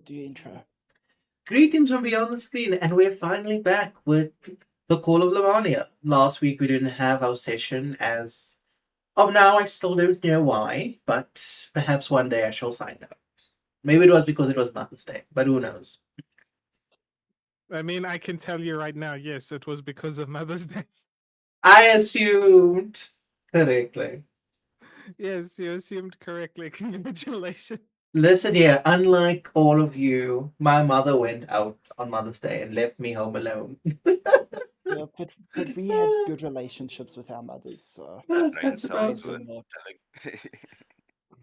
Do your intro. Greetings from beyond the screen, and we're finally back with the Call of Lamallia. Last week we didn't have our session, as of now I still don't know why, but perhaps one day I shall find out. Maybe it was because it was Mother's Day, but who knows? I mean, I can tell you right now, yes, it was because of Mother's Day. I assumed correctly. Yes, you assumed correctly. Congratulations. Listen here, unlike all of you, my mother went out on Mother's Day and left me home alone. Yeah, but we had good relationships with our mothers, so That's about sounds it.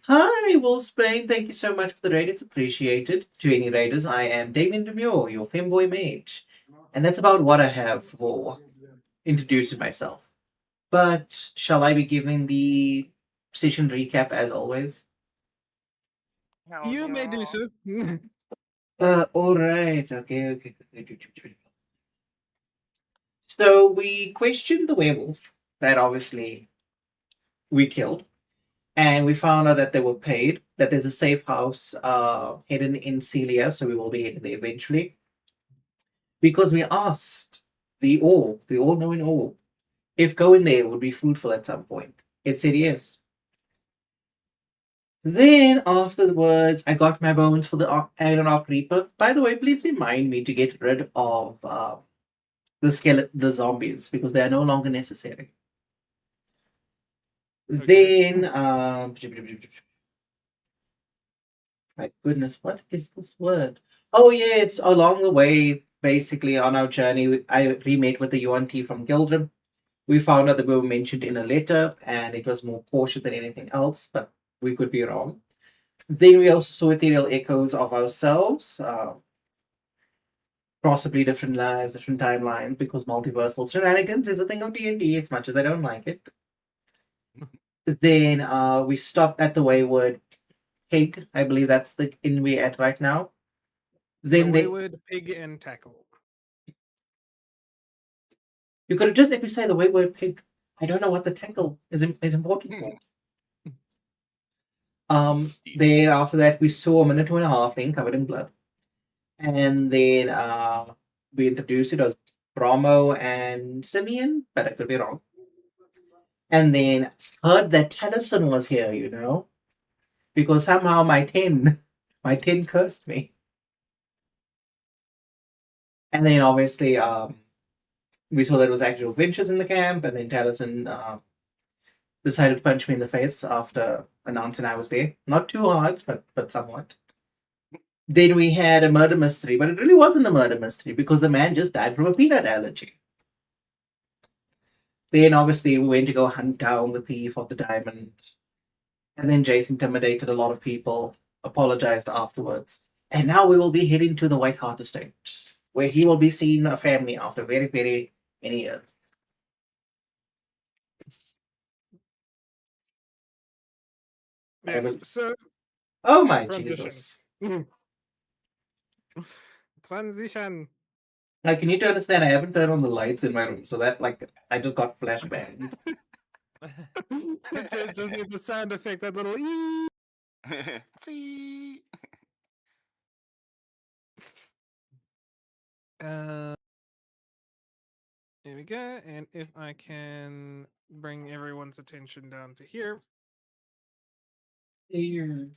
Hi, Will Spain. Thank you so much for the raid. It's appreciated. To any raiders, I am Damien Demure, your femboy mage. And that's about what I have for introducing myself. But shall I be giving the session recap as always? You may do so. Alright. Okay. So we questioned the werewolf that obviously we killed. And we found out that they were paid, that there's a safe house hidden in Celia, so we will be heading there eventually. Because we asked the all-knowing orb, if going there would be fruitful at some point. It said yes. Then afterwards, I got my bones for the Iron Arc Reaper. By the way, please remind me to get rid of the zombies, because they are no longer necessary. Okay. Then, my goodness, what is this word? Oh yeah, it's along the way, basically on our journey. I re-met with the UNT from Gildrum. We found out that we were mentioned in a letter, and it was more cautious than anything else, but we could be wrong. Then we also saw ethereal echoes of ourselves, possibly different lives, different timelines, because multiversal shenanigans is a thing of D&D, as much as I don't like it. Then we stopped at the Wayward Pig. I believe that's the inn we're at right now. Then The Wayward Pig and Tackle. You could have just let me say the Wayward Pig. I don't know what the tackle is important for. Then after that, we saw a Minotaur and a halfling covered in blood. And then we introduced it as Bromo and Simeon, but I could be wrong. And then heard that Tennyson was here, because somehow my 10 cursed me. And then obviously we saw that it was actual Ventures in the camp, and then Tennyson decided to punch me in the face after announcing I was there. Not too hard, but somewhat. Then we had a murder mystery, but it really wasn't a murder mystery because the man just died from a peanut allergy. Then obviously we went to go hunt down the thief of the diamond. And then Jace intimidated a lot of people, apologized afterwards. And now we will be heading to the White Hart Estate, where he will be seeing a family after very, very many years. Yes. So Oh my transition. Jesus. Transition. Like, you need to understand, I haven't turned on the lights in my room, so that, like, I just got flashbang. Just need the sound effect, that little. See? Here we go. And if I can bring everyone's attention down to here. Here.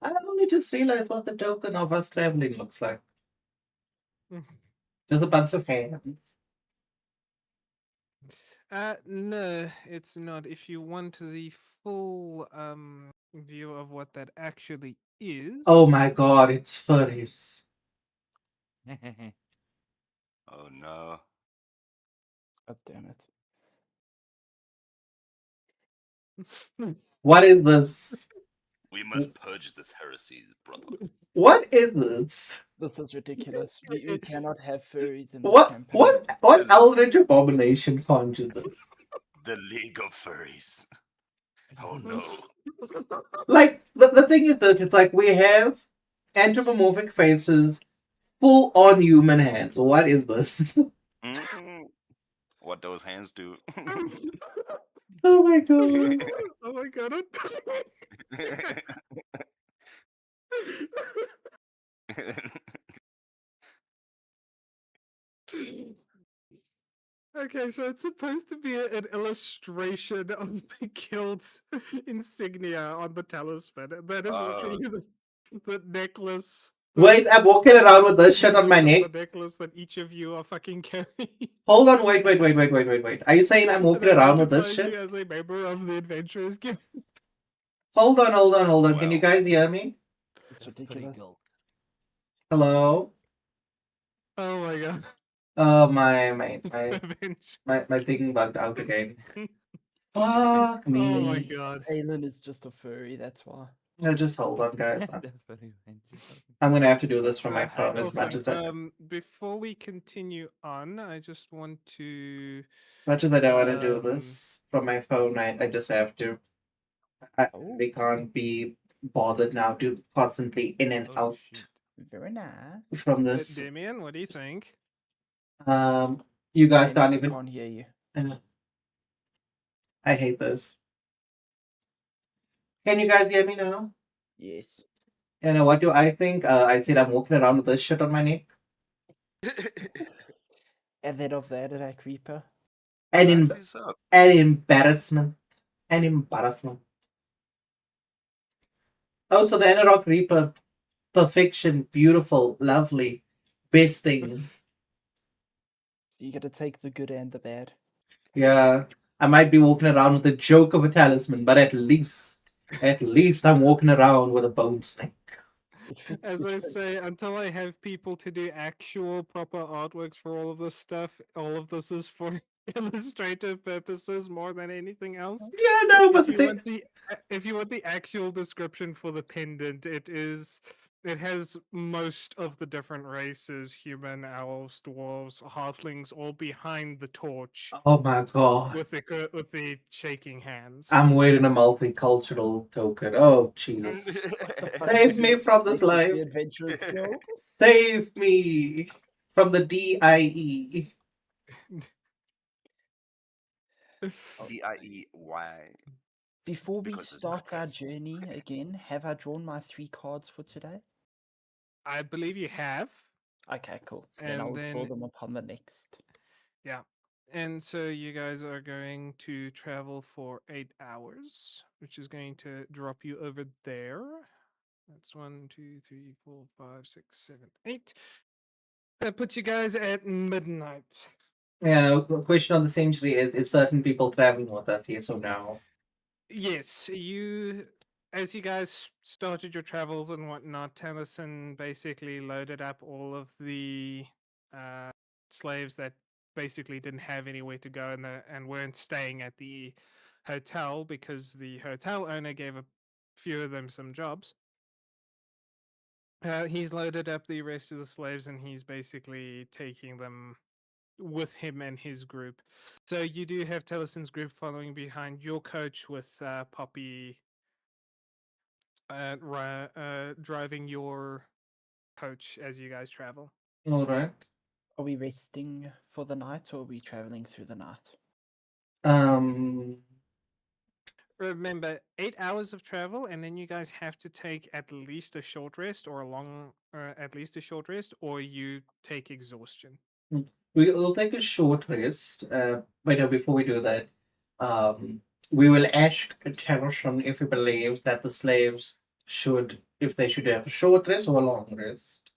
I only just realized what the token of us traveling looks like. Just a bunch of hands. No, it's not. If you want the full view of what that actually is. Oh my god, it's furries. Oh no. God damn it. What is this? We must purge this heresy, brothers. What is this? This is ridiculous. We cannot have furries in this What campaign. what eldritch abomination conjured this? The League of Furries. Oh no. Like the thing is this, it's like we have anthropomorphic faces, full on human hands. What is this? Mm-mm. What those hands do. Oh my god. Oh my god. Okay, so it's supposed to be an illustration of the guild's insignia on the talisman. That is literally the necklace. Wait, I'm walking around with this shit on my neck. The necklace that each of you are fucking carrying. Hold on, wait. Are you saying I'm walking around with this Identifies you shit? as a member of the Adventurers Guild. Hold on. Can you Wow. guys hear me? It's ridiculous. Hello? Oh my god. Oh my Adventurers thing bugged out again. Fuck me. Oh my god. Aelin is just a furry, that's why. Just hold on, guys. I'm gonna have to do this from my Okay, phone as much as I before we continue on, I just want to don't want to do this from my phone. I just have to. I really can't be bothered now to constantly in and out Very nice. from this. Damien, what do you think? You guys Damien, can't we even. can't hear you. I hate this. Can you guys hear me now? Yes. You know what do I think? I said I'm walking around with this shit on my neck. And then of that, a creeper. And Wrap this up. embarrassment. Oh, so the Enerok Reaper. Perfection, beautiful, lovely, best thing. You gotta take the good and the bad. Yeah, I might be walking around with a joke of a talisman, but at least I'm walking around with a bone snake. As I say, until I have people to do actual proper artworks for all of this stuff, all of this is for illustrative purposes more than anything else. Yeah, no, but If you want the actual description for the pendant, it has most of the different races, human, elves, dwarves, halflings, all behind the torch. Oh my god. With the shaking hands. I'm wearing a multicultural token. Oh Jesus. Save me from this life. Save me from the DIE. DIEY. Before we Because it's start not our racist. journey again, have I drawn my 3 cards for today? I believe you have. Okay, cool. Then I'll draw them upon the next. Yeah. And so you guys are going to travel for 8 hours, which is going to drop you over there. That's 1, 2, 3, 4, 5, 6, 7, 8. That puts you guys at midnight. Yeah, the question of the century is certain people traveling with us, yes or no? Yes, you as you guys started your travels and whatnot, Tennyson basically loaded up all of the slaves that basically didn't have anywhere to go and weren't staying at the hotel because the hotel owner gave a few of them some jobs. He's loaded up the rest of the slaves and he's basically taking them with him and his group. So you do have Tellyson's group following behind your coach with Poppy driving your coach as you guys travel. All right. Are we resting for the night or are we traveling through the night? Um. Remember, 8 hours of travel, and then you guys have to take at least a short rest or at least a short rest, or you take exhaustion. We'll take a short rest. But before we do that, we will ask Tennyson if he believes that the slaves if they should have a short rest or a long rest.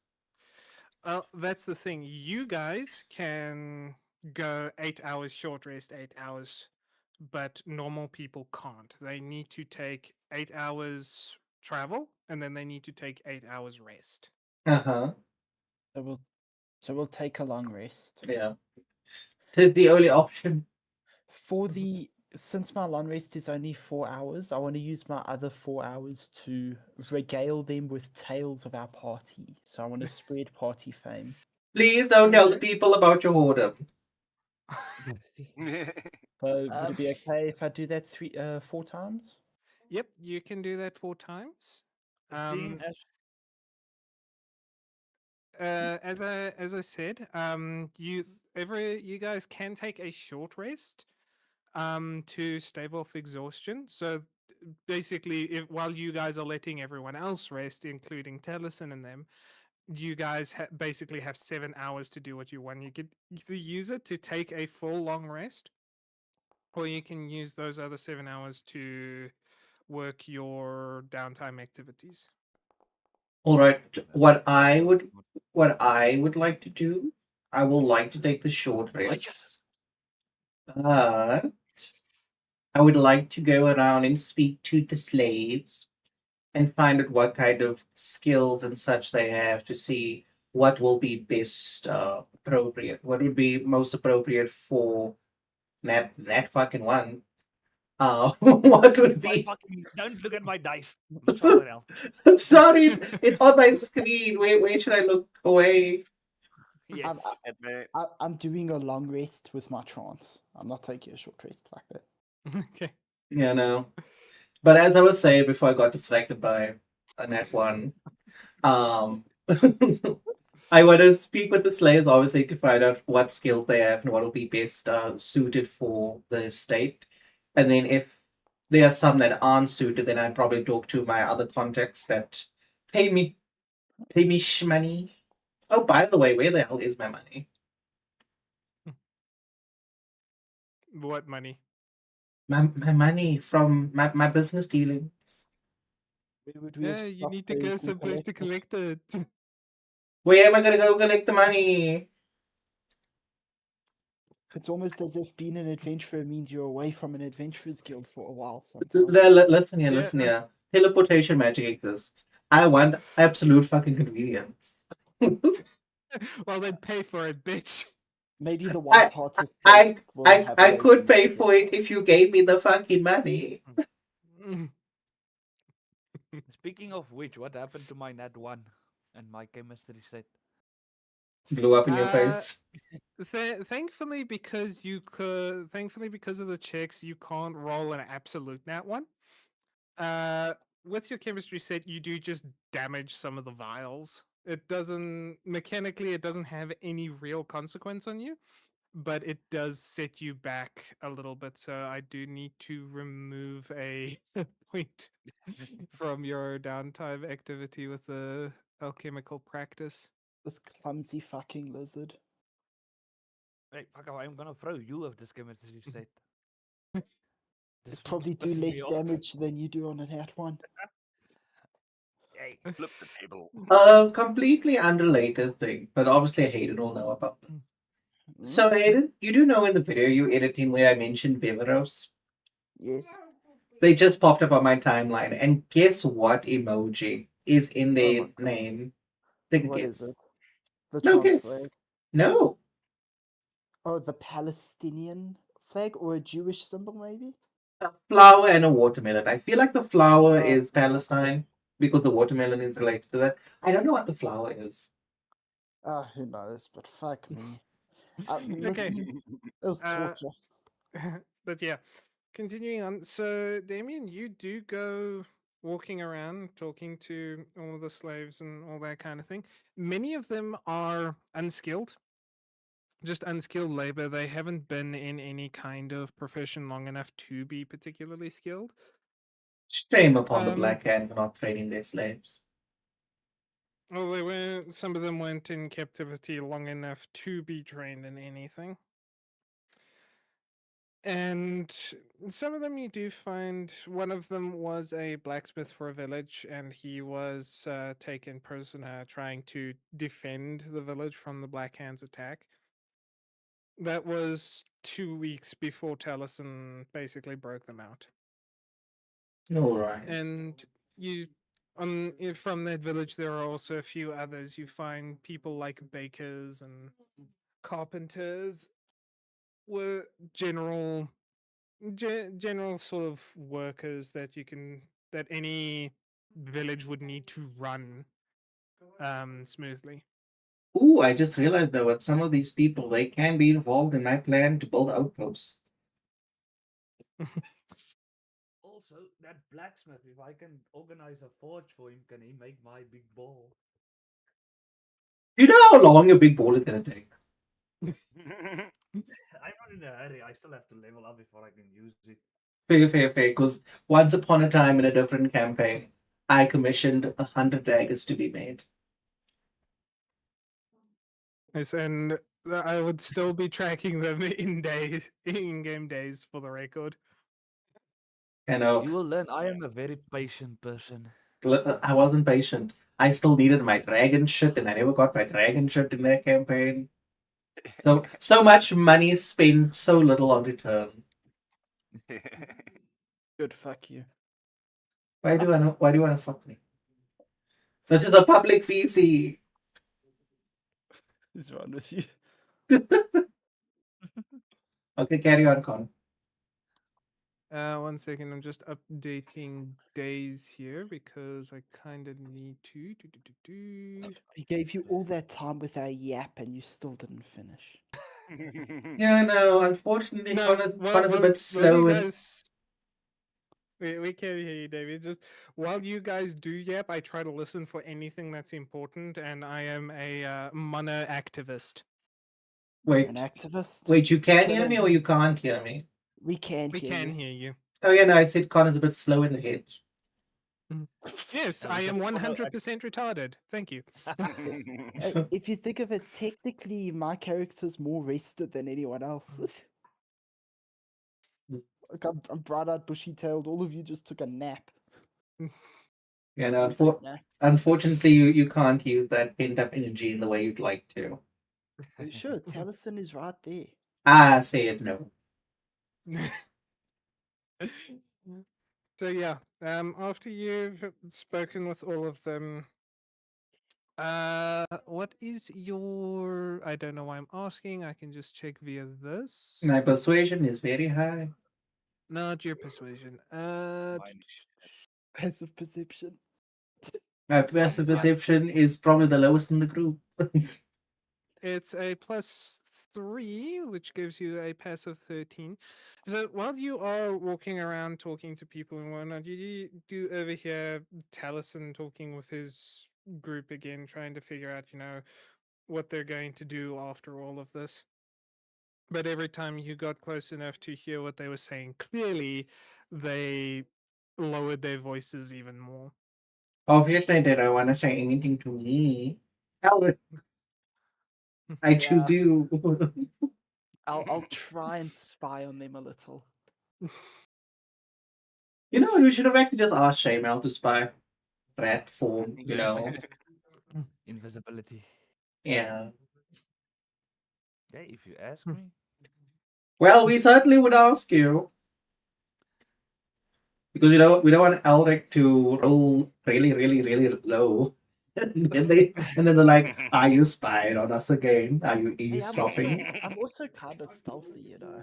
Well, that's the thing. You guys can go 8 hours short rest, 8 hours, but normal people can't. They need to take 8 hours travel, and then they need to take 8 hours rest. Uh huh. So we'll take a long rest. Yeah. Tis the only option. For the since my long rest is only 4 hours, I want to use my other 4 hours to regale them with tales of our party. So I want to spread party fame. Please don't tell the people about your whoredom. So would it be okay if I do that 4 times? Yep, you can do that 4 times. Seeing as As I said, you guys can take a short rest to stave off exhaustion. So basically, while you guys are letting everyone else rest, including Tellison and them, you guys basically have 7 hours to do what you want. You could either use it to take a full long rest, or you can use those other 7 hours to work your downtime activities. All right. What I would like to do, I will like to take the short rest. But I would like to go around and speak to the slaves and find out what kind of skills and such they have to see what will be best appropriate. What would be most appropriate for that fucking one? What would be? don't look at my dice. Look somewhere else. I'm sorry, it's on my screen. Where should I look away? Yeah. I'm doing a long rest with my trance. I'm not taking a short rest. Fuck that. Okay. Yeah, no. But as I was saying before I got distracted by a net one, I want to speak with the slaves, obviously, to find out what skills they have and what will be best suited for the estate. And then if there are some that aren't suited, then I probably talk to my other contacts that pay me shmoney. Oh, by the way, where the hell is my money? What money? My money from my business dealings. Where would we have Yeah, you stopped need to those go and someplace to collect collect it. Where am I gonna go collect the money? It's almost as if being an adventurer means you're away from an adventurer's guild for a while sometimes. Listen here, Yeah. listen here. Teleportation magic exists. I want absolute fucking convenience. Well, then pay for it, bitch. Maybe the white hearts of I fate will have a I way could to pay make for it if you gave me the fucking money. Speaking of which, what happened to my Nat 1 and my chemistry set? Blew up in your Uh, face. Thankfully, because of the checks, you can't roll an absolute nat one. With your chemistry set, you do just damage some of the vials. It doesn't have any real consequence on you, but it does set you back a little bit. So I do need to remove a point from your downtime activity with the alchemical practice. This clumsy fucking lizard. Hey, fuck, I'm gonna throw you of this chemistry set. It probably do less damage than you do on a nat one. Hey. Flip the table. Completely unrelated thing, but obviously Hayden will know about them. Mm, So Hayden, you do know in the video you editing where I mentioned Viveros? yes. They just popped up on my timeline, and guess what emoji is in Oh my their god. name? Take a What is guess. it? The No trans guess. flag? No. Oh, the Palestinian flag or a Jewish symbol, maybe? A flower and a watermelon. I feel like the flower Oh, is Palestine because the watermelon is related to that. I don't know what the flower is. who knows? But fuck me. Okay. Listen, it was Uh, torture. but yeah, continuing on. So, Damien, you do go walking around talking to all of the slaves and all that kind of thing. Many of them are unskilled, just unskilled labor. They haven't been in any kind of profession long enough to be particularly skilled. Shame upon the Um, black hand for not training their slaves. well, they were some of them weren't in captivity long enough to be trained in anything. And some of them you do find. One of them was a blacksmith for a village, and he was taken prisoner trying to defend the village from the Black Hand's attack. That was 2 weeks before Taliesin basically broke them out. All right. And you, from that village, there are also a few others. You find people like bakers and carpenters were general sort of workers that you can that any village would need to run smoothly. Ooh, I just realized though that some of these people they can be involved in my plan to build outposts. Also, that blacksmith, if I can organize a forge for him, can he make my big ball? You know how long a big ball is gonna take? I'm not in a hurry. I still have to level up before I can use it. Fair, fair, fair. Because once upon a time in a different campaign, I commissioned 100 daggers to be made. Yes, and I would still be tracking them in days, in-game days, for the record. You know, You will learn I am a very patient person. I wasn't patient. I still needed my dragon shit, and I never got my dragon shit in that campaign. So much money spent, so little on return. Good, fuck you. Why do I know? Why do you want to fuck me? This is a public VC. What's wrong with you? Okay, carry on, Con. 1 second, I'm just updating days here because I kind of need to. We gave you all that time with our yap and you still didn't finish. Yeah, no. Unfortunately, No, Connor's a bit well, you slow and guys. We can't hear you, David. Just while you guys do yap, I try to listen for anything that's important, and I am a mono activist. An wait. activist? Wait, you can But hear me or you can't hear me? we can't We hear can you. hear you. Oh yeah, no. I said Connor's a bit slow in the head. Yes, And I it's a am mono 100% retarded. Thank you. If you think of it, technically, my character's more rested than anyone else's. Like, I'm bright-eyed, bushy-tailed. All of you just took a nap. Yeah, no. Infinite nap. Unfortunately, you can't use that pent up energy in the way you'd like to. Are you sure? Taliesin is right there. I said no. So yeah, after you've spoken with all of them, what is your? I don't know why I'm asking. I can just check via this. My persuasion is very high. Not your persuasion. Mine. Passive perception. My passive perception is probably the lowest in the group. It's a +3, which gives you a passive 13. So while you are walking around talking to people and whatnot, you do overhear Taliesin talking with his group again, trying to figure out, what they're going to do after all of this. But every time you got close enough to hear what they were saying clearly, they lowered their voices even more. Obviously, they don't want to say anything to me. Albert, I choose Yeah. you. I'll try and spy on them a little. You know, we should have actually just asked Shaymel to spy. Rat form, you know. Invisibility. Yeah. Okay, if you ask me. Well, we certainly would ask you. Because we don't want Elric to roll really, really, really low. And then they're like, "Are you spying on us again? Are you Hey, eavesdropping?" I'm also kind of stealthy, you know.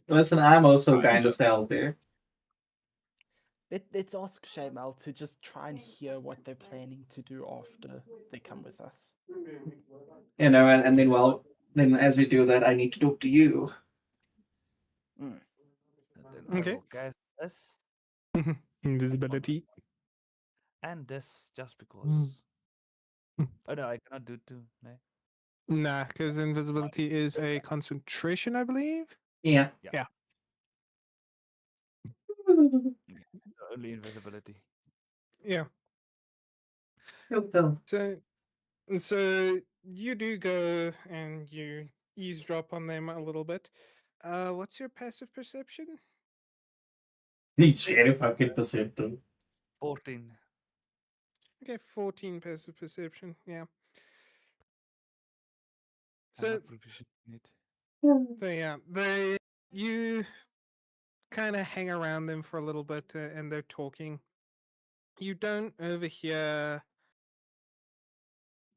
Listen, I'm also kind of stealthy. Let's ask Shamal to just try and hear what they're planning to do after they come with us. And then as we do that, I need to talk to you. Mm. And then I Okay. will cast this Invisibility. and this just because. Mm. Oh no, I cannot do two. No. Nah, because invisibility is a concentration, I believe. Yeah. Yeah. Only invisibility. Yeah. Go. So you do go and you eavesdrop on them a little bit. What's your passive perception? He's very fucking perceptive. 14. Okay, 14 passive perception. Yeah. I'm So not proficient in it. yeah, you kind of hang around them for a little bit, and they're talking. You don't overhear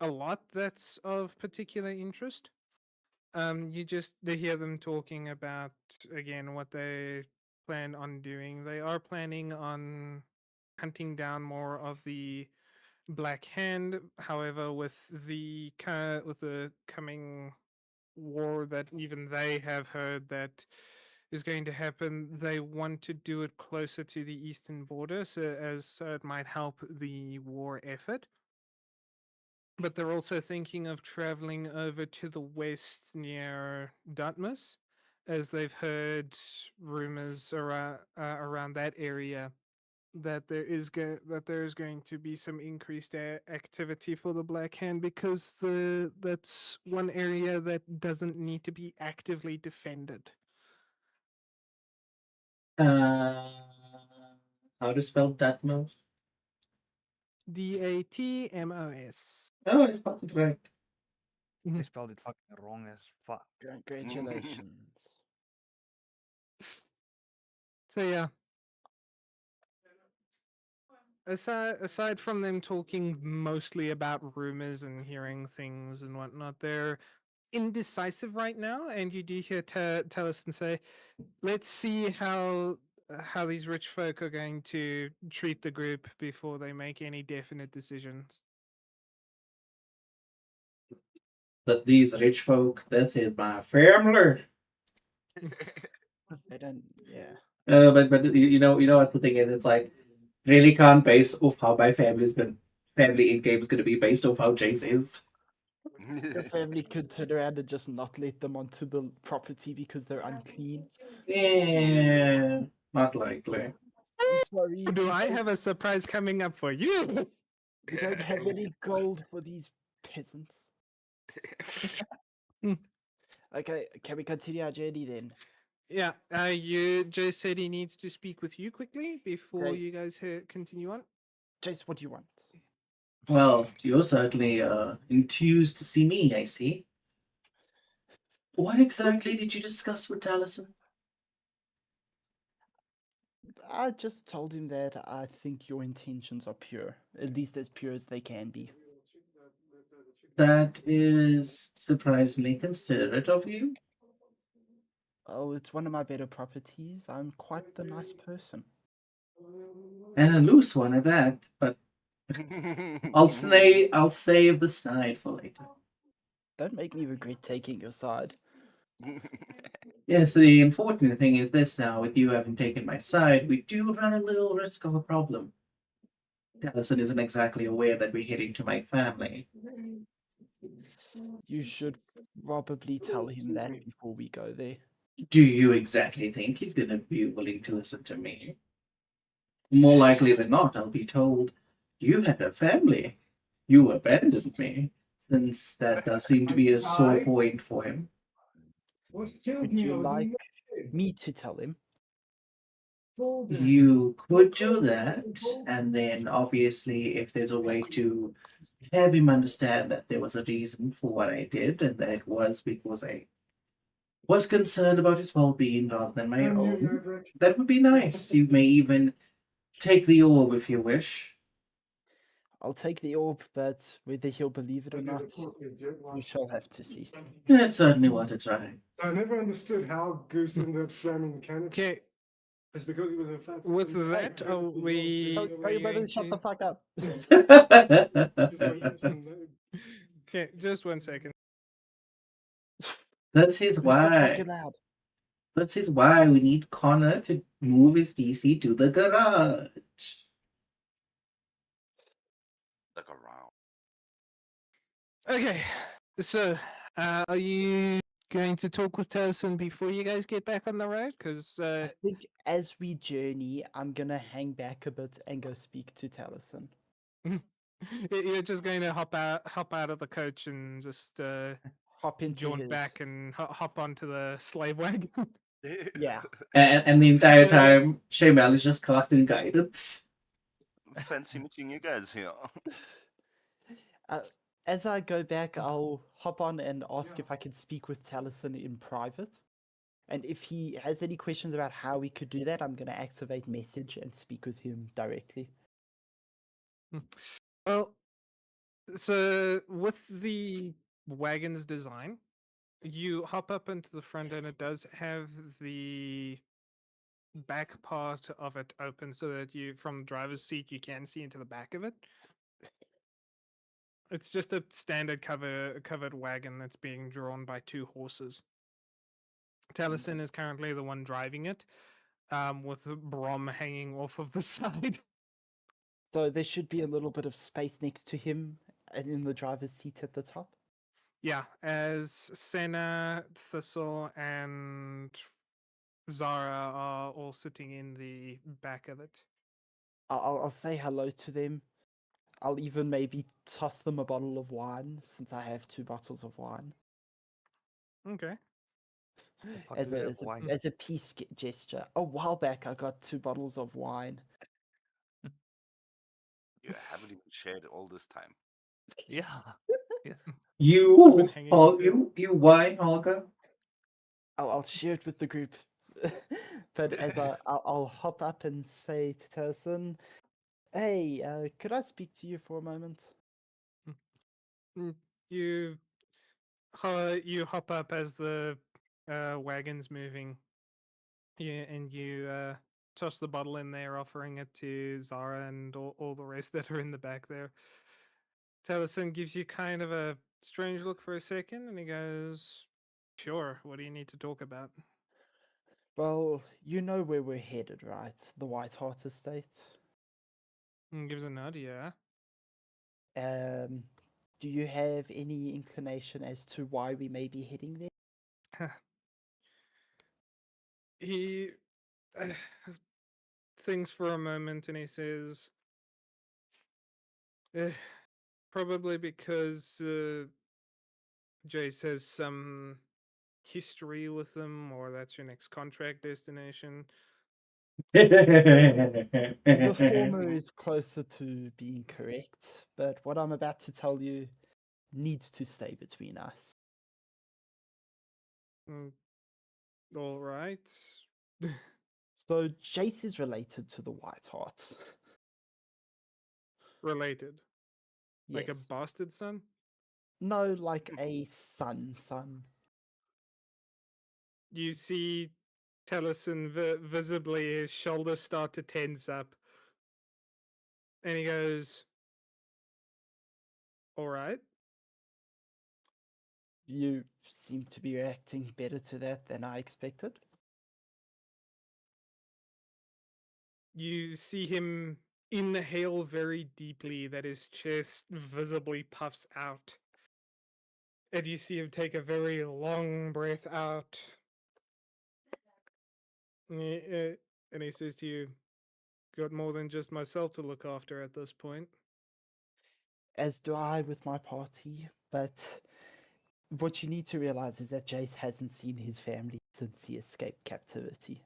a lot that's of particular interest. You just they hear them talking about again what they plan on doing. They are planning on hunting down more of the Black Hand. However, with the coming war that even they have heard that is going to happen, they want to do it closer to the eastern border, so it might help the war effort. But they're also thinking of traveling over to the west near Dartmouth, as they've heard rumors around that area that there is going to be some increased activity for the Black Hand, because that's one area that doesn't need to be actively defended. Uh, how to spell Datmos? Datmos. Oh, I spelled it right. I spelled it fucking wrong as fuck. Congratulations. So yeah, aside from them talking mostly about rumors and hearing things and whatnot, they're indecisive right now. And you do hear Tellison say, "Let's see how these rich folk are going to treat the group before they make any definite decisions." That these rich folk, this is my family. They don't. Yeah. But you know what the thing is? It's like really can't base off how my family in game is gonna be based off how Jace is. Your family could turn around and just not let them onto the property because they're unclean. Yeah, not likely. I'm sorry. Do I have a surprise coming up for you? We don't have any gold for these peasants. Okay, can we continue our journey then? Yeah, Joe said he needs to speak with you quickly before Great. you guys continue on. Jace, what do you want? Well, you're certainly enthused to see me, I see. What exactly did you discuss with Taliesin? I just told him that I think your intentions are pure, at least as pure as they can be. That is surprisingly considerate of you. Oh, it's one of my better properties. I'm quite the nice person. And a loose one at that, but I'll save the snide for later. Don't make me regret taking your side. Yes, the unfortunate thing is this now, with you having taken my side, we do run a little risk of a problem. Taliesin isn't exactly aware that we're heading to my family. You should probably tell him that before we go there. Do you exactly think he's going to be willing to listen to me? More likely than not, I'll be told, you had a family. You abandoned me. Since that does seem to be a sore point for him. Would you like me to tell him? You could do that, and then obviously, if there's a way to have him understand that there was a reason for what I did, and that it was because I was concerned about his well-being rather than my And you, own, Maverick. that would be nice. You may even take the orb if you wish. I'll take the orb, but whether he'll believe it or Okay, not, the pork is jet we wash. shall have to see. It's certainly worth a try. So I never understood how Goose ended up slamming the cannon. Okay, It's because he was a fat. with son. that, are we? Tell your brother to shut the fuck up. Just like mentioned that. Okay, just 1 second. That is Who's so why. fucking loud? That is why we need Connor to move his PC to the garage. Look around. Okay, so are you going to talk with Tellison before you guys get back on the road? Because I think as we journey, I'm gonna hang back a bit and go speak to Taliesin. you're just going to hop out of the coach and just Hop into jaunt his. back and hop onto the slave wagon. Yeah. And the entire Uh, time, Shaymel is just casting guidance. Fancy meeting you guys here. As I go back, I'll hop on and ask if I can speak with Taliesin in private. And if he has any questions about how we could do that, I'm going to activate message and speak with him directly. Well, so with the wagon's design, you hop up into the front and it does have the back part of it open so that you, from the driver's seat, you can see into the back of it. It's just a standard covered wagon that's being drawn by 2 horses. Taliesin is currently the one driving it, with Brom hanging off of the side. So there should be a little bit of space next to him and in the driver's seat at the top. Yeah, as Senna, Thistle, and Zara are all sitting in the back of it. I'll say hello to them. I'll even maybe toss them a bottle of wine since I have 2 bottles of wine Okay. fuck as do we a have as a, wine? as a peace gesture. A while back, I got 2 bottles of wine. You haven't even shared all this time. Yeah. Yeah. You, hanging on to it. you wine, Holger. I'll share it with the group. But as I'll hop up and say to Taliesin, "Hey, could I speak to you for a moment?" Mm, You you hop up as the wagon's moving. Yeah, and you toss the bottle in there, offering it to Zara and all the rest that are in the back there. Taliesin gives you kind of a strange look for a second, and he goes, "Sure. What do you need to talk about?" Well, you know where we're headed, right? The White Hart Estate. And gives a nod. Yeah. Um, do you have any inclination as to why we may be heading there? He thinks for a moment and he says, "Eh, probably because Jace has some history with them, or that's your next contract destination." The former is closer to being correct, but what I'm about to tell you needs to stay between us. Mm, all right. So Jace is related to the White Hart. Related. Like a Yes. bastard son? No, like a son. You see Taliesin visibly, his shoulders start to tense up. And he goes, all right. You seem to be reacting better to that than I expected. You see him inhale very deeply, that his chest visibly puffs out. And you see him take a very long breath out. And he says to you, got more than just myself to look after at this point. As do I with my party, but what you need to realize is that Jace hasn't seen his family since he escaped captivity.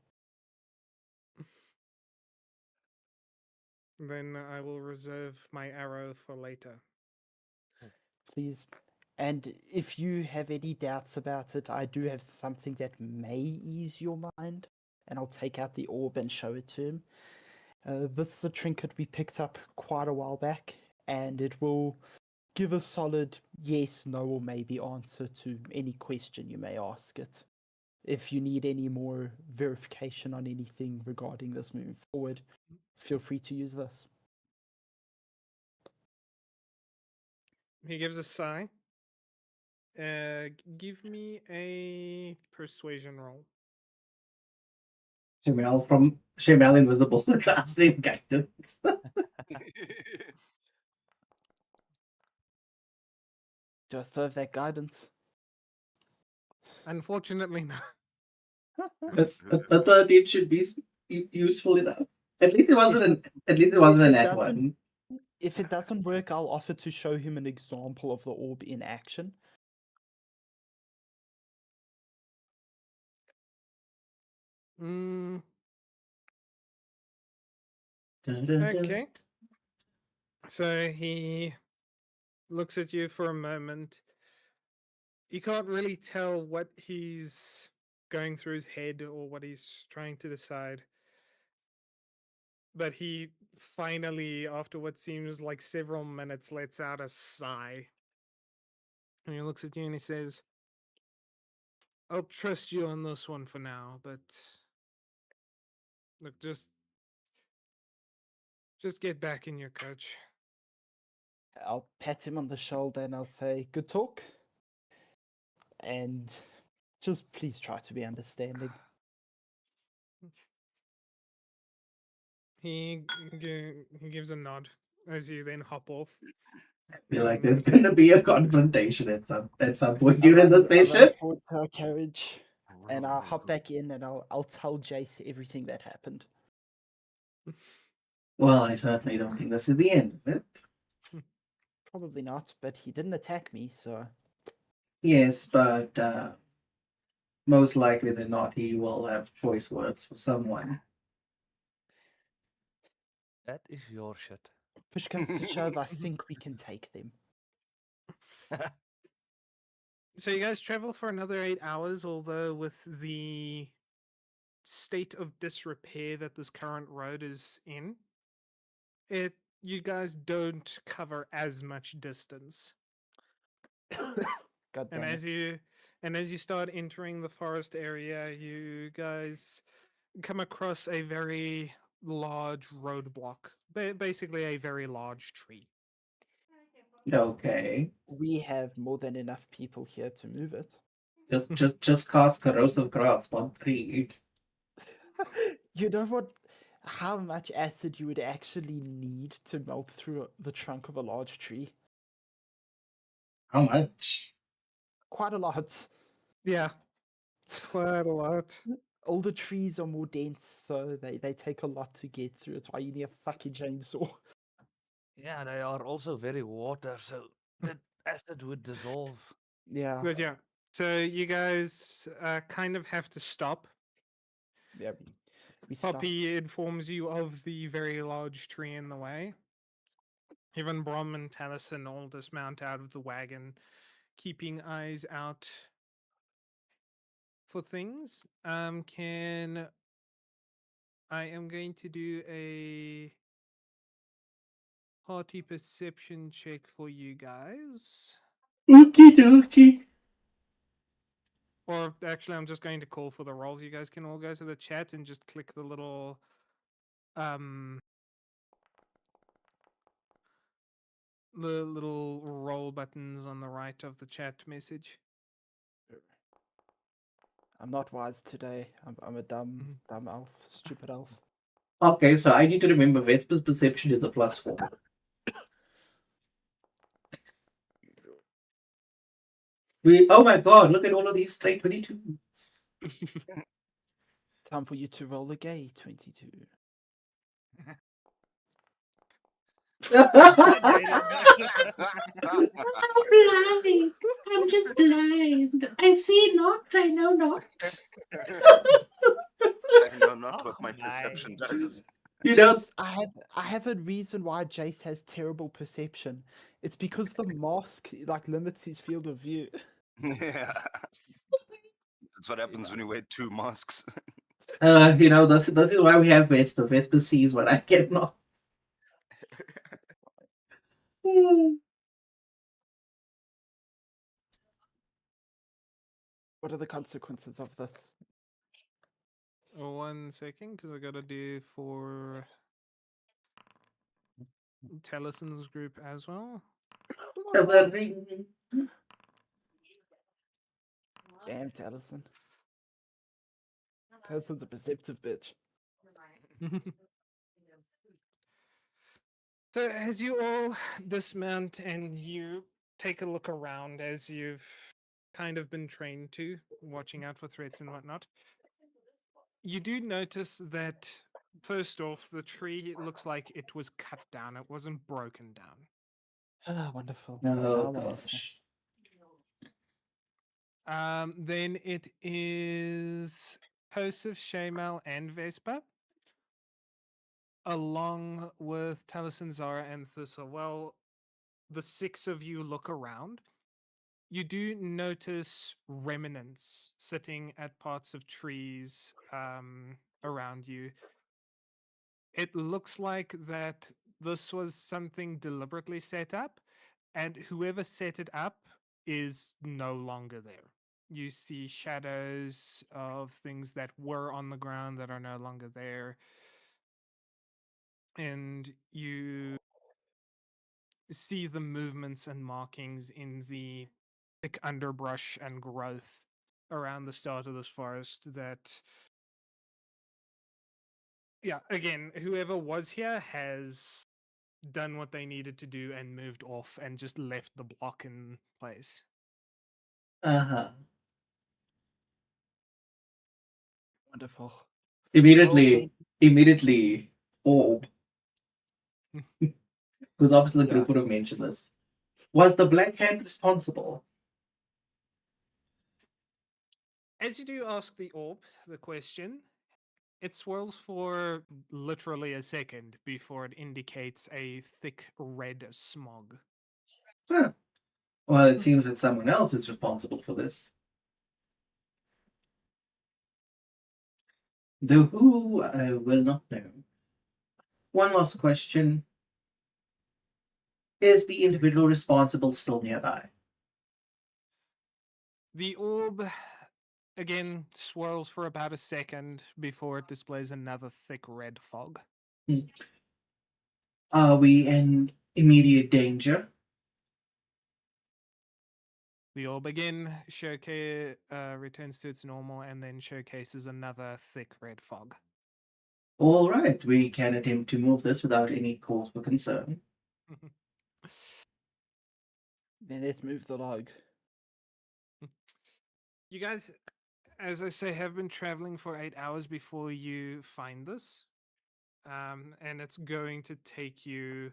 Then I will reserve my arrow for later. Please And if you have any doubts about it, I do have something that may ease your mind. And I'll take out the orb and show it to him. This is a trinket we picked up quite a while back, and it will give a solid yes, no, or maybe answer to any question you may ask it. If you need any more verification on anything regarding this moving forward, feel free to use this. He gives a sigh. Give me a persuasion roll. Shemel Invisible casting guidance. Do I still have that guidance? Unfortunately, no. The 13 should be useful enough. At least it wasn't a it net doesn't- one. If it doesn't work, I'll offer to show him an example of the orb in action. Mm, Dun, dun, dun. okay. So he looks at you for a moment. You can't really tell what he's going through his head or what he's trying to decide. But he finally, after what seems like several minutes, lets out a sigh. And he looks at you and he says, I'll trust you on this one for now, but look, just get back in your coach. I'll pat him on the shoulder and I'll say, good talk. And just please try to be understanding. He gives a nod as you then hop off. I feel like there's gonna be a confrontation at some point during the I run session. towards her carriage and I'll hop back in and I'll tell Jace everything that happened. Well, I certainly don't think this is the end of it. Probably not, but he didn't attack me, so Yes, but most likely than not, he will have choice words for someone. That is your shit. push comes to shove, I think we can take them. So you guys travel for another 8 hours, although with the state of disrepair that this current road is in, you guys don't cover as much distance. God damn And as you start entering the forest area, you guys come across a very large roadblock, basically a very large tree. Okay. We have more than enough people here to move it. Just cast corrosive grasp on 3. You know what? How much acid you would actually need to melt through the trunk of a large tree? How much? Quite a lot. Yeah, quite a lot. Older trees are more dense, so they take a lot to get through. It's why you need a fucking chainsaw. Yeah, they are also very water, so that acid would dissolve. Yeah. But yeah, so you guys kind of have to stop. Yeah. We stop. Poppy informs you of the very large tree in the way. Even Brom and Taliesin all dismount out of the wagon, keeping eyes out for things. I am going to do a hearty perception check for you guys. Okie dokie. Or actually, I'm just going to call for the rolls. You guys can all go to the chat and just click the little the little roll buttons on the right of the chat message. I'm not wise today. I'm a dumb elf, stupid elf. Okay, so I need to remember Vesper's perception is a +4. Oh my god, look at all of these straight 22s. Time for you to roll a gay 22. I'm blind. I'm just blind. I see not. I know not. I know not what my perception does. You know, Jace, I have a reason why Jace has terrible perception. It's because the mask like limits his field of view. Yeah. That's what happens when you wear two masks. This is why we have Vespa. Vespa sees what I cannot. What are the consequences of this? 1 second, because I gotta do for Tellison's group as well. Damn, Taliesin. Talison's a perceptive bitch. So as you all dismount and you take a look around, as you've kind of been trained to, watching out for threats and whatnot, you do notice that first off, the tree looks like it was cut down. It wasn't broken down. Ah, wonderful. Oh Wonderful. gosh. Then it is Posif, Shamal, and Vespa, along with Taliesin, Zara, and Thistle. Well, the six of you look around. You do notice remnants sitting at parts of trees around you. It looks like that this was something deliberately set up, and whoever set it up is no longer there. You see shadows of things that were on the ground that are no longer there, and you see the movements and markings in the thick underbrush and growth around the start of this forest that, yeah, again, whoever was here has done what they needed to do and moved off and just left the block in place. Uh-huh. Wonderful. Immediately, Orb, who's obviously the group Yeah. would have mentioned this. Was the Black Hand responsible? As you do ask the orb the question, it swirls for literally a second before it indicates a thick red smog. Huh. Well, it seems that someone else is responsible for this. The who I will not know. One last question. Is the individual responsible still nearby? The orb again swirls for about a second before it displays another thick red fog. Are we in immediate danger? The orb again returns to its normal and then showcases another thick red fog. All right, we can attempt to move this without any cause for concern. Then let's move the log. You guys, as I say, have been traveling for 8 hours before you find this. And it's going to take you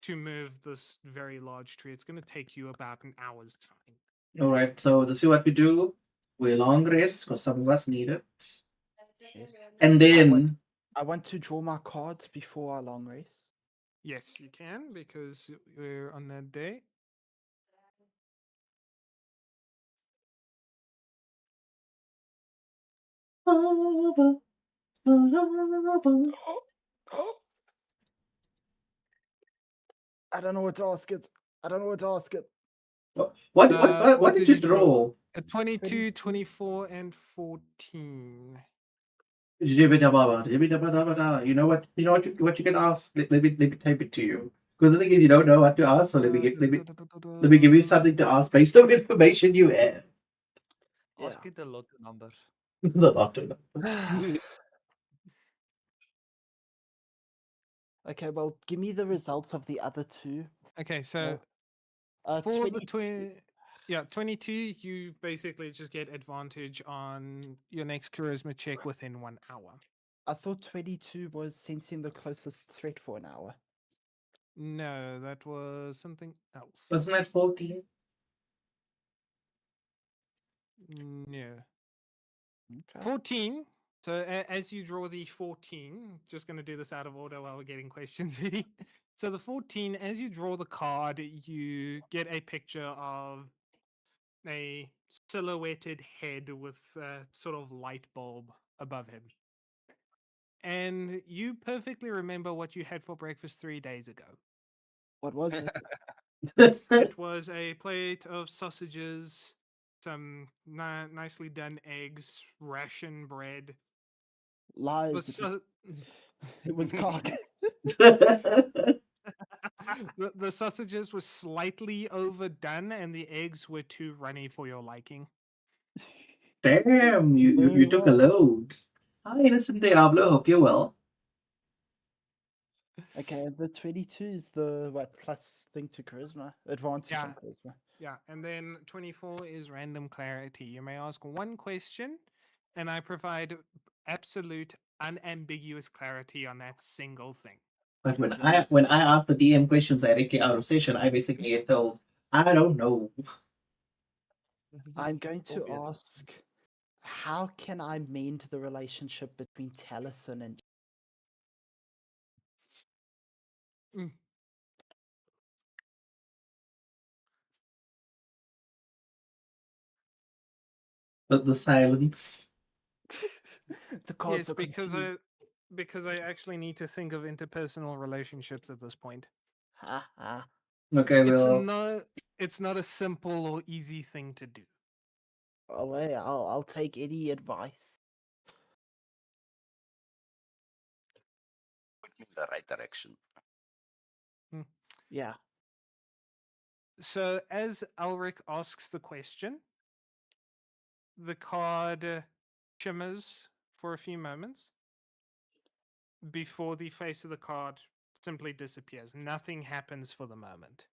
to move this very large tree. It's going to take you about an hour's time. All right, so this is what we do. We long rest because some of us need it, Yes. and then I want to draw my cards before our long race. Yes, you can, because we're on that day. I don't know what to ask it. I don't know what to ask it. What did you draw? A 22, 24, and 14. You know what? What you can ask. Let me type it to you. Because the thing is, you don't know what to ask. So let me give you something to ask based on information you have. Ask Yeah. it a lot of numbers. The lotto number. Okay, well, give me the results of the other two. Okay, so for 22. the 22, you basically just get advantage on your next charisma check within 1 hour. I thought 22 was sensing the closest threat for an hour. No, that was something else. Wasn't that 14? No. Okay. 14. So as you draw the 14, just going to do this out of order while we're getting questions ready. So the 14, as you draw the card, you get a picture of a silhouetted head with a sort of light bulb above him. And you perfectly remember what you had for breakfast 3 days ago. What was it? It was a plate of sausages, some nicely done eggs, ration bread. The, Lies. sau- It was cock. the sausages were slightly overdone, and the eggs were too runny for your liking. Damn, you Very took a well. load. Hi, innocent Diablo. Hope you're well. Okay, the 22 is the what plus thing to charisma, advantage Yeah. on charisma. Yeah, and then 24 is random clarity. You may ask one question, and I provide absolute, unambiguous clarity on that single thing. But when Goodness. I ask the DM questions directly out of session, I basically get told, I don't know. I'm going to Obvious. ask, how can I mend the relationship between Taliesin and The silence. the cards Yes, are confused. because I actually need to think of interpersonal relationships at this point. Ha ha. Okay, It's not a simple or easy thing to do. Oh, hey, I'll take any advice. Point me in the right direction. Yeah. So as Elric asks the question, the card shimmers for a few moments before the face of the card simply disappears. Nothing happens for the moment.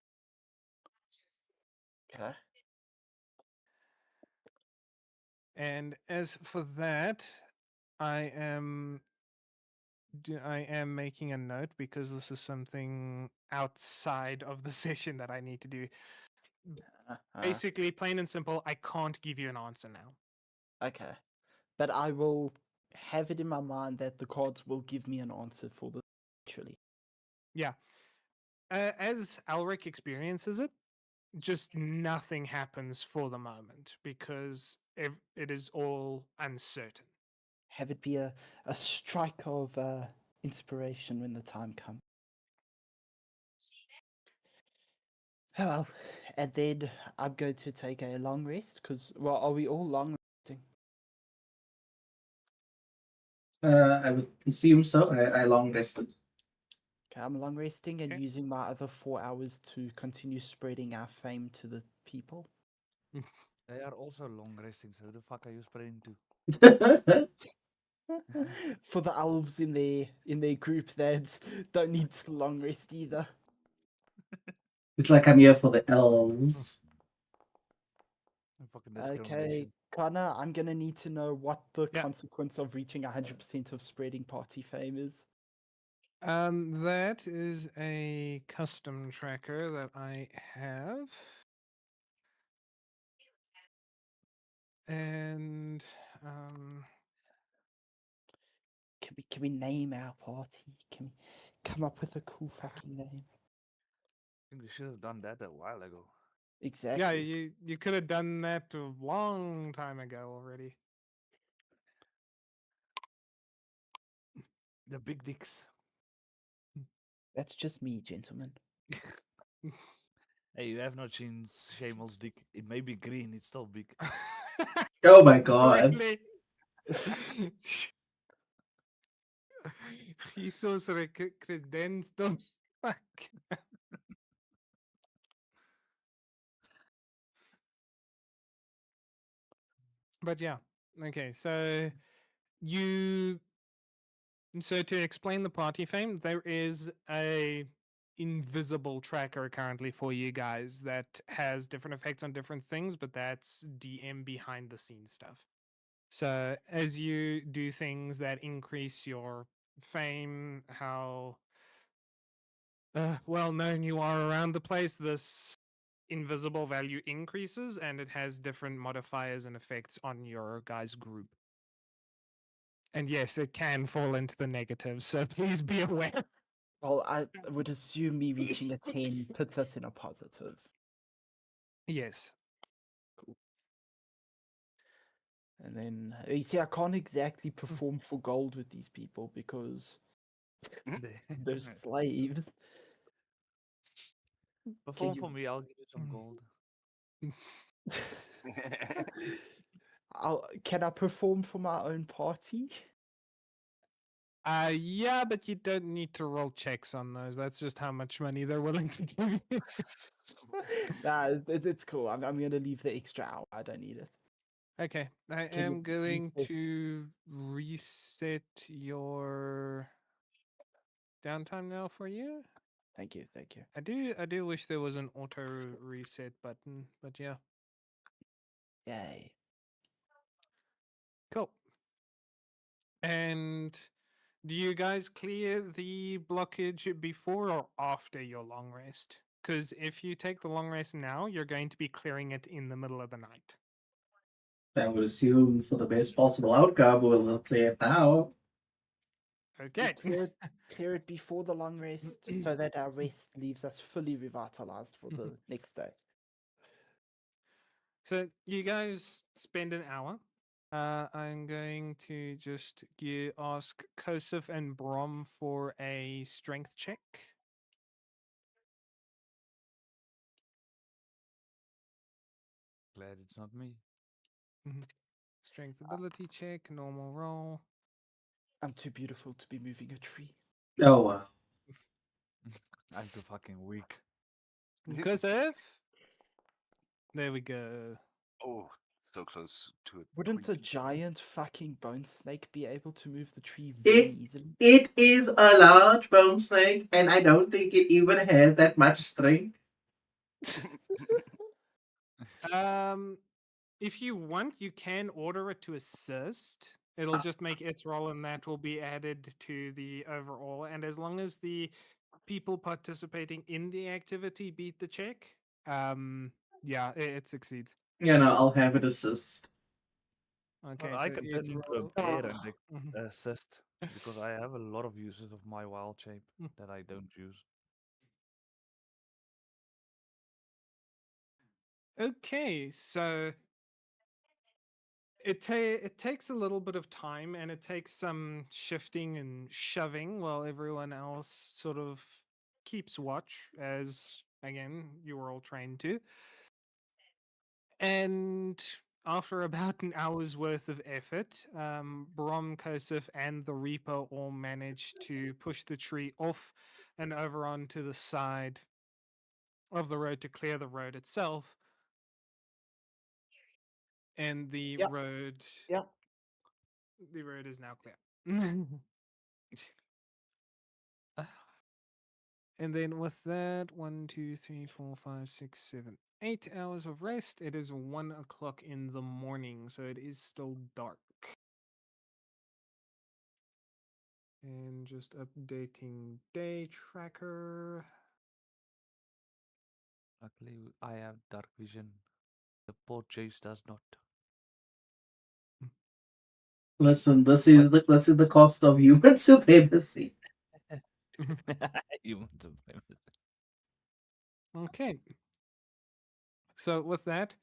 Okay. And as for that, I am making a note because this is something outside of the session that I need to do. Basically, plain and simple, I can't give you an answer now. Okay. But I will have it in my mind that the cards will give me an answer for this actually. Yeah. As Alric experiences it, just nothing happens for the moment because it is all uncertain. Have it be a strike of inspiration when the time comes. Oh, well, and then I'm going to take a long rest because, well, are we all long resting? I would assume so. I long rested. Okay, I'm long resting and Okay. using my other 4 hours to continue spreading our fame to the people. They are also long resting, so who the fuck are you spreading to? For the elves in their group that don't need to long rest either. It's like I'm here for the elves. Fucking Okay, discrimination. Connor, I'm gonna need to know what the Yeah. consequence of reaching 100% of spreading party fame is. That is a custom tracker that I have. And Can we name our party? Can we come up with a cool fucking name? I think we should have done that a while ago. Exactly. yeah, you could have done that a long time ago already. The big dicks. That's just me, gentlemen. Hey, you have not seen Shamel's dick. It may be green, it's still big. Oh my god. Really? Jesus credensdom. Fuck. But yeah, okay. So to explain the party fame, there is a invisible tracker currently for you guys that has different effects on different things, but that's DM behind the scenes stuff. So as you do things that increase your fame, how well known you are around the place, this invisible value increases and it has different modifiers and effects on your guys' group. And yes, it can fall into the negative, so please be aware. Well, I would assume me reaching a 10 puts us in a positive. Yes. And then, you see, I can't exactly perform for gold with these people because they're slaves. Perform you- for me, I'll give you some Mm. gold. Can I perform for my own party? Yeah, but you don't need to roll checks on those. That's just how much money they're willing to give you. Nah, it's cool. I'm gonna leave the extra hour. I don't need it. Okay, I Can you am going reset? to reset your downtime now for you. Thank you, thank you. I do wish there was an auto reset button, but yeah. Yay. Cool. And do you guys clear the blockage before or after your long rest? Because if you take the long rest now, you're going to be clearing it in the middle of the night. I would assume for the best possible outcome, we'll clear it now. We Okay. clear it before the long rest so that our rest leaves us fully revitalized for the next day. So you guys spend an hour. I'm going to just ask Kosef and Brom for a strength check. Glad it's not me. Strength ability check, normal roll. I'm too beautiful to be moving a tree. Oh, wow. I'm too fucking weak. Kosef. There we go. Oh, so close to it. Wouldn't a giant fucking bone snake be able to move the tree It- very easily? It is a large bone snake, and I don't think it even has that much strength. If you want, you can order it to assist. It'll just make its roll, and that will be added to the overall. And as long as the people participating in the activity beat the check, yeah, it succeeds. I'll have it assist. Okay, I so can its turn into a roll. bear and Mhm. assist because I have a lot of uses of my wild shape Mm. that I don't use. Okay, so it takes a little bit of time, and it takes some shifting and shoving while everyone else sort of keeps watch, as again you were all trained to. And after about an hour's worth of effort, Brom, Kosef, and the Reaper all managed to push the tree off and over onto the side of the road to clear the road itself. And Yep. Yep. the road is now clear. And then with that, 1, 2, 3, 4, 5, 6, 7, 8 hours of rest. It is 1 o'clock in the morning, so it is still dark. And just updating day tracker. Luckily, I have dark vision. The poor Chase does not. Listen, this is the cost of human supremacy. Human supremacy. Okay. So with that,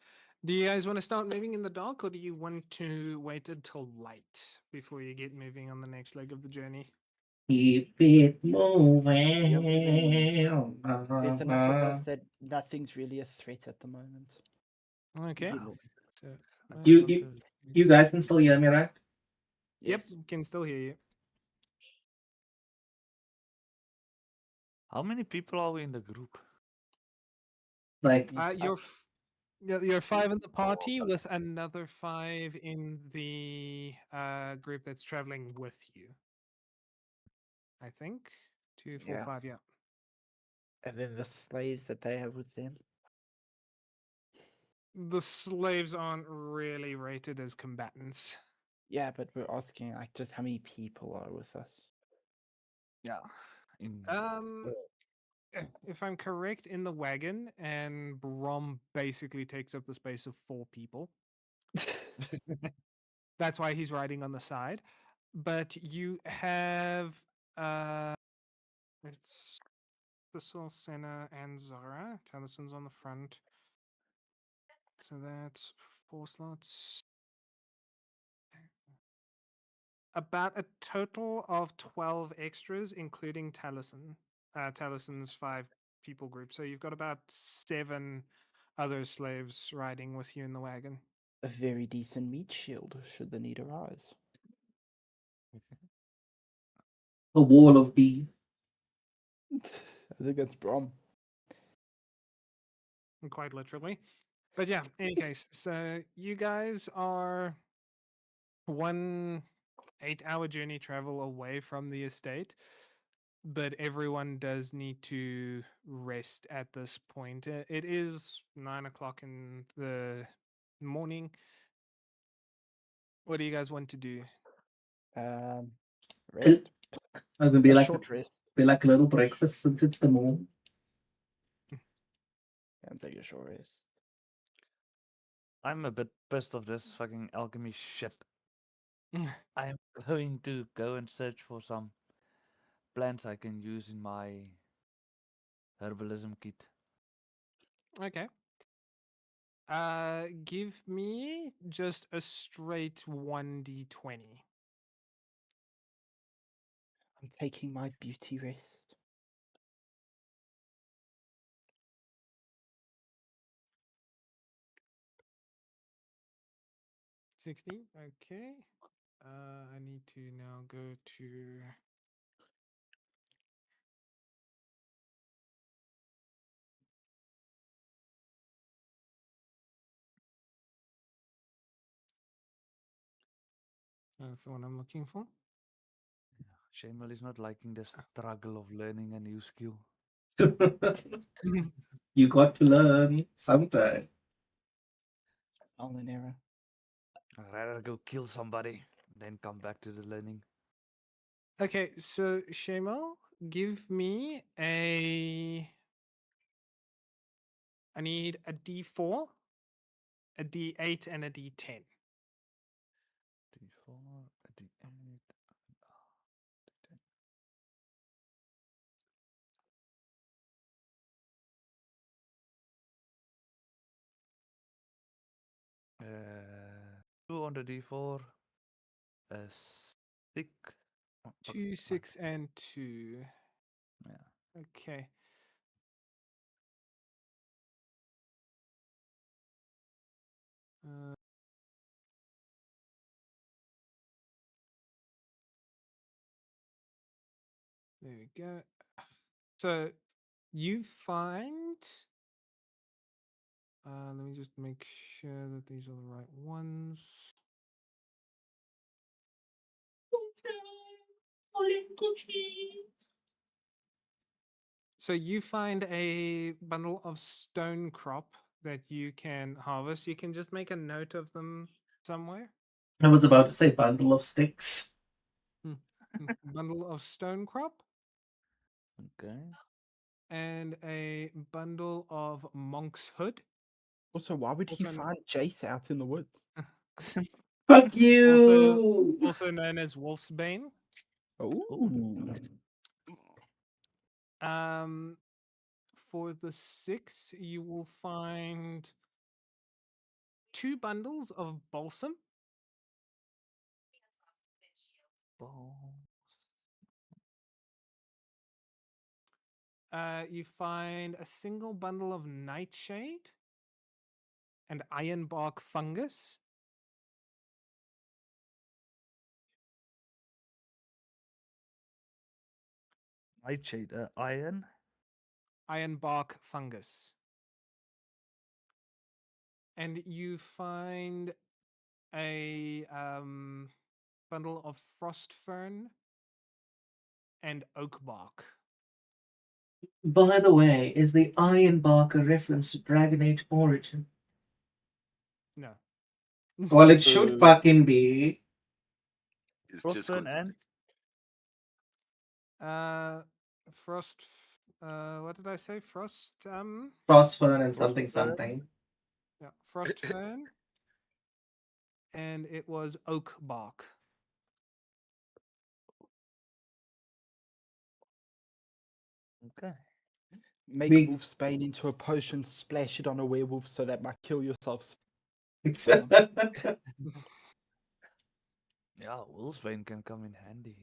do you guys want to start moving in the dark, or do you want to wait until light before you get moving on the next leg of the journey? Keep it moving. There's enough of us that nothing's really a threat at the moment. Okay. You know. So, You guys can still hear me, right? Yep, Yes. can still hear you. How many people are we in the group? Like, You're 5 in the party with another 5 in the group that's traveling with you. I think 2, 4, Yeah. 5. Yeah. And then the slaves that they have with them. The slaves aren't really rated as combatants. Yeah, but we're asking like just how many people are with us. Yeah. In If I'm correct, in the wagon, and Brom basically takes up the space of 4 people. That's why he's riding on the side. But you have It's Thistle, Senna, and Zara. Talison's on the front. So that's 4 slots. About a total of 12 extras, including Talison. Talison's 5-people group. So you've got about 7 other slaves riding with you in the wagon. A very decent meat shield, should the need arise. A wall of beef. I think that's Brom. Quite literally. But yeah, in any case, so you guys are 1 8-hour journey travel away from the estate, but everyone does need to rest at this point. It is 9 o'clock in the morning. What do you guys want to do? Rest. It'll be A like short rest. a little breakfast since it's the morning. And take a short rest. I'm a bit pissed of this fucking alchemy shit. I'm going to go and search for some plants I can use in my herbalism kit. Okay. Give me just a straight 1d20. I'm taking my beauty rest. 16. Okay. I need to now go to that's the one I'm looking for. Shamal is not liking the struggle of learning a new skill. You got to learn sometime. All an error. I'd rather go kill somebody than come back to the learning. Okay, so Shamal, give me a. I need a D4, a D8, and a D10. D4, a D8. Uh, 2 on the D4, a 6. Oh, 2, 6, and 2. Yeah. Okay. There we go. So you find. Let me just make sure that these are the right ones. So you find a bundle of stone crop that you can harvest. You can just make a note of them somewhere. I was about to say bundle of sticks. Bundle of stone crop Okay. and a bundle of monk's hood. Also, why would he Also- find Jace out in the woods? Fuck you! Also known as wolf's bane. Oh. For the 6, you will find 2 bundles of balsam. You find a single bundle of nightshade and ironbark fungus. Nightshade, iron. Ironbark fungus. And you find a bundle of frost fern and oak bark. By the way, is the Iron Bark a reference to Dragon Age Origin? No. Well, it should fucking be. It's just Frostburn and Frost. What did I say? Frost. Frost Fern and something Frostburn. something. Yeah, frost fern. And it was oak bark. Okay. Make We- wolfsbane into a potion, splash it on a werewolf so that might kill yourself. Yeah, Wolfsbane can come in handy.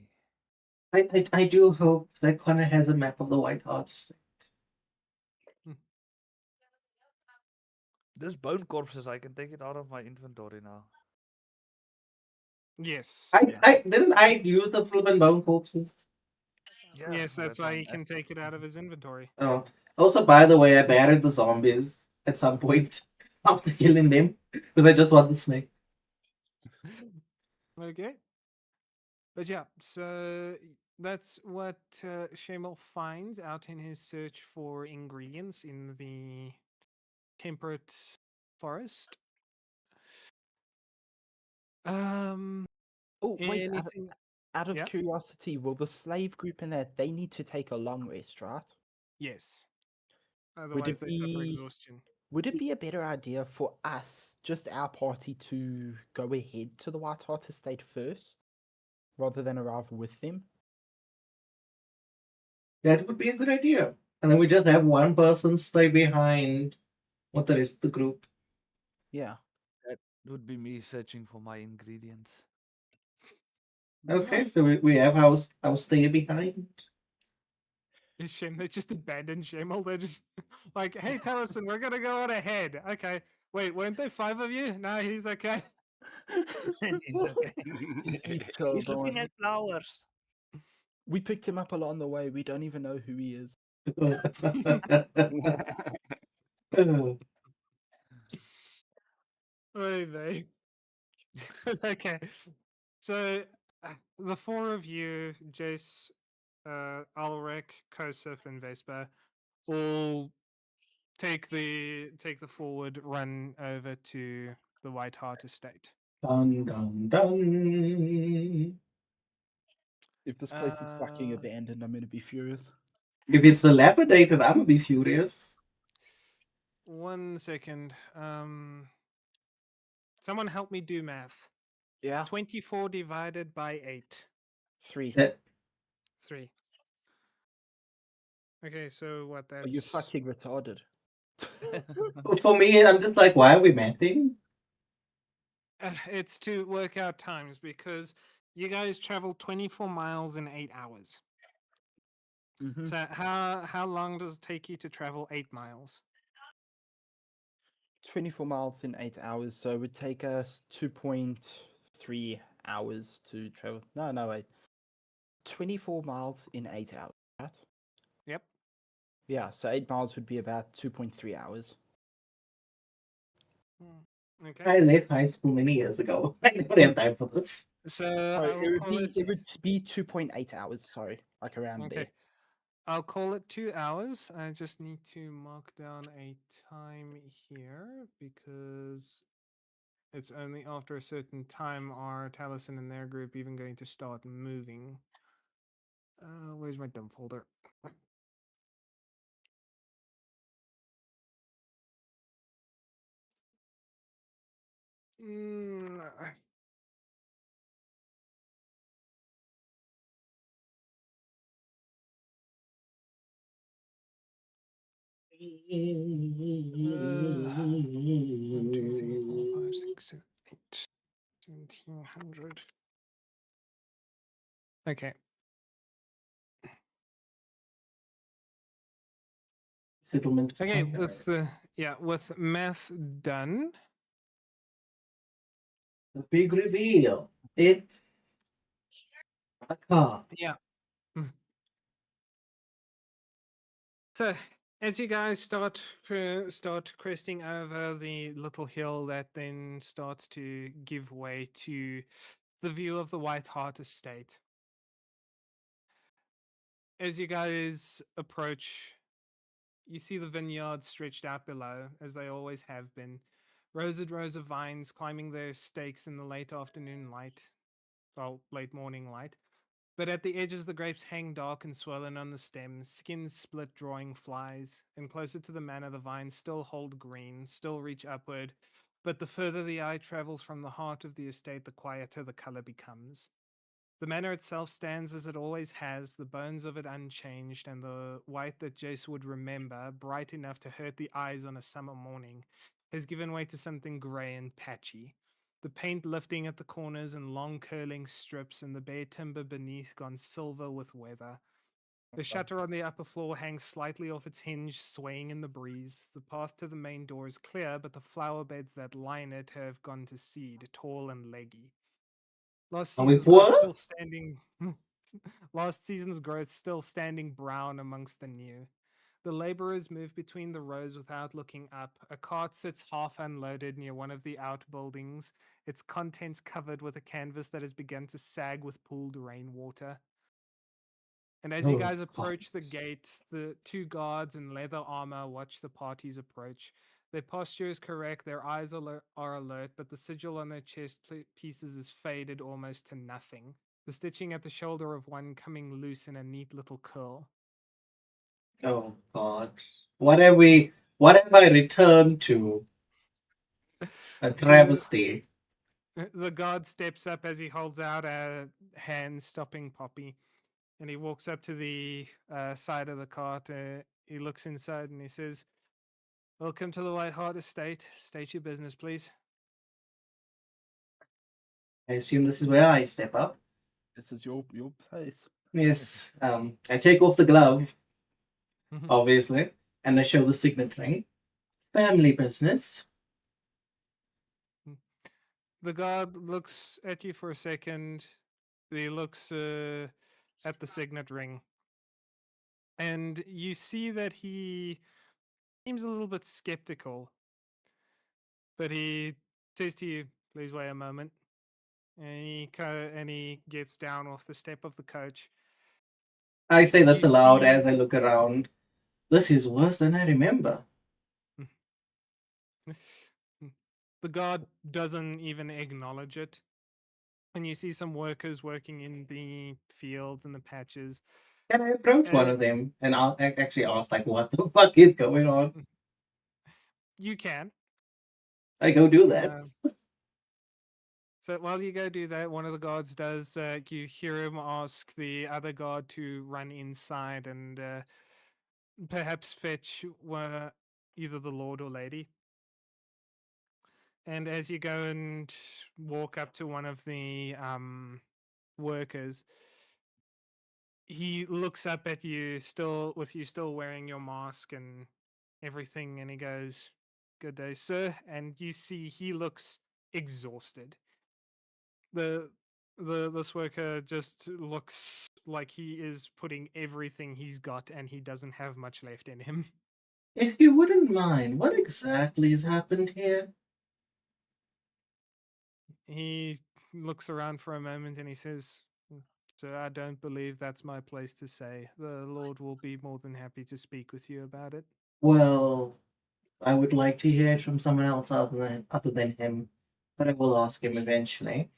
I do hope that Connor has a map of the White Heart State. This bone corpses, I can take it out of my inventory now. Yes. I didn't I use the Flip and Bone corpses? Yeah, Yes, that's why I'm he can asking. take it out of his inventory. Oh. Also, by the way, I buried the zombies at some point after killing them because I just want the snake. Okay. But yeah, so that's what Shemel finds out in his search for ingredients in the temperate forest. Oh, wait, Anything? out of Yeah. curiosity, will the slave group in that, they need to take a long rest, right? Yes. Would Otherwise, it they suffer be exhaustion. would it be a better idea for us, just our party, to go ahead to the White Heart Estate first, rather than arrive with them? That would be a good idea. And then we just have one person stay behind with the rest of the group. Yeah. That would be me searching for my ingredients. Okay, so we have our stay behind. Shem, they just abandoned Shemel. They're just like, hey, Taliesin, we're going to go on ahead. Okay. Wait, weren't there 5 of you? No, he's okay. He's okay. He's chill, He's don't looking worry. at flowers. We picked him up along the way. We don't even know who he is. Oy vey. Okay. So the 4 of you, Jace, Alrek, Kosef, and Vespa, all take the forward run over to the White Hart Estate. Dun dun dun. If this place is fucking Uh, abandoned, I'm gonna be furious. If it's dilapidated, I'm gonna be furious. 1 second. Someone help me do math. Yeah. 24 divided by 8. 3. That 3. Okay, so what? Are That's you fucking retarded? for me, I'm just like, why are we mapping? it's to work out times because you guys travel 24 miles in 8 hours. Mm-hmm. So how long does it take you to travel 8 miles? 24 miles in 8 hours, so it would take us 2.3 hours to travel. No, wait. 24 miles in 8 hours, right? Yep. Yeah, so 8 miles would be about 2.3 hours. Okay. I left high school many years ago. I don't have time for this. So Sorry, I will call it would be 2.8 hours, sorry, like around okay. there. I'll call it 2 hours. I just need to mark down a time here because it's only after a certain time are Taliesin and their group even going to start moving. Where's my dump folder? Mm, One, two, three, four, five, six, seven, 8. 1700. Okay. Settlement of Okay, Connor. with math done. The big reveal. It's a car. Yeah. So as you guys start cresting over the little hill that then starts to give way to the view of the White Hart Estate. As you guys approach, you see the vineyards stretched out below, as they always have been. Rows and rows of vines climbing their stakes in the late afternoon light, well, late morning light. But at the edges, the grapes hang dark and swollen on the stems, skins split, drawing flies. And closer to the manor, the vines still hold green, still reach upward. But the further the eye travels from the heart of the estate, the quieter the color becomes. The manor itself stands as it always has, the bones of it unchanged, and the white that Jace would remember, bright enough to hurt the eyes on a summer morning, has given way to something grey and patchy. The paint lifting at the corners in long curling strips, and the bare timber beneath gone silver with weather. The shutter on the upper floor hangs slightly off its hinge, swaying in the breeze. The path to the main door is clear, but the flower beds that line it have gone to seed, tall and leggy. Last Are we season's growth poor? still standing. Last season's growth still standing brown amongst the new. The labourers move between the rows without looking up. A cart sits half unloaded near one of the outbuildings, its contents covered with a canvas that has begun to sag with pooled rainwater. And as you Oh, guys God. approach the gate, the two guards in leather armor watch the parties approach. Their posture is correct, their eyes are alert, but the sigil on their chest pieces is faded almost to nothing. The stitching at the shoulder of one coming loose in a neat little curl. Oh, God. What have I returned to? A travesty. The guard steps up as he holds out a hand, stopping Poppy. And he walks up to the side of the cart. He looks inside and he says, "Welcome to the White Hart Estate. State your business, please." I assume this is where I step up. This is your place. Yes. I take off the glove, obviously, and I show the signet ring. Family business. The guard looks at you for a second. He looks at the signet ring. And you see that he seems a little bit skeptical. But he says to you, "Please wait a moment." And he gets down off the step of the coach. I say this You aloud see- as I look around. This is worse than I remember. The guard doesn't even acknowledge it. And you see some workers working in the fields and the patches. Can I approach one of them and I'll actually ask, like, what the fuck is going on? You can. I go do that. So while you go do that, one of the guards does. You hear him ask the other guard to run inside and perhaps fetch either the lord or lady. And as you go and walk up to one of the workers, he looks up at you, still wearing your mask and everything, and he goes, "Good day, sir." And you see he looks exhausted. This worker just looks like he is putting everything he's got, and he doesn't have much left in him. If you wouldn't mind, what exactly has happened here? He looks around for a moment and he says, "Sir, I don't believe that's my place to say. The Lord will be more than happy to speak with you about it." Well, I would like to hear it from someone else other than him, but I will ask him eventually.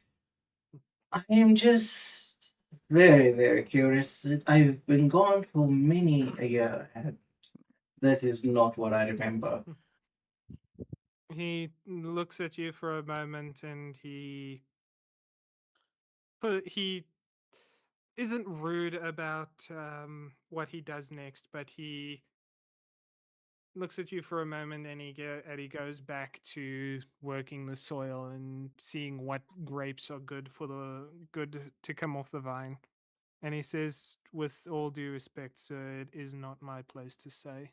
I am just very, very curious. I've been gone for many a year, and that is not what I remember. He looks at you for a moment and he isn't rude about what he does next, but he looks at you for a moment and he goes back to working the soil and seeing what grapes are good to come off the vine. And he says, "With all due respect, sir, it is not my place to say."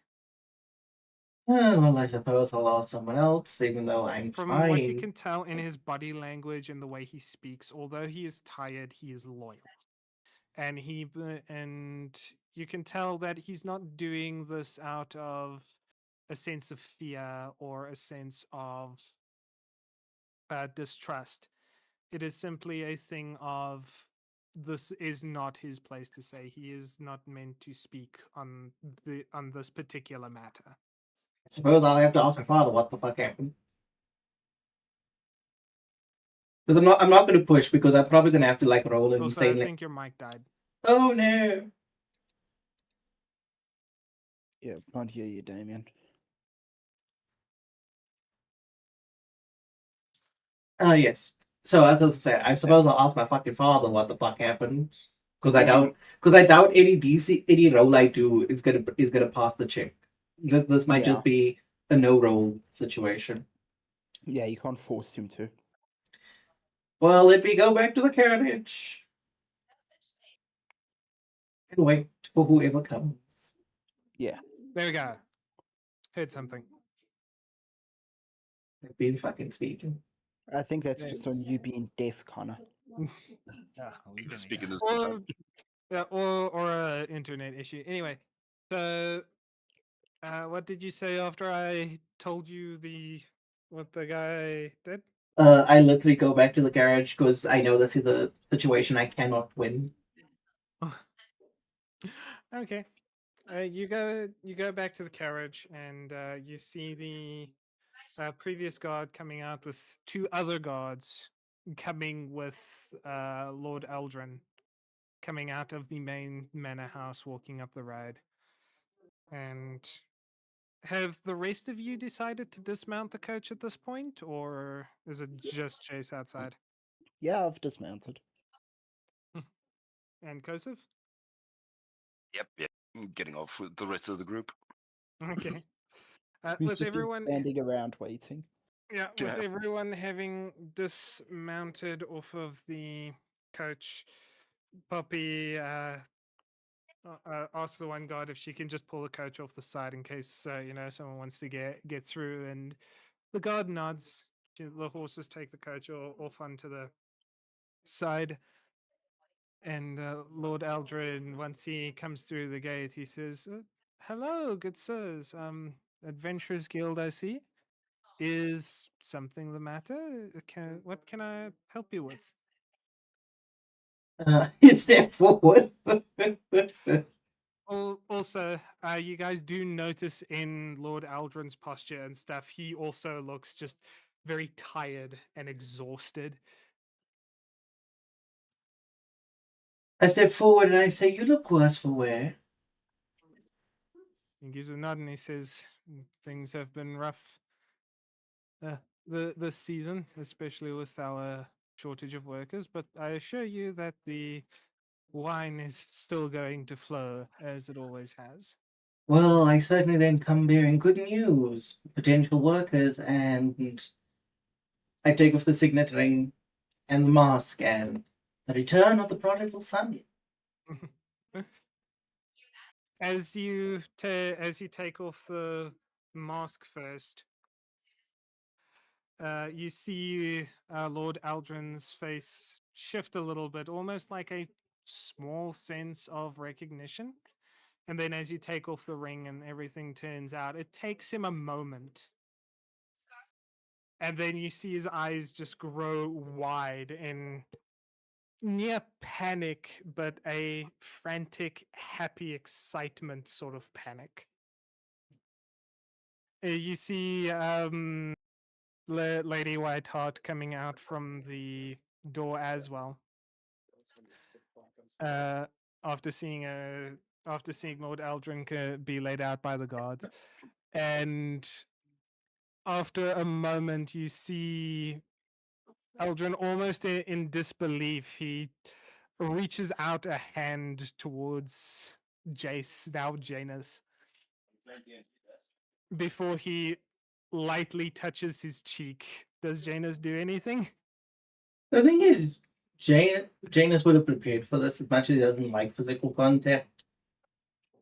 Well, I suppose I'll ask someone else, even though I'm From what you trying. can tell in his body language and the way he speaks, although he is tired, he is loyal. And you can tell that he's not doing this out of a sense of fear or a sense of distrust. It is simply a thing of, this is not his place to say. He is not meant to speak on this particular matter. I suppose I'll have to ask my father what the fuck happened. Because I'm not going to push because I'm probably going to have to like roll and Also, say I like, think your mic died. oh no. Yeah, can't hear you, Damien. Yes. So as I was saying, I suppose I'll ask my fucking father what the fuck happened. Because I Yeah. doubt any roll I do is gonna pass the check. This might Yeah. just be a no roll situation. Yeah, you can't force him to. Well, let me go back to the carriage and wait for whoever comes. Yeah. There we go. Heard something. I've been fucking speaking. I think that's Yeah. just on you being deaf, Connor. Yeah, we can Speaking hear. this whole Or time. yeah, or a internet issue. Anyway, so what did you say after I told you what the guy did? I literally go back to the garage because I know this is a situation I cannot win. Okay. You go back to the carriage and you see the previous guard coming out with two other guards coming with Lord Eldrin coming out of the main manor house walking up the road. And have the rest of you decided to dismount the coach at this point, or is it just Chase outside? Yeah, I've dismounted. And Kosov? Yep, yep. I'm getting off with the rest of the group. Okay. We've With just been everyone standing around waiting. Yeah, with Yeah. everyone having dismounted off of the coach, Poppy asks the one guard if she can just pull the coach off the side in case someone wants to get through, and the guard nods. The horses take the coach off onto the side, and Lord Aldrin, once he comes through the gate, he says, "Hello, good sirs. Adventurers Guild, I see. Is something the matter? What can I help you with?" Step forward. Also, you guys do notice in Lord Aldrin's posture and stuff, he also looks just very tired and exhausted. I step forward and I say, "You look worse for wear." He gives a nod and he says, "Things have been rough this season, especially with our shortage of workers, but I assure you that the wine is still going to flow as it always has." Well, I certainly then come bearing good news, potential workers, and I take off the signet ring and the mask and the return of the prodigal son. As you take off the mask first, you see Lord Aldrin's face shift a little bit, almost like a small sense of recognition. And then as you take off the ring and everything turns out, it takes him a moment. And then you see his eyes just grow wide in near panic, but a frantic, happy excitement sort of panic. You see Lady Whiteheart coming out from the door as well. Uh, after seeing Lord Eldrin be laid out by the guards, and after a moment, you see Eldrin almost in disbelief. He reaches out a hand towards Jace, now Janus, before he lightly touches his cheek. Does Janus do anything? The thing is, Janus would have prepared for this as much as he doesn't like physical contact.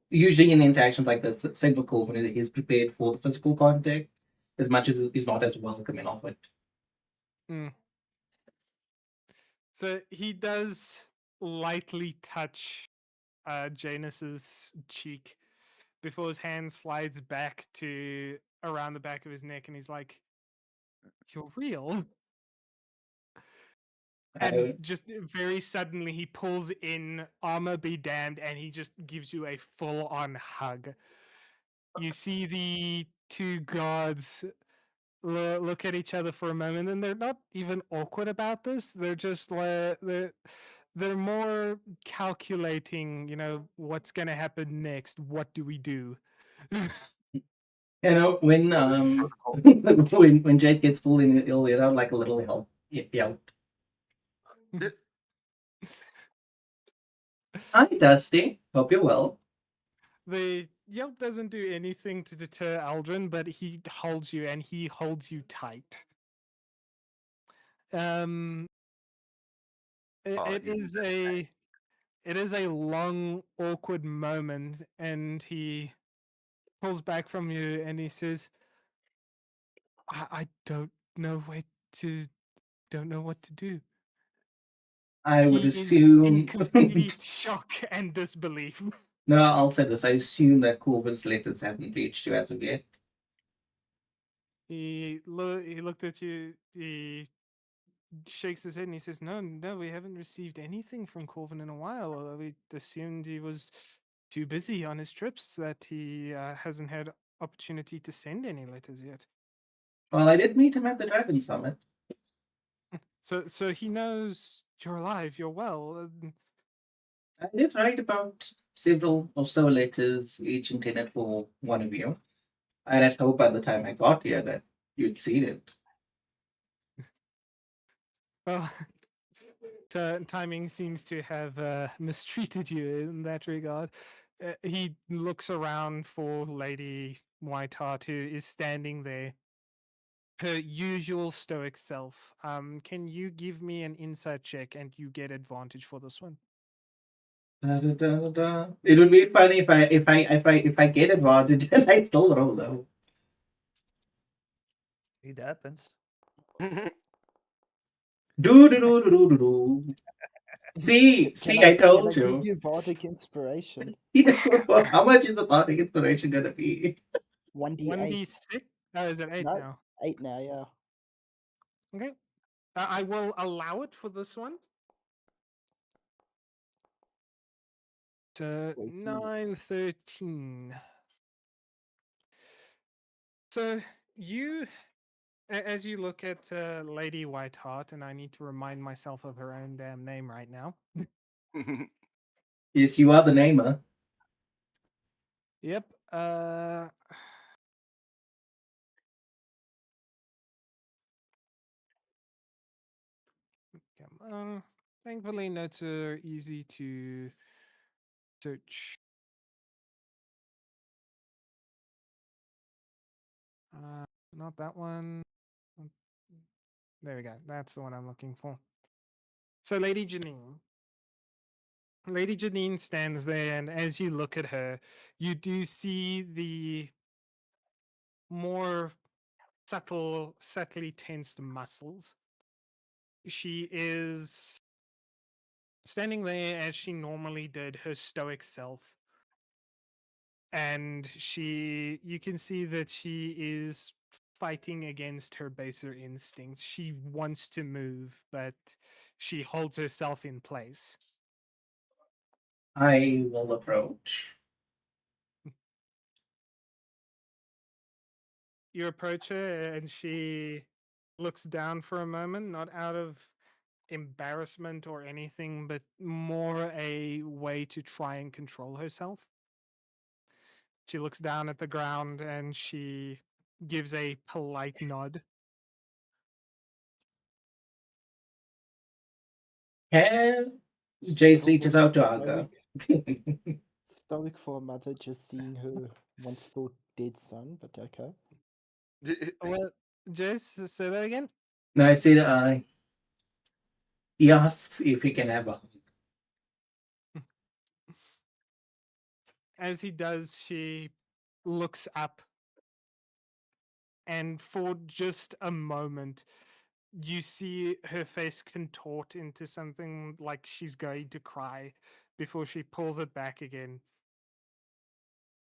Usually in interactions like this, Sid McCorvin is prepared for the physical contact as much as he's not as welcoming of it. Mm. So he does lightly touch Janus's cheek before his hand slides back to around the back of his neck, and he's like, "You're real." And just very suddenly, he pulls in armor be damned, and he just gives you a full-on hug. You see the two guards look at each other for a moment, and they're not even awkward about this. They're just they're more calculating. What's going to happen next? What do we do? When when Jake gets pulled in, he'll let out like a little yelp. Hi, Dusty. Hope you're well. The yelp doesn't do anything to deter Aldrin, but he holds you and he holds you tight. Um, it, Oh, it isn't is that a it is a long, awkward moment, and he pulls back from you and he says, I don't know where to don't know what to do. I would He is in assume. complete shock and disbelief. No, I'll say this. I assume that Corbin's letters haven't reached you as of yet. He looked at you. He shakes his head and he says, "No, we haven't received anything from Corvin in a while. We assumed he was too busy on his trips that he hasn't had opportunity to send any letters yet." Well, I did meet him at the Dragon Summit. So he knows you're alive. You're well. I did write about several or so letters, each intended for one of you. I had hoped by the time I got here that you'd seen it. Well, timing seems to have mistreated you in that regard. He looks around for Lady Whiteheart, who is standing there, her usual stoic self. Can you give me an insight check, and you get advantage for this one? Da, da, da, da. It would be funny if I get advantage and I still roll low. It happens. Do do do do do do do. See, I Can I told give you. you bardic inspiration? How much is the bardic inspiration gonna be? 1d8. 1d6? Oh, is it 8 No, now? 8 now, yeah. Okay. I will allow it for this one. To 18. 9, 13. So you, as you look at Lady Whiteheart, and I need to remind myself of her own damn name right now. Yes, you are the namer. Yep. Come on. Thankfully, notes are easy to search. Not that one. There we go. That's the one I'm looking for. So, Lady Janine. Lady Janine stands there, and as you look at her, you do see the more subtly tensed muscles. She is standing there as she normally did, her stoic self. And you can see that she is fighting against her baser instincts. She wants to move, but she holds herself in place. I will approach. You approach her and she looks down for a moment, not out of embarrassment or anything, but more a way to try and control herself. She looks down at the ground and she gives a polite nod. Have Jace Oh, reaches out to stoic, Aga. stoic for a mother just seeing her once thought dead son, but okay. Well, Jess, say that again. No, I said he asks if he can have a hug. As he does, she looks up, and for just a moment, you see her face contort into something like she's going to cry before she pulls it back again.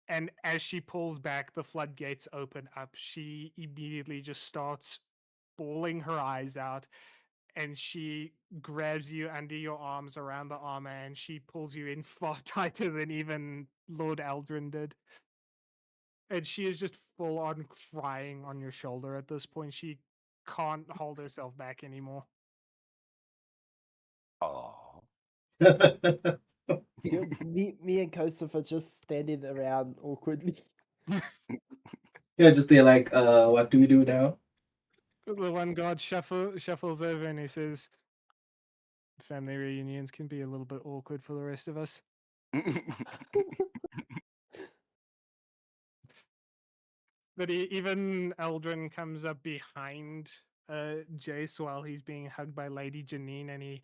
And as she pulls back, the floodgates open up. She immediately just starts bawling her eyes out, and she grabs you under your arms around the armor and she pulls you in far tighter than even Lord Aldrin did. And she is just full on crying on your shoulder at this point. She can't hold herself back anymore. Oh. Me and Kosov are just standing around awkwardly. Yeah, just they're like, what do we do now? The one guard shuffles over and he says, family reunions can be a little bit awkward for the rest of us. But even Eldrin comes up behind Jace while he's being hugged by Lady Janine, and he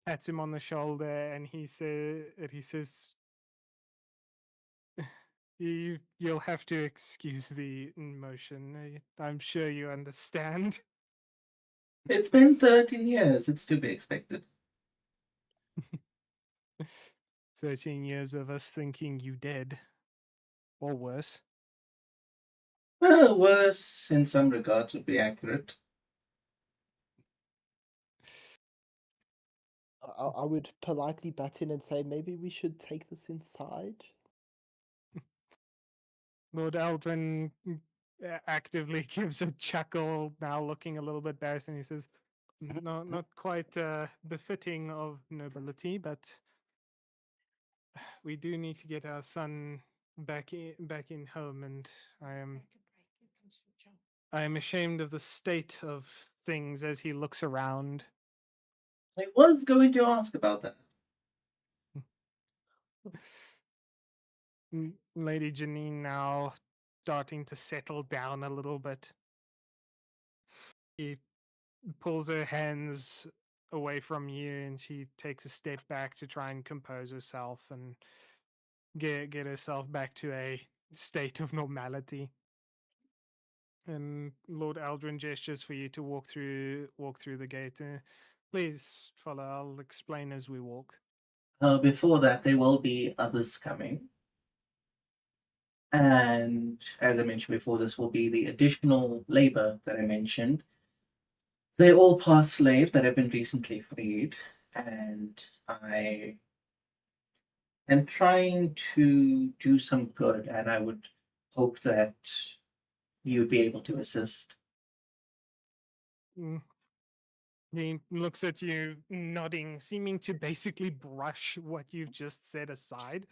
pats him on the shoulder, and he says, "You'll have to excuse the emotion. I'm sure you understand." It's been 13 years. It's to be expected. 13 years of us thinking you dead, or worse. Well, worse in some regards would be accurate. I would politely butt in and say maybe we should take this inside. Lord Eldrin actively gives a chuckle, now looking a little bit embarrassed, and he says, "No, not quite befitting of nobility, but we do need to get our son back in home, and I am ashamed of the state of things." As he looks around, I was going to ask about that. Lady Janine now starting to settle down a little bit. He pulls her hands away from you, and she takes a step back to try and compose herself and get herself back to a state of normality. And Lord Aldrin gestures for you to walk through the gate. Please follow. I'll explain as we walk. Before that, there will be others coming. And as I mentioned before, this will be the additional labor that I mentioned. They're all past slaves that have been recently freed, and I am trying to do some good, and I would hope that you'd be able to assist. He looks at you, nodding, seeming to basically brush what you've just said aside.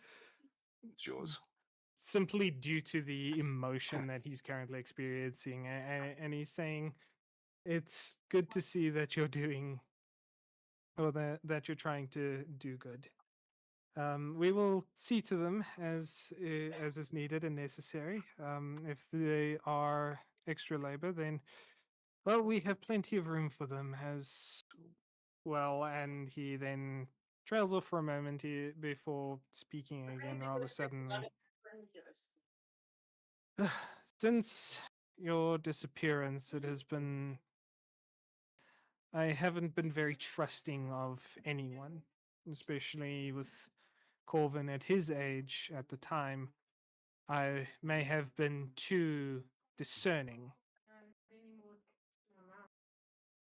It's yours. Simply due to the emotion that he's currently experiencing. And he's saying, it's good to see that you're doing, or that you're trying to do good. We will see to them as is needed and necessary. If they are extra labor, then, well, we have plenty of room for them as well. And he then trails off for a moment before speaking again rather suddenly. Since your disappearance, I haven't been very trusting of anyone, especially with Corvin at his age at the time. I may have been too discerning.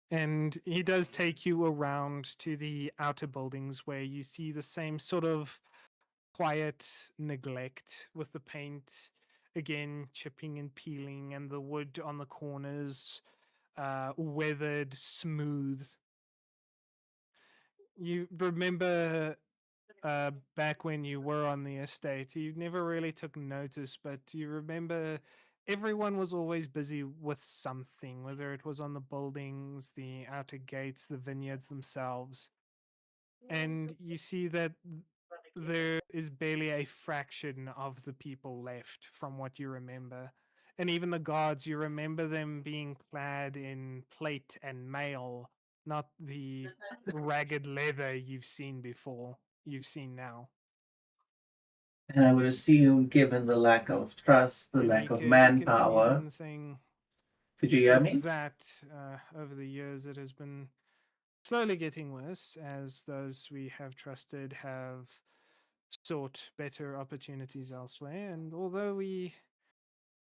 And he does take you around to the outer buildings where you see the same sort of quiet neglect, with the paint again chipping and peeling, and the wood on the corners weathered smooth. You remember back when you were on the estate, you never really took notice, but you remember everyone was always busy with something, whether it was on the buildings, the outer gates, the vineyards themselves. And you see that there is barely a fraction of the people left from what you remember. And even the guards, you remember them being clad in plate and mail, not the ragged leather you've seen before, you've seen now. And I would assume, given the lack of trust, the And lack of he continues manpower. on saying Did you hear me? that over the years it has been slowly getting worse, as those we have trusted have sought better opportunities elsewhere. And although we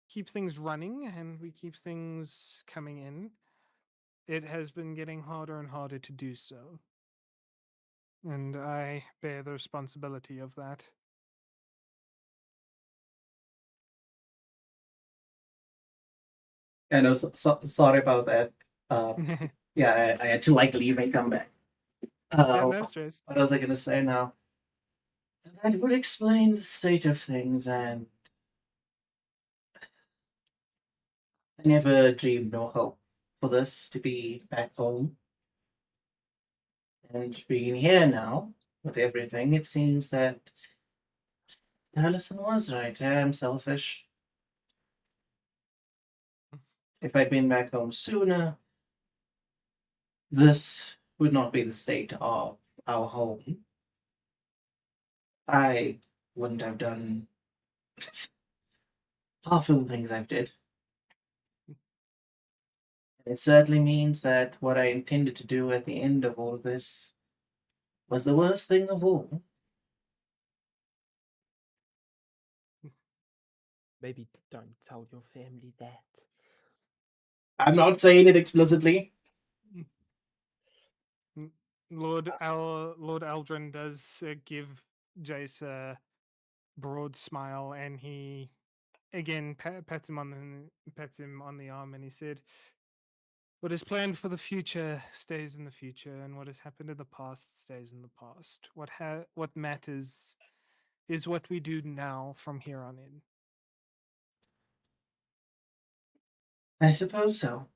keep things running and we keep things coming in, it has been getting harder and harder to do so. And I bear the responsibility of that. I know. Sorry about that. Yeah, I had to leave and come back. No stress. What was I going to say now? That would explain the state of things, and I never dreamed nor hoped for this to be back home. And being here now, with everything, it seems that Allison was right. I am selfish. If I'd been back home sooner, this would not be the state of our home. I wouldn't have done half of the things I've did. It certainly means that what I intended to do at the end of all of this was the worst thing of all. Maybe don't tell your family that. I'm not saying it explicitly. Lord Aldrin does give Jace a broad smile, and he again pats him on the arm, and he said, "What is planned for the future stays in the future, and what has happened in the past stays in the past. What matters is what we do now from here on in." I suppose so.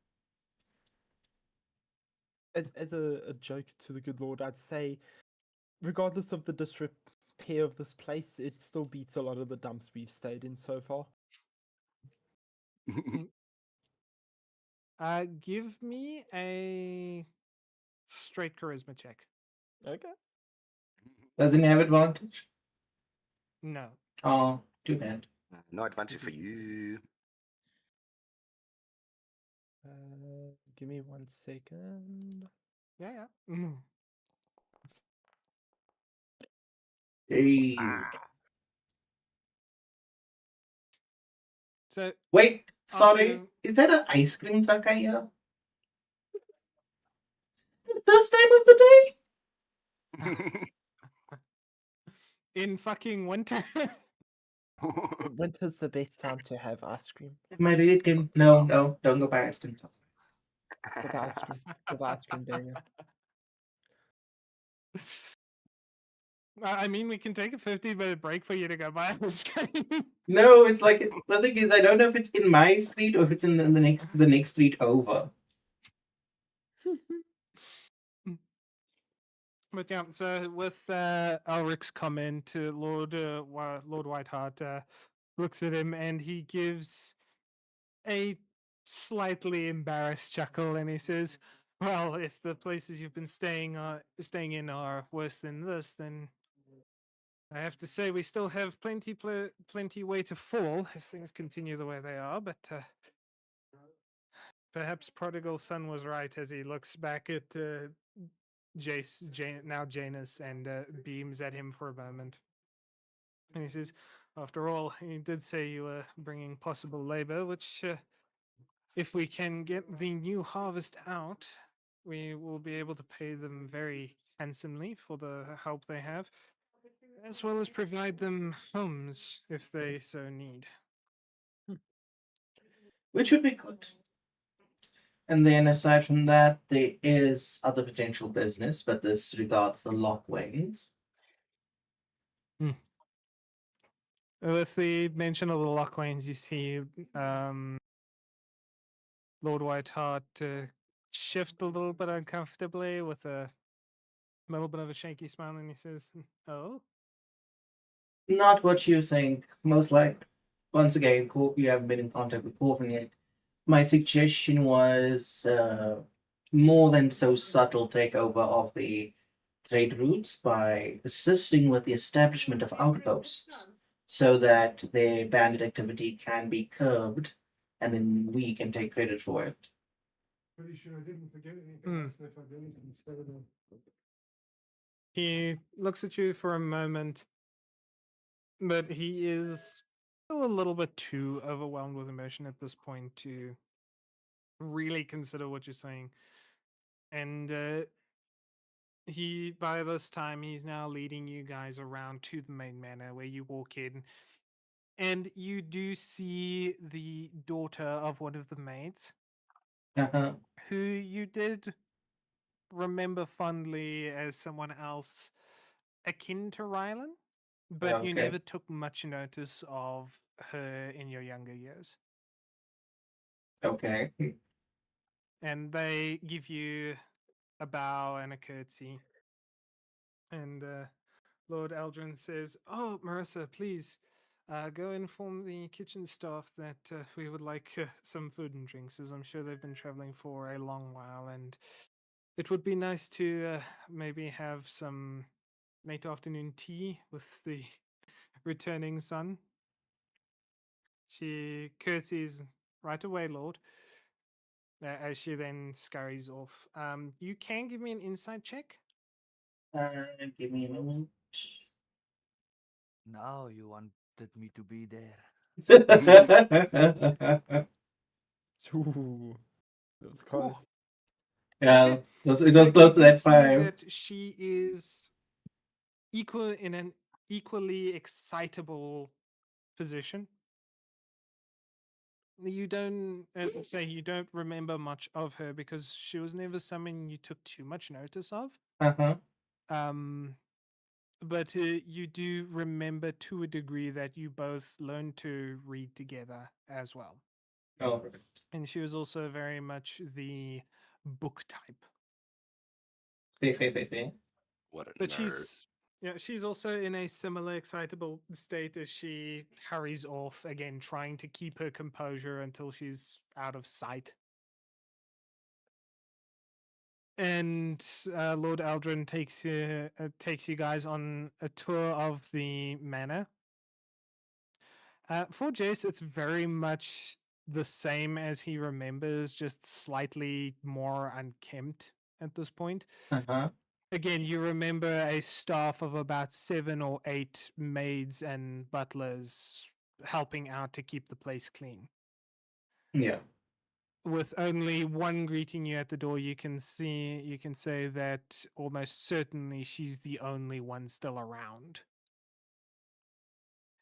As a joke to the good Lord, I'd say, regardless of the disrepair of this place, it still beats a lot of the dumps we've stayed in so far. Give me a straight charisma check. Okay. Doesn't he have advantage? No. Oh, too bad. No advantage for you. Give me 1 second. Yeah. Mhm. Hey. So Wait, sorry. after Is that an ice cream truck I hear? This time of the day? in fucking winter. Winter's the best time to have ice cream. Am I really Tim? No, don't go by ice cream truck. With ice cream. With ice cream, Daniel. I mean, we can take a 15-minute break for you to go buy ice cream. No, it's like the thing is, I don't know if it's in my street or if it's in the next street over. But yeah, so with Elric's comment, Lord Whiteheart looks at him and he gives a slightly embarrassed chuckle, and he says, "Well, if the places you've been staying in are worse than this, then I have to say we still have plenty way to fall if things continue the way they are. But perhaps prodigal son was right as he looks back at now Janus, and beams at him for a moment. And he says, after all, he did say you were bringing possible labor, which, if we can get the new harvest out, we will be able to pay them very handsomely for the help they have, as well as provide them homes if they so need." Which would be good. And then aside from that, there is other potential business, but this regards the lock wings. With the mention of the Lockwains, you see Lord Whiteheart shift a little bit uncomfortably with a little bit of a shaky smile, and he says, "Oh, Not what you think. Most like, once again, you haven't been in contact with Corbin yet. My suggestion was more than so subtle takeover of the trade routes by assisting with the establishment of outposts so that their bandit activity can be curbed and then we can take credit for it. Pretty sure I didn't forget anything Hmm. else if I didn't instead of the He looks at you for a moment, but he is still a little bit too overwhelmed with emotion at this point to really consider what you're saying. And by this time, he's now leading you guys around to the main manor where you walk in, and you do see the daughter of one of the maids, Uh-huh. who you did remember fondly as someone else akin to Rylan, but you Okay. never took much notice of her in your younger years. Okay. And they give you a bow and a curtsy. And Lord Aldrin says, "Oh, Marissa, please go inform the kitchen staff that we would like some food and drinks, as I'm sure they've been traveling for a long while, and it would be nice to maybe have some late afternoon tea with the returning son." She curtsies right away, Lord, as she then scurries off. You can give me an insight check. Give me a moment. Now you wanted me to be there. Ooh, that was close. Yeah, Okay. it was You close to do that see 5. that she is in an equally excitable position. You don't, as I say, you don't remember much of her because she was never someone you took too much notice of. Uh-huh. But you do remember to a degree that you both learned to read together as well. All right. And she was also very much the book type. Fair. What a But nerd. she's also in a similar excitable state as she hurries off again, trying to keep her composure until she's out of sight. And Lord Aldrin takes you guys on a tour of the manor. For Jace, it's very much the same as he remembers, just slightly more unkempt at this point. Uh-huh. Again, you remember a staff of about 7 or 8 maids and butlers helping out to keep the place clean. Yeah. With only one greeting you at the door, you can say that almost certainly she's the only one still around.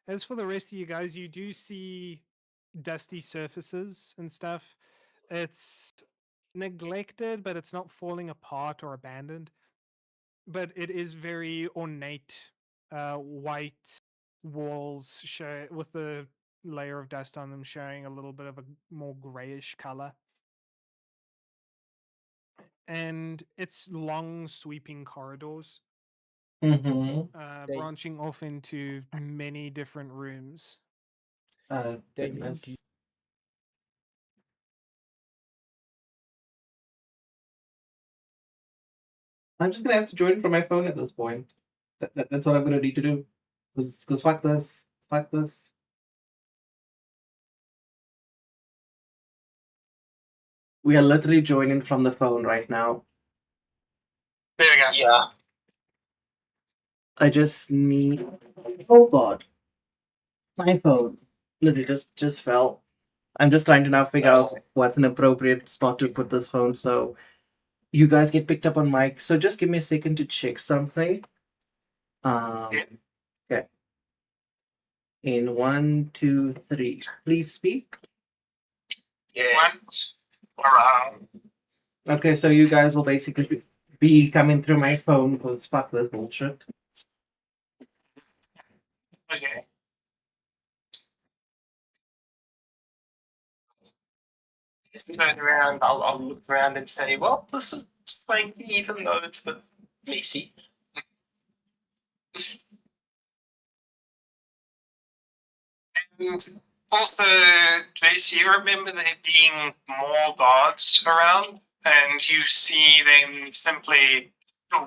As for the rest of you guys, you do see dusty surfaces and stuff. It's neglected, but it's not falling apart or abandoned. But it is very ornate, white walls with a layer of dust on them, showing a little bit of a more grayish color. And it's long, sweeping corridors, Mm-hmm. branching off into many different rooms. Damien, do you Goodness. I'm just gonna have to join from my phone at this point. That's what I'm gonna need to do. Cause fuck this. Fuck this. We are literally joining from the phone right now. There we go. Yeah. I just need. Oh god, my phone literally just fell. I'm just trying to now figure out what's an appropriate spot to put this phone so you guys get picked up on mic. So just give me a second to check something. Yeah. Okay. In 1, 2, 3, please speak. Yeah. Around. Okay, so you guys will basically be coming through my phone because fuck this bullshit. Okay. Turn around, I'll look around and say, well, this is like, even though it's a bit messy. And also, Jace, you remember there being more guards around, and you see them simply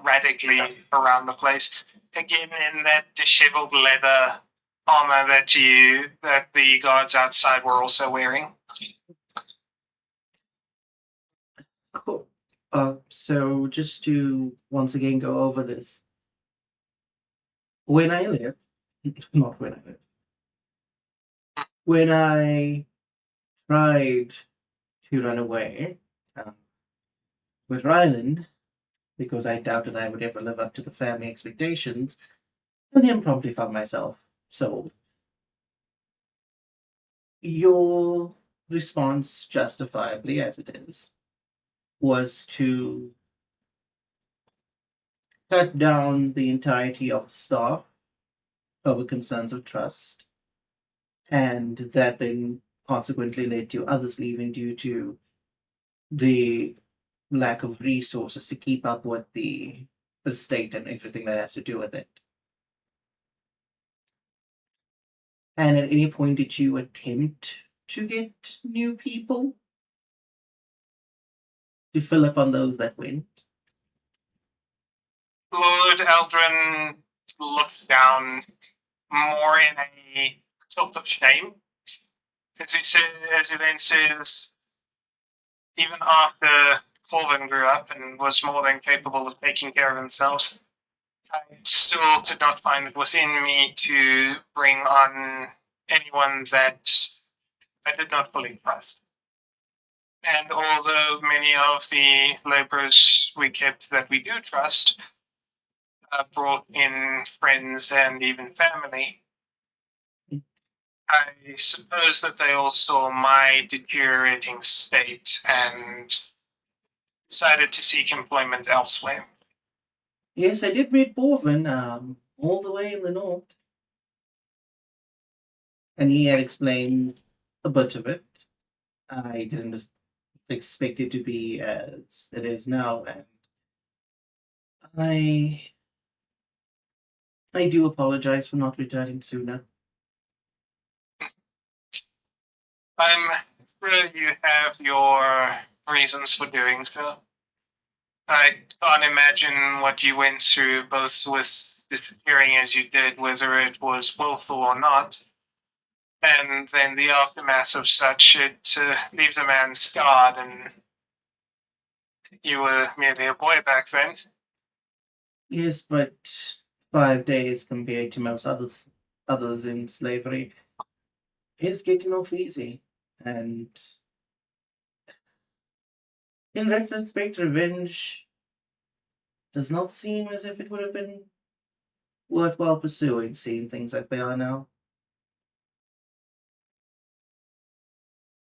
radically around the place. Again, in that disheveled leather armor that the guards outside were also wearing. Cool. So just to once again go over this. When I live, not when I live. When I tried to run away with Ryland, because I doubted I would ever live up to the family expectations, and then promptly found myself sold. Your response, justifiably as it is, was to cut down the entirety of the staff over concerns of trust, and that then consequently led to others leaving due to the lack of resources to keep up with the estate and everything that has to do with it. And at any point, did you attempt to get new people to fill up on those that went? Lord Eldrin looked down more in a tilt of shame as he then says, even after Corvin grew up and was more than capable of taking care of himself, I still could not find it within me to bring on anyone that I did not fully trust. And although many of the laborers we kept that we do trust brought in friends and even family, I suppose that they all saw my deteriorating state and decided to seek employment elsewhere. Yes, I did meet Borvin, all the way in the north. And he had explained a bit of it. I didn't expect it to be as it is now, and I do apologize for not returning sooner. I'm sure you have your reasons for doing so. I can't imagine what you went through, both with disappearing as you did, whether it was willful or not, and then the aftermath of such. It leaves a man scarred, and you were merely a boy back then. Yes, but 5 days compared to most others in slavery is getting off easy. And in retrospect, revenge does not seem as if it would have been worthwhile pursuing, seeing things as they are now.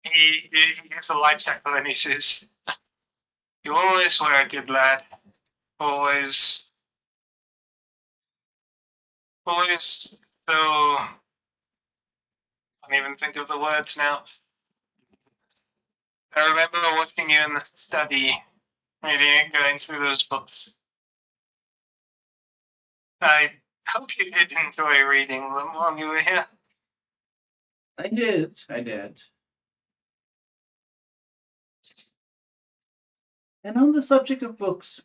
He gives a light chuckle and he says, "You always were a good lad. Always so... I can't even think of the words now. I remember watching you in the study, reading, going through those books. I hope you did enjoy reading them while you were here." I did. And on the subject of books,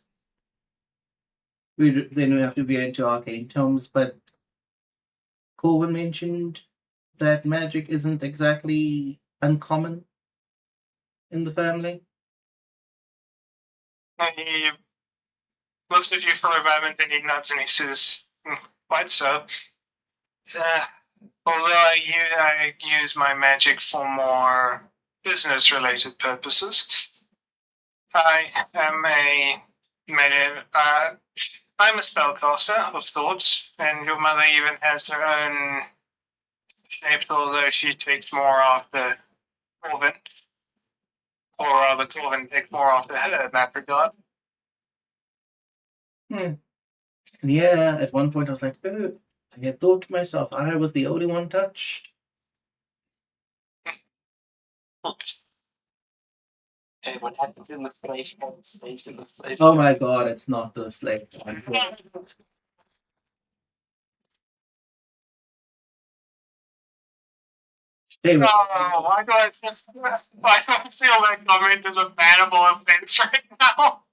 then we have to be into arcane tomes, but Corwin mentioned that magic isn't exactly uncommon in the family. And he looks at you for a moment and he nods and he says, "Quite so. Although I use my magic for more business-related purposes, I am I'm a spellcaster of sorts, and your mother even has her own shape, although she takes more after Corvin, or rather Corvin takes more after her in that regard." And yeah, at one point I was like, oh, I had thought to myself, I was the only one touched. Hey, what happens in the slave camp stays in the slave Oh camp. my god, it's not the slave time. Anyway, Oh, why do I feel that comment is a bannable offense right now?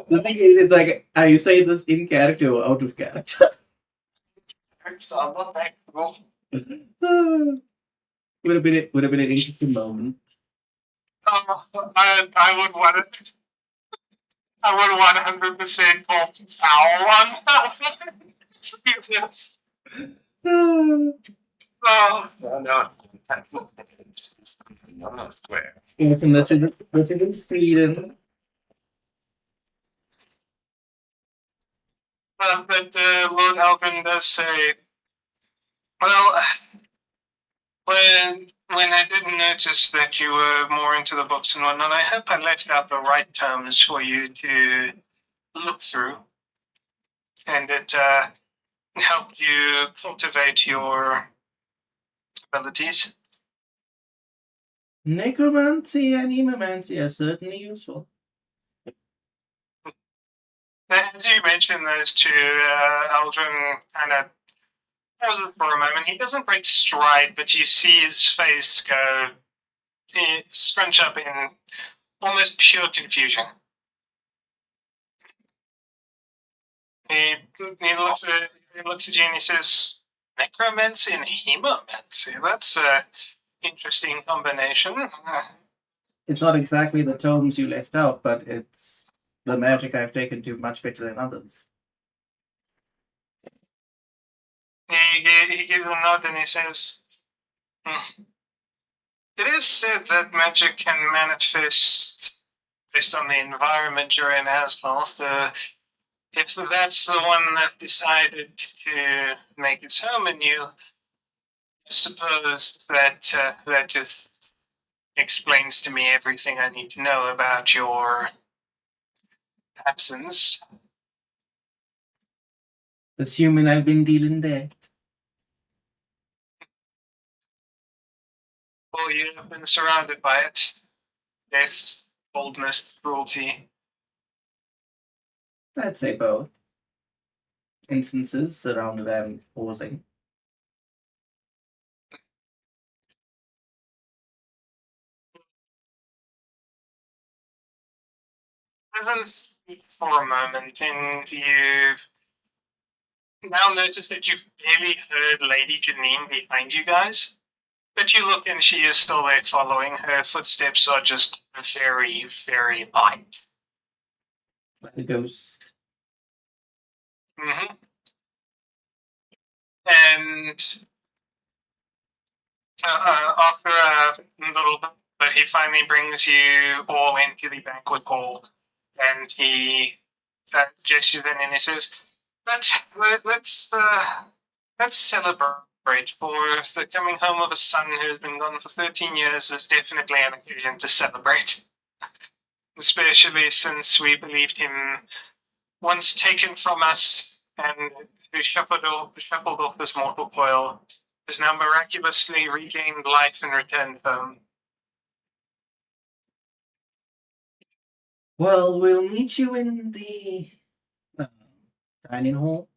the thing is, it's like, are you saying this in character or out of character? So I'm not that cool. would have been an interesting moment. I would want it. I would 100% call foul on that. Jesus. Oh. No. I'm not square. Listen, this isn't Sweden. But Lord Alvin does say, well, when I didn't notice that you were more into the books and whatnot, I hope I left out the right terms for you to look through, and it helped you cultivate your abilities. Necromancy and hemomancy are certainly useful. as you mention those two, Aldrin kind of pauses for a moment. He doesn't break stride, but you see his face go scrunch up in almost pure confusion. He looks at you and he says, necromancy and hemomancy. That's a interesting combination. It's not exactly the tomes you left out, but it's the magic I've taken to much better than others. He gives a nod and he says, it is said that magic can manifest based on the environment you're in as well. So if that's the one that decided to make its home in you, I suppose that that just explains to me everything I need to know about your absence. Assuming I've been dealing that. Well, you have been surrounded by it. Death, boldness, cruelty. I'd say both. Instances surrounded and causing. Presence for a moment, and you've now noticed that you've barely heard Lady Janine behind you guys. But you look and she is still there following. Her footsteps are just very, very light. Like a ghost. Mm-hmm. And after a little bit, he finally brings you all into the banquet hall, and he gestures in and he says, let's celebrate for the coming home of a son who's been gone for 13 years is definitely an occasion to celebrate. Especially since we believed him once taken from us and who shuffled off this mortal coil has now miraculously regained life and returned home. Well, we'll meet you in the dining hall.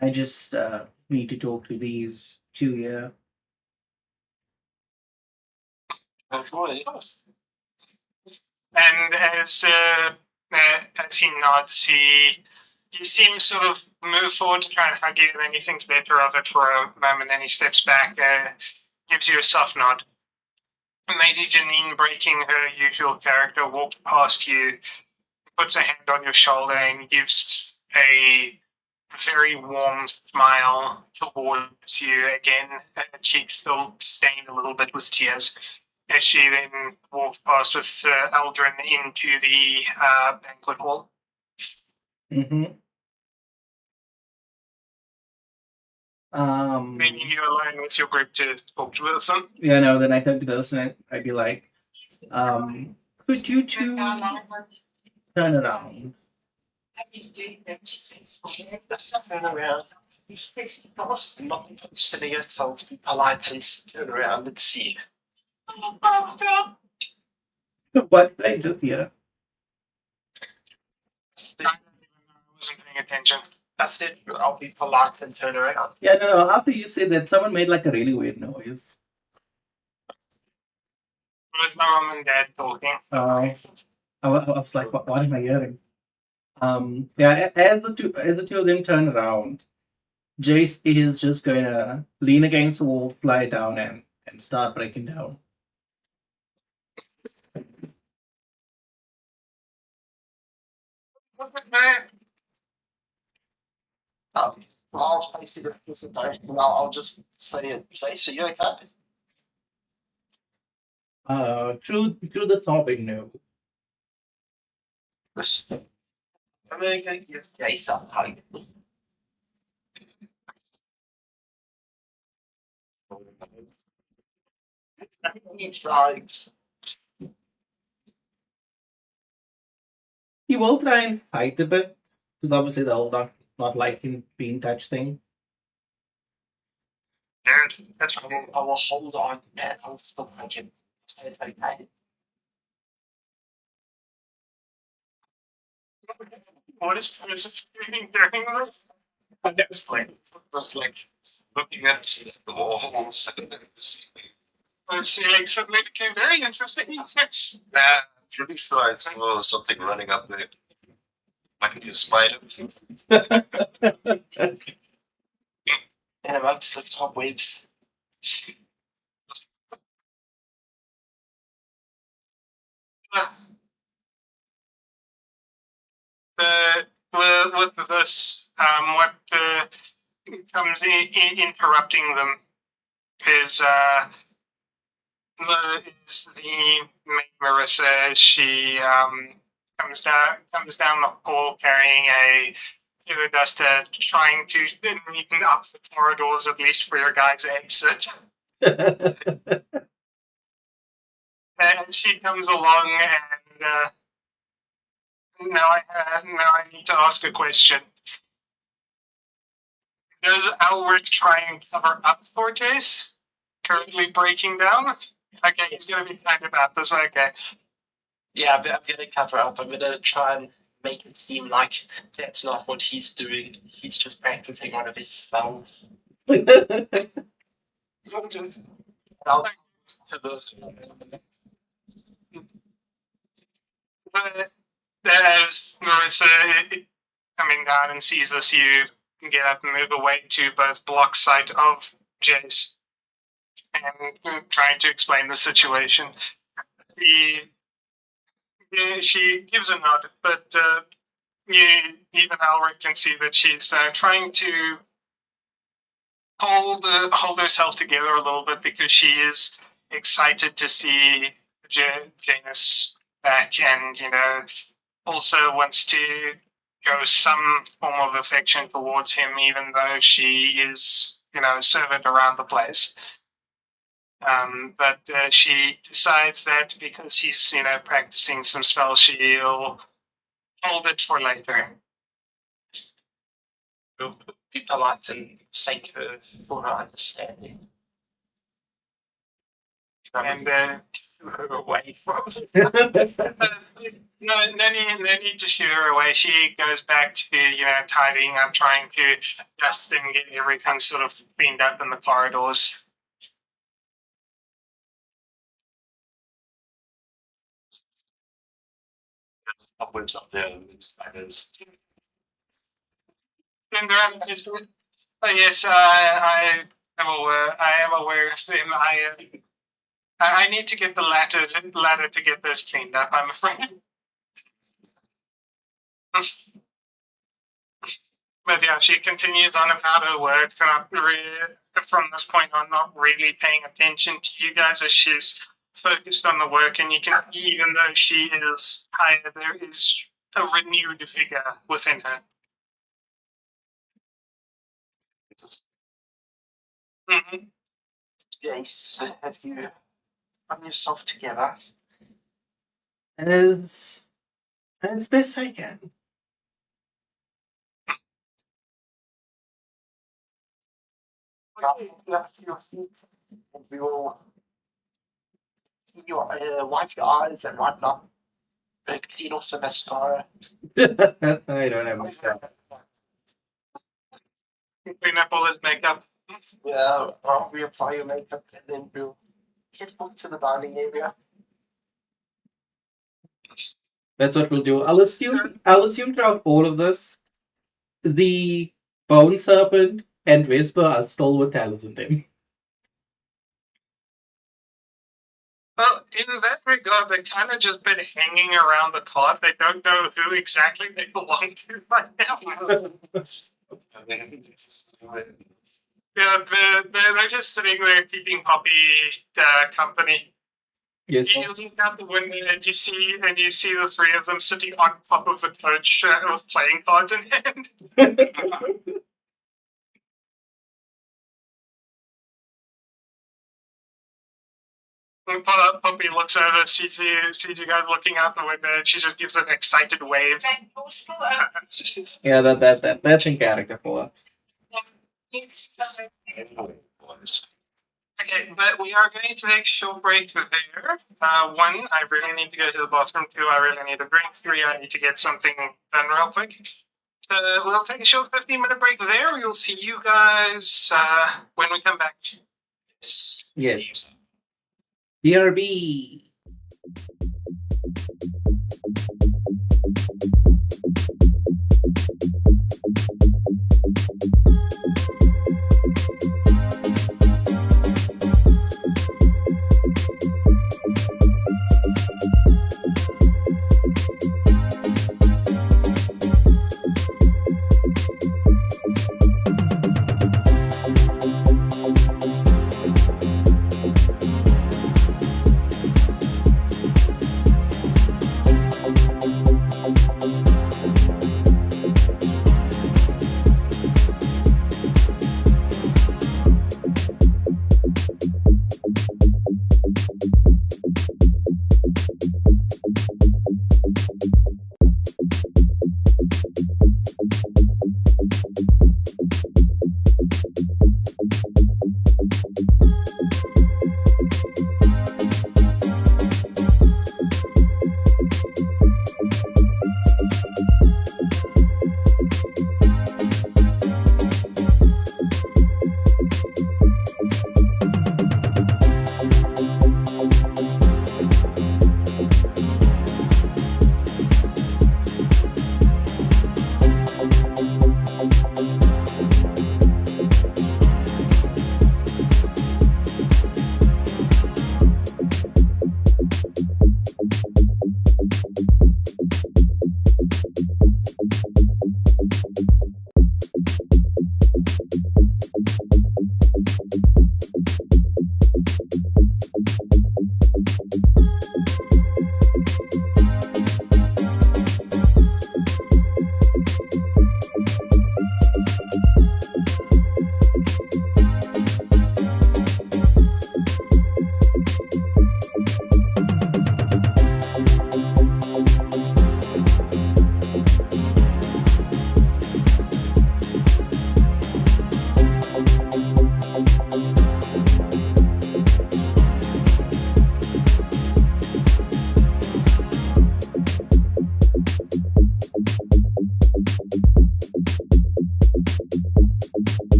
I just need to talk to these two here. And as he nods, you see him sort of move forward to try and hug you, and then he thinks better of it for a moment, and he steps back, gives you a soft nod. Lady Janine, breaking her usual character, walks past you, puts a hand on your shoulder, and gives a very warm smile towards you again, her cheeks still stained a little bit with tears, as she then walks past with Aldrin into the banquet hall. Mm-hmm. Leaving you alone with your group to talk with them. Yeah, no, then I turn to those and I'd be like, could you two turn around? Turn around. He's facing us, not considering yourself to be polite and turn around and see. What did I just hear? I wasn't paying attention. That's it. I'll be polite and turn around. Yeah, no, after you said that, someone made like a really weird noise. With my mom and dad talking. I was like, what am I hearing? Yeah, as the two of them turn around, Jace is just gonna lean against the wall, lie down, and start breaking down. I'll face the opposite direction. I'll just say it. Say, you okay? Through the sobbing, no. I'm going to give Jace a hug. He tried. He will try and fight a bit, because obviously the whole not liking being touched thing. Dude, that's I will hold on, man. I'll still make it. It's okay. what is Joseph doing during this? And it's like, was like looking at the walls and it suddenly became very interesting. Pretty sure I saw something running up there. Might be a spider. And amongst the top waves. With this, what comes interrupting them is the maid Marissa. She comes down the hall carrying a duster, trying to neaten up the corridors at least for your guys' exit. And she comes along, and now I need to ask a question. Does Alric try and cover up for Jace? Currently breaking down? Okay, he's gonna be kind about this, okay. Yeah, I'm gonna cover up. I'm gonna try and make it seem like that's not what he's doing. He's just practicing one of his spells. I'll to those. As Marissa coming down and sees this, you get up and move away to both block sight of Jace and trying to explain the situation. She gives a nod, but even Alric can see that she's trying to hold herself together a little bit because she is excited to see Janus back, and also wants to show some form of affection towards him, even though she is a servant around the place. But she decides that because he's practicing some spells, she'll hold it for later. We'll be polite and thank her for her understanding. And away from no need to shoot her away. She goes back to tidying up, trying to dust and get everything sort of cleaned up in the corridors. Upwards up there, spiders. And yes, I am aware of them. I need to get the ladder to get this cleaned up, I'm afraid. But yeah, she continues on about her work, from this point on, not really paying attention to you guys as she's focused on the work, and you can, even though she is higher, there is a renewed vigor within her. Mm-hmm. Yes, have you gotten yourself together? As best I can. Left to your feet, and we will wipe your eyes and whatnot. Clean off the mascara. I don't have mascara. Clean up all his makeup. Yeah, I'll reapply your makeup, and then we'll head off to the dining area. That's what we'll do. I'll assume throughout all of this, the Bone Serpent and Whisper are still with Talon them. Well, in that regard, they've kind of just been hanging around the cart. They don't know who exactly they belong to right now. Yeah, they're just sitting there keeping Poppy company. Yes. You look out the window and you see the three of them sitting on top of the coach with playing cards in hand. Poppy looks over, sees you guys looking out the window, and she just gives an excited wave. Yeah, that's in character for her. Okay, but we are going to take a short break there. One, I really need to go to the bathroom. Two, I really need a drink. Three, I need to get something done real quick. So we'll take a short 15-minute break there. We will see you guys when we come back. Yes. BRB.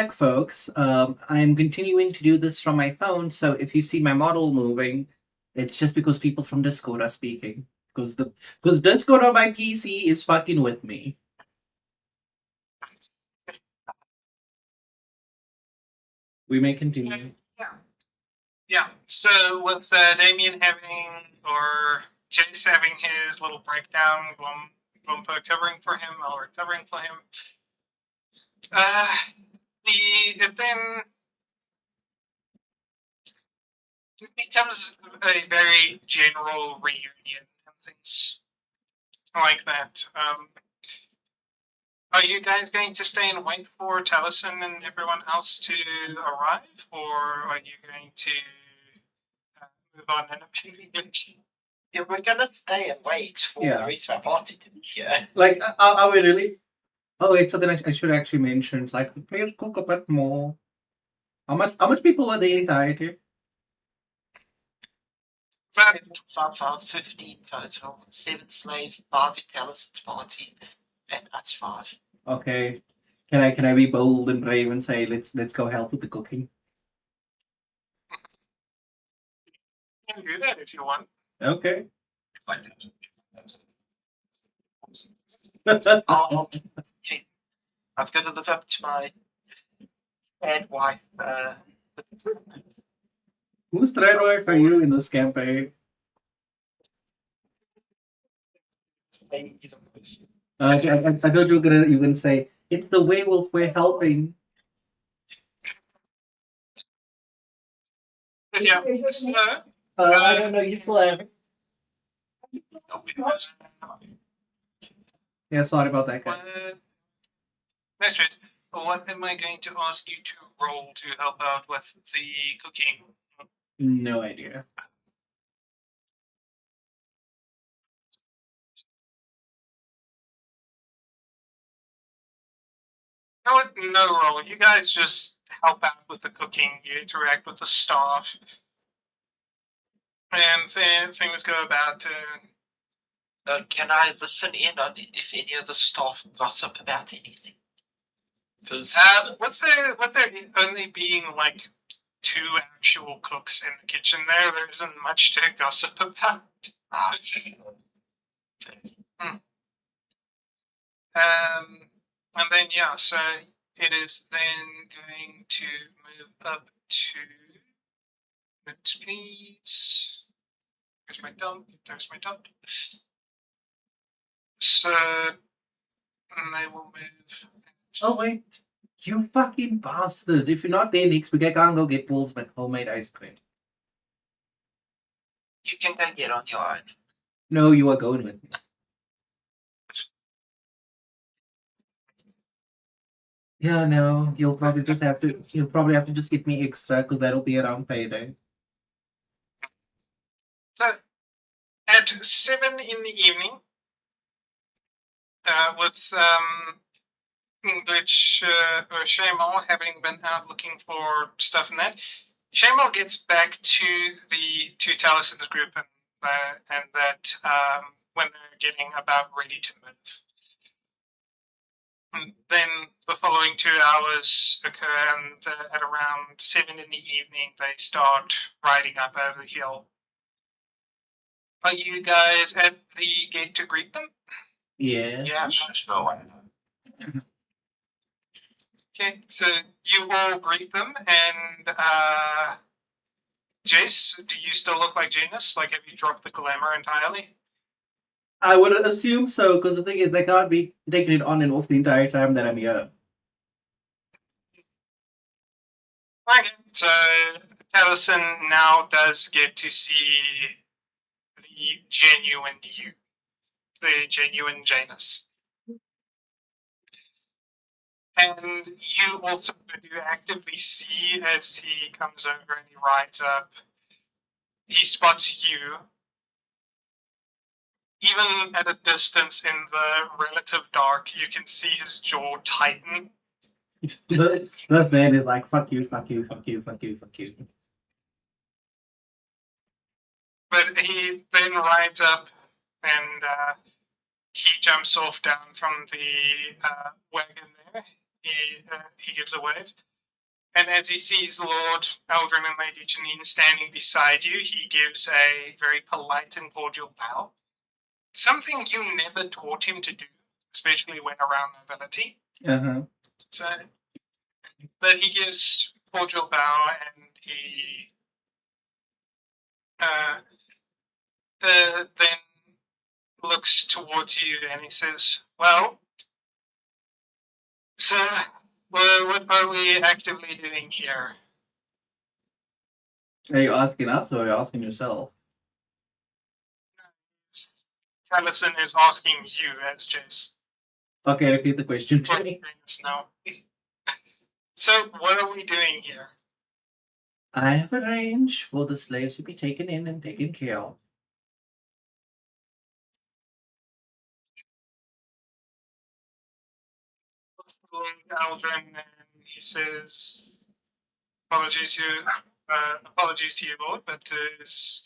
back, folks. I'm continuing to do this from my phone, so if you see my model moving, it's just because people from Discord are speaking. Because Discord on my PC is fucking with me. We may continue. Yeah. So with Damien having or Jace having his little breakdown, Glumpo covering for him, Elric covering for him. It then becomes a very general reunion and things like that. Are you guys going to stay and wait for Taliesin and everyone else to arrive, or are you going to move on and Yeah, we're gonna stay and wait for the rest of our party to be here. Like, are we really? Oh wait, so then I should actually mention, like, please cook a bit more. How much people were there entirety? About 15 total. 7 slaves, 5 Talison's party, and us 5. Okay. Can I be bold and brave and say let's go help with the cooking? You can do that if you want. Okay. Oh, okay. I've got to live up to my bad wife. Whose thread wife are you in this campaign? I thought you were gonna say it's the werewolf we're helping. Yeah. I don't know. You still have. Yeah, sorry about that, guy. Next phase. What am I going to ask you to roll to help out with the cooking? No idea. No roll. You guys just help out with the cooking. You interact with the staff, and things go about. Can I listen in on if any of the staff gossip about anything? Because with there only being like 2 actual cooks in the kitchen, there isn't much to gossip about. And then so it is then going to move up to notes, please. There's my dump. There's my dump. So they will move. Oh wait, you fucking bastard! If you're not there next week, I can't go get Paul's homemade ice cream. You can go get on your own. No, you are going with me. Yeah, no, you'll probably just have to. You'll probably have to just get me extra because that'll be around payday. So at 7 in the evening, with Shamal having been out looking for stuff and that, Shamal gets back to the two Talison's group and that when they're getting about ready to move. And then the following 2 hours occur, and at around 7 in the evening, they start riding up over the hill. Are you guys at the gate to greet them? Yeah. Yeah, sure. Okay, so you all greet them, and Jace, do you still look like Janus? Like, have you dropped the glamour entirely? I would assume so, because the thing is, they can't be taking it on and off the entire time that I'm here. Okay, so Taliesin now does get to see the genuine you, the genuine Janus. And you also do actively see as he comes over and he rides up, he spots you. Even at a distance in the relative dark, you can see his jaw tighten. That man is like, fuck you, fuck you, fuck you, fuck you, fuck you. But he then rides up and he jumps off down from the wagon there. He gives a wave. And as he sees Lord Eldrin and Lady Janine standing beside you, he gives a very polite and cordial bow. Something you never taught him to do, especially when around nobility. So, but he gives cordial bow and he then looks towards you and he says, "Well, sir, what are we actively doing here?" Are you asking us or are you asking yourself? Taliesin is asking you as Jace. Okay, repeat the question to me. No. So, what are we doing here? I have arranged for the slaves to be taken in and taken care of. Aldrin, and he says, "Apologies to you, Lord, but is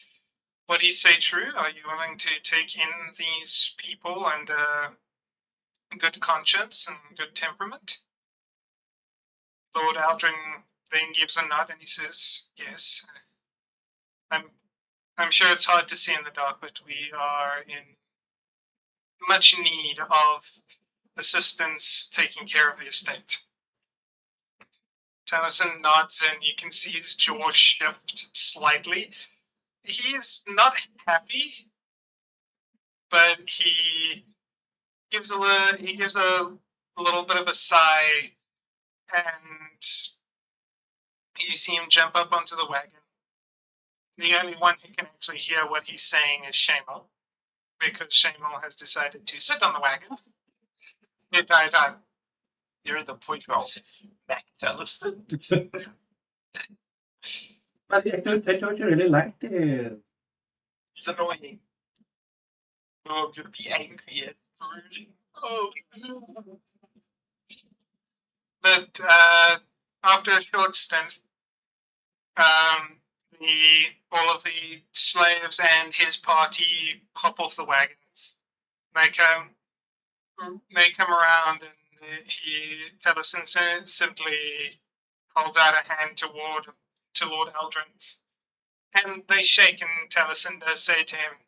what he say true? Are you willing to take in these people under good conscience and good temperament?" Lord Aldrin then gives a nod and he says, "Yes. I'm sure it's hard to see in the dark, but we are in much need of assistance taking care of the estate." Tennyson nods and you can see his jaw shift slightly. He's not happy, but he gives a little bit of a sigh, and you see him jump up onto the wagon. The only one who can actually hear what he's saying is Shamal, because Shamal has decided to sit on the wagon the entire time. You're the point where I'll smack Taliesin. But I thought you really liked it. He's annoying. Oh, I'm gonna be angry and rude. Oh. But after a short stint, all of the slaves and his party hop off the wagon. They come around, and Taliesin simply holds out a hand to Lord Eldrin, and they shake. And Taliesin does say to him,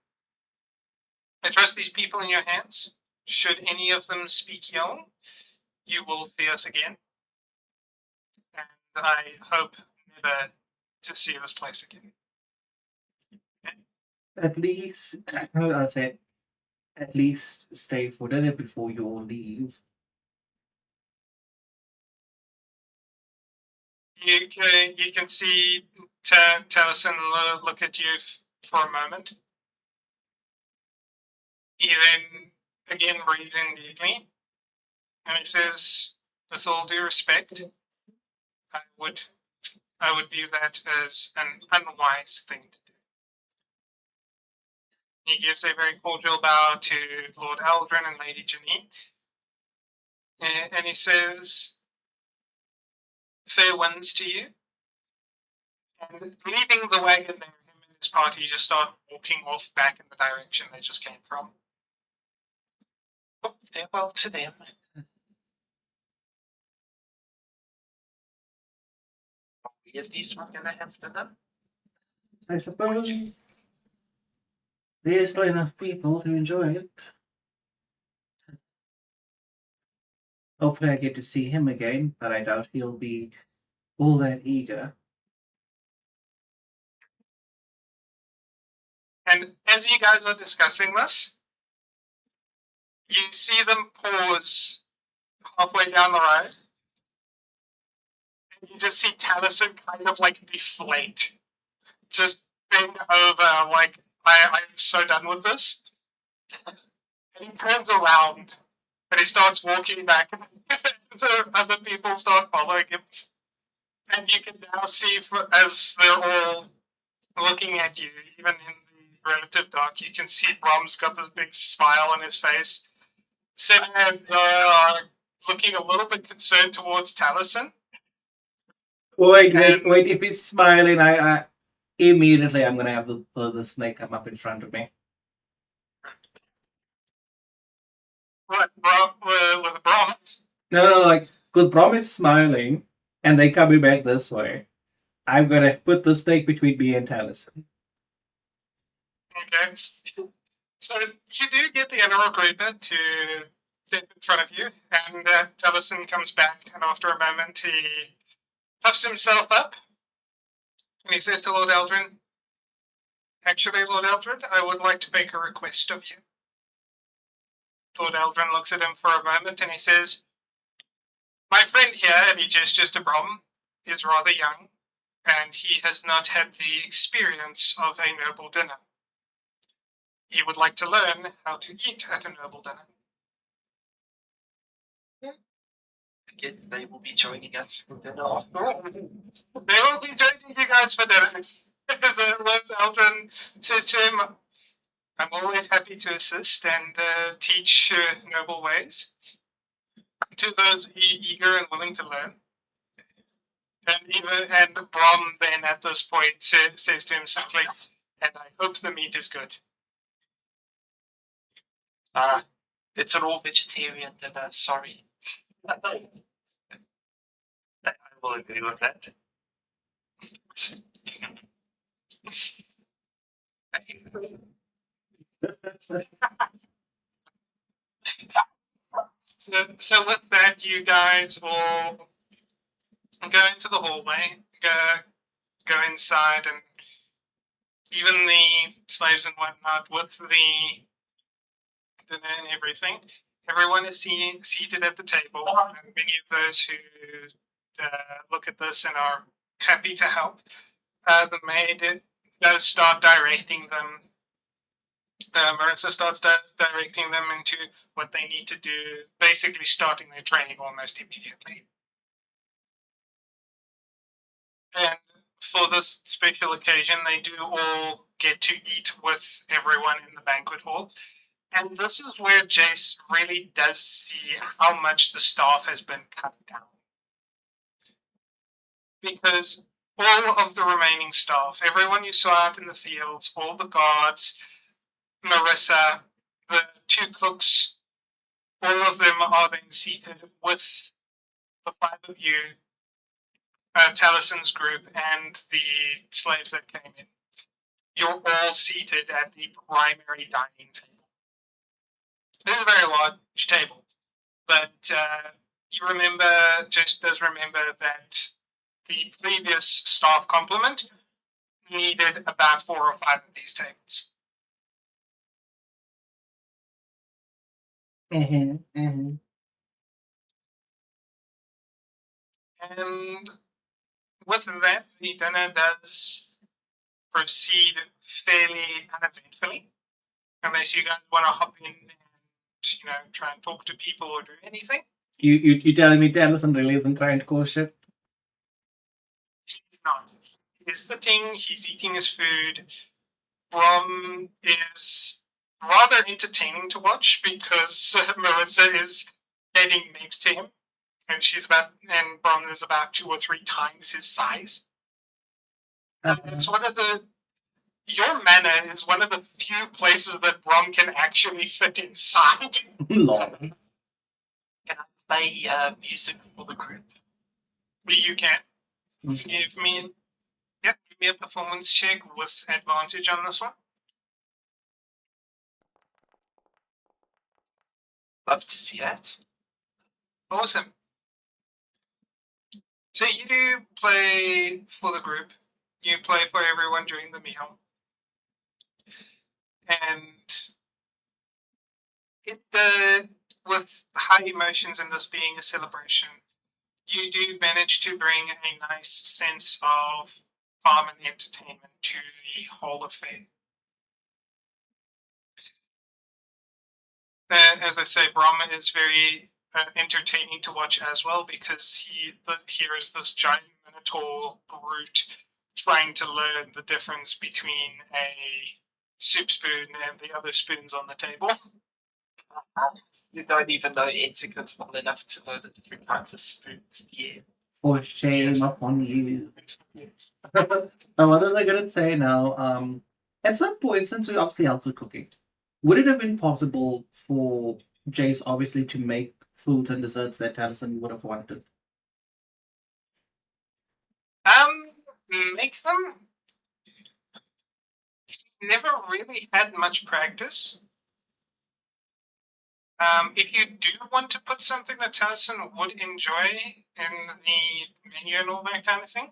"I trust these people in your hands. Should any of them speak ill, you will see us again, and I hope never to see this place again." At least, I said, at least stay for dinner before you all leave. You can see Taliesin look at you for a moment. He then again breathes in deeply, and he says, "With all due respect, I would view that as an unwise thing to do." He gives a very cordial bow to Lord Aldrin and Lady Janine, and he says, "Fair winds to you." And leaving the wagon there, him and his party just start walking off back in the direction they just came from. Oh, farewell to them. At least we're gonna have dinner. I suppose there's still enough people to enjoy it. Hopefully I get to see him again, but I doubt he'll be all that eager. And as you guys are discussing this, you see them pause halfway down the road. And you just see Taliesin kind of like deflate. Just bend over, like, I'm so done with this. And he turns around and he starts walking back, and the other people start following him. And you can now see, as they're all looking at you, even in the relative dark, you can see Brom's got this big smile on his face. Sid and are looking a little bit concerned towards Taliesin. Wait, if he's smiling, I immediately I'm gonna have the snake come up in front of me. What, with Brom? No, like, because Brom is smiling, and they coming back this way, I'm gonna put the snake between me and Taliesin. Okay. So you do get the animal creeper to step in front of you, and Taliesin comes back, and after a moment he puffs himself up, and he says to Lord Eldrin, "Actually, Lord Eldrin, I would like to make a request of you." Lord Eldrin looks at him for a moment, and he says, "My friend here," and he gestures to Brom, "is rather young, and he has not had the experience of a noble dinner. He would like to learn how to eat at a noble dinner." Again, they will be joining us for dinner after all. They will be joining you guys for dinner. As Lord Eldrin says to him, "I'm always happy to assist and teach noble ways to those eager and willing to learn." And Brom then at this point says to him simply, "And I hope the meat is good." It's an all vegetarian dinner, sorry. I will agree with that. So with that, you guys all go into the hallway, go inside, and even the slaves and whatnot with the dinner and everything. Everyone is seated at the table, and many of those who look at this and are happy to help. The maid does start directing them. Marissa starts directing them into what they need to do, basically starting their training almost immediately. And for this special occasion, they do all get to eat with everyone in the banquet hall. And this is where Jace really does see how much the staff has been cut down. Because all of the remaining staff, everyone you saw out in the fields, all the guards, Marissa, the 2 cooks, all of them are then seated with the 5 of you, Talison's group, and the slaves that came in. You're all seated at the primary dining table. This is a very large table, but you remember, just does remember that the previous staff complement needed about 4 or 5 of these tables. And with that, the dinner does proceed fairly uneventfully, unless you guys want to hop in and try and talk to people or do anything. You telling me Taliesin really isn't trying to cause shit? He's not. He's sitting, he's eating his food. Brom is rather entertaining to watch because Marissa is standing next to him, and Brom is about 2 or 3 times his size. It's your manor is one of the few places that Brom can actually fit inside. Lol. Can I play music for the group? You can. Give me a performance check with advantage on this one. Love to see that. Awesome. So you do play for the group. You play for everyone during the meal. And with high emotions and this being a celebration, you do manage to bring a nice sense of calm and entertainment to the whole affair. As I say, Brahma is very entertaining to watch as well, because here is this giant minotaur brute trying to learn the difference between a soup spoon and the other spoons on the table. You don't even know etiquette well enough to know the different kinds of spoons. Yeah. For shame upon you. What was I gonna say now? At some point, since we obviously helped with cooking, would it have been possible for Jace obviously to make foods and desserts that Taliesin would have wanted? make them. Never really had much practice. If you do want to put something that Taliesin would enjoy in the menu and all that kind of thing,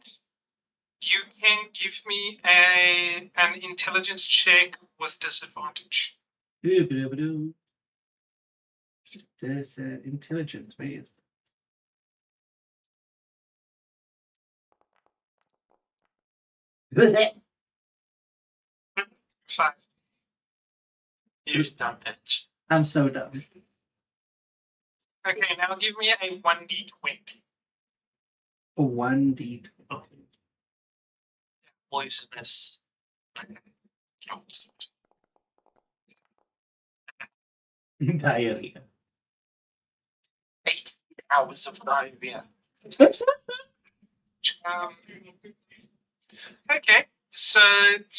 you can give me an intelligence check with disadvantage. There's intelligence, where is it? 5. You dumb bitch. I'm so dumb. Okay, now give me a 1d20. A 1d20. Poisonous. Diarrhea. 18 hours of diarrhea. Okay, so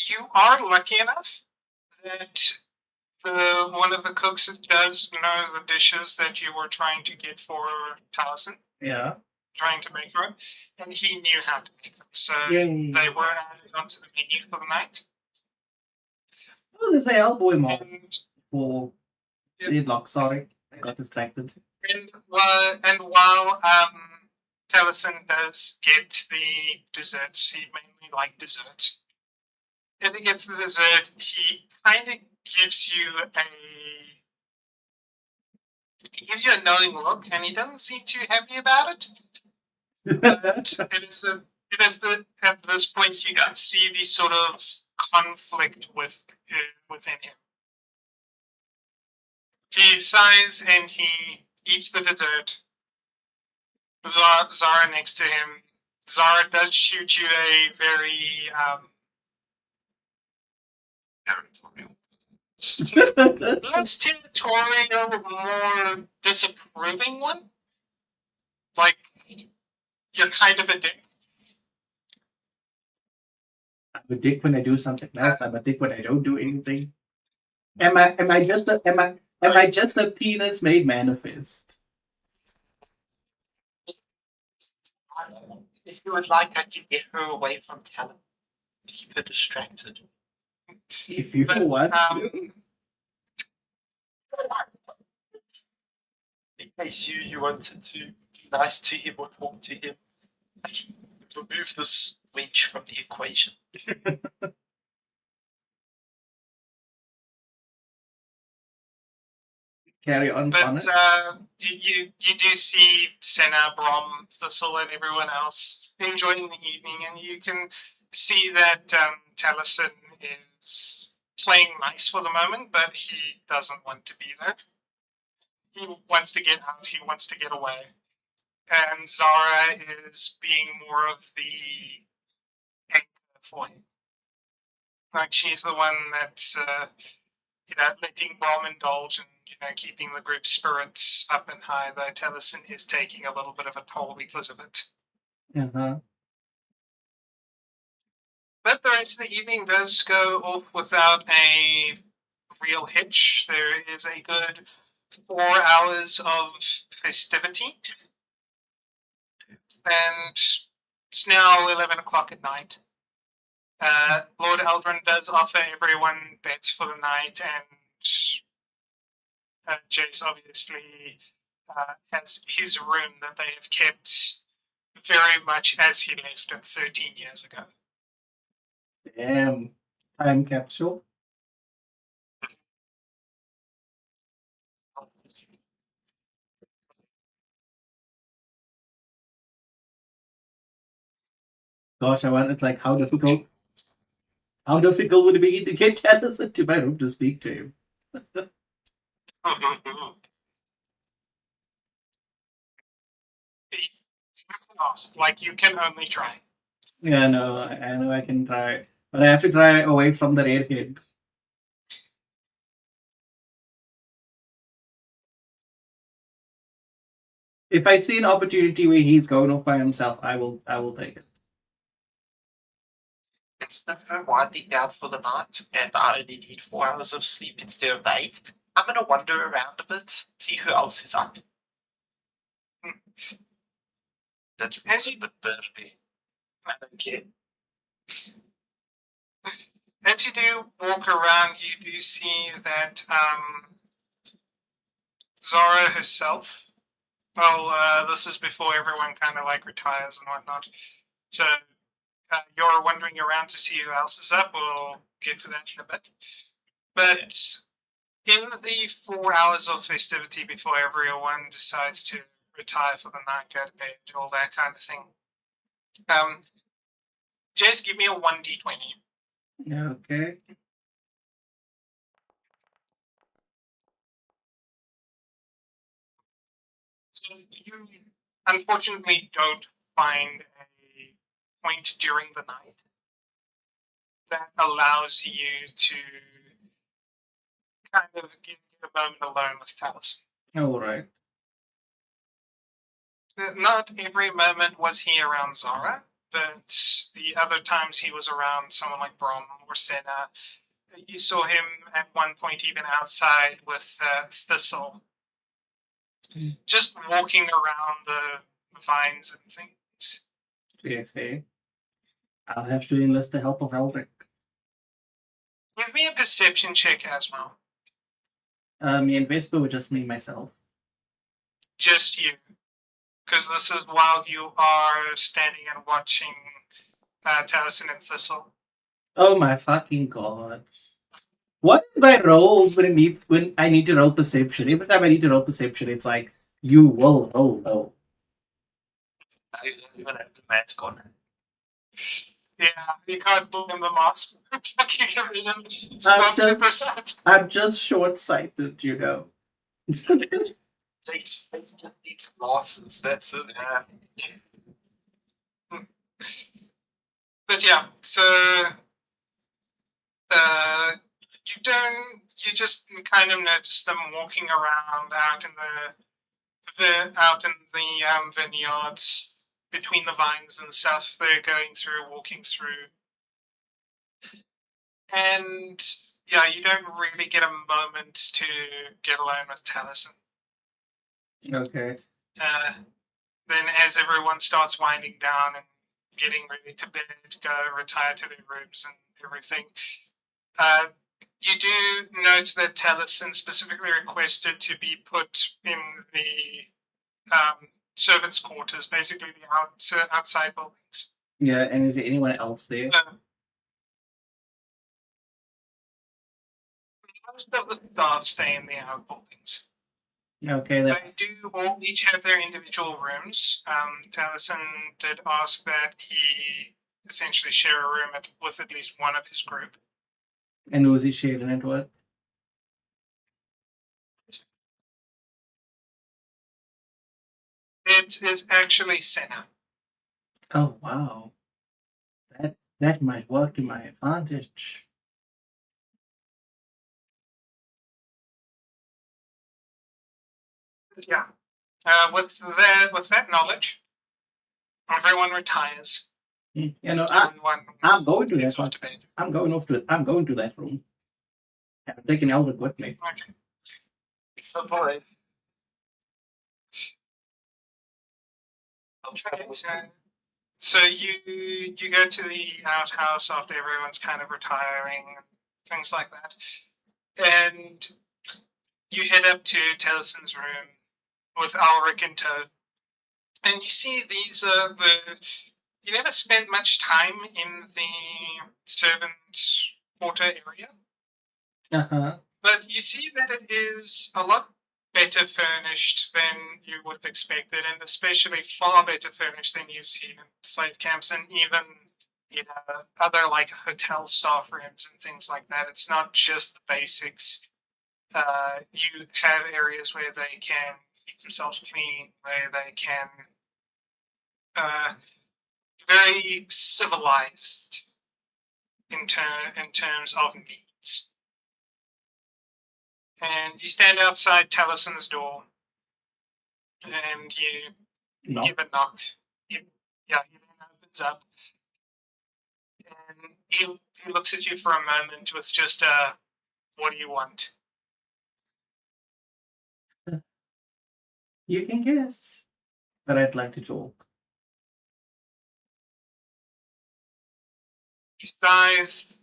you are lucky enough that one of the cooks does know the dishes that you were trying to get for Taliesin, Yeah. trying to make for him, and he knew how to make them. So Yay. they were added onto the menu for the night. Oh, there's a Hellboy mob And, for Deadlock. Sorry, I got distracted. while Taliesin does get the desserts, he mainly like desserts. As he gets the dessert, he kind of gives you a knowing look, and he doesn't seem too happy about it. But at this point you can see the sort of conflict within him. He sighs and he eats the dessert. Zara next to him. Zara does shoot you a very less territorial, more disapproving one. Like, you're kind of a dick. I'm a dick when I do something nice. I'm a dick when I don't do anything. Am I just a penis made manifest? If you would like, I can get her away from talent. Keep her distracted. If you want to. In case you wanted to be nice to him or talk to him, I can remove this wench from the equation. Carry on, But you do see Senna, Brom, Thistle, and everyone else enjoying the evening, and you can see that Taliesin is playing nice for the moment, but he doesn't want to be there. He wants to get out. He wants to get away. And Zara is being more of the anchor for him. Like, she's the one that's letting Brom indulge and keeping the group's spirits up and high. Though Taliesin is taking a little bit of a toll because of it. But the rest of the evening does go off without a real hitch. There is a good 4 hours of festivity. And it's now 11 o'clock at night. Lord Eldrin does offer everyone beds for the night, and Jace obviously has his room that they have kept very much as he left it 13 years ago. Damn. Time capsule. Gosh, it's like how difficult would it be to get Taliesin to my room to speak to him? Like, you can only try. Yeah, no, I know I can try, but I have to try away from the redhead. If I see an opportunity where he's going off by himself, I will take it. Instead of winding down for the night, and I only need 4 hours of sleep instead of 8, I'm gonna wander around a bit, see who else is up. That's As you the dirty. I don't care. As you do walk around, you do see that Zara herself. Well, this is before everyone kind of like retires and whatnot. So you're wandering around to see who else is up. We'll get to that in a bit. But in the 4 hours of festivity before everyone decides to retire for the night, go to bed, all that kind of thing. Just give me a 1d20. Okay. So you unfortunately don't find a point during the night that allows you to kind of get a moment alone with Taliesin. All right. Not every moment was he around Zara, but the other times he was around someone like Brom or Senna. You saw him at one point even outside with Thistle, just walking around the vines and things. Fair, fair. I'll have to enlist the help of Eldrick. Give me a perception check as well. Me and Vespa were just me myself. Just you. Because this is while you are standing and watching Taliesin and Thistle. Oh my fucking god. What is my roll when I need to roll perception? Every time I need to roll perception, it's like you will roll low. I don't even have the mask on. Yeah, you can't blame the mask. It's not 2%. I'm just short-sighted, you know. They just need glasses. That's it. But yeah, so you just kind of notice them walking around out in the vineyards between the vines and stuff. They're walking through, and yeah, you don't really get a moment to get alone with Taliesin. Okay. Then as everyone starts winding down and getting ready to bed, go retire to their rooms and everything, you do note that Taliesin specifically requested to be put in the servants' quarters, basically the outside buildings. Yeah, and is there anyone else there? Most of the staff stay in the outbuildings. Okay, They do all each have their individual rooms. Taliesin did ask that he essentially share a room with at least one of his group. And who is he sharing it with? It is actually Senna. Oh wow. That might work to my advantage. Yeah. With that knowledge, everyone retires. You know, Everyone I'm going to gets that off one. to bed. I'm going to that room. I'm taking Eldrick with me. Okay. So boy. Okay, so you go to the outhouse after everyone's kind of retiring and things like that, and you head up to Talison's room with Alric in tow, and you see these are the. You never spent much time in the servant quarter area, but you see that it is a lot better furnished than you would have expected, and especially far better furnished than you've seen in slave camps and even other like hotel staff rooms and things like that. It's not just the basics. You have areas where they can keep themselves clean, where they can very civilized in terms of needs. And you stand outside Talison's door, and you give a knock. He then opens up, and he looks at you for a moment with just a, "What do you want?" You can guess, but I'd like to talk. He sighs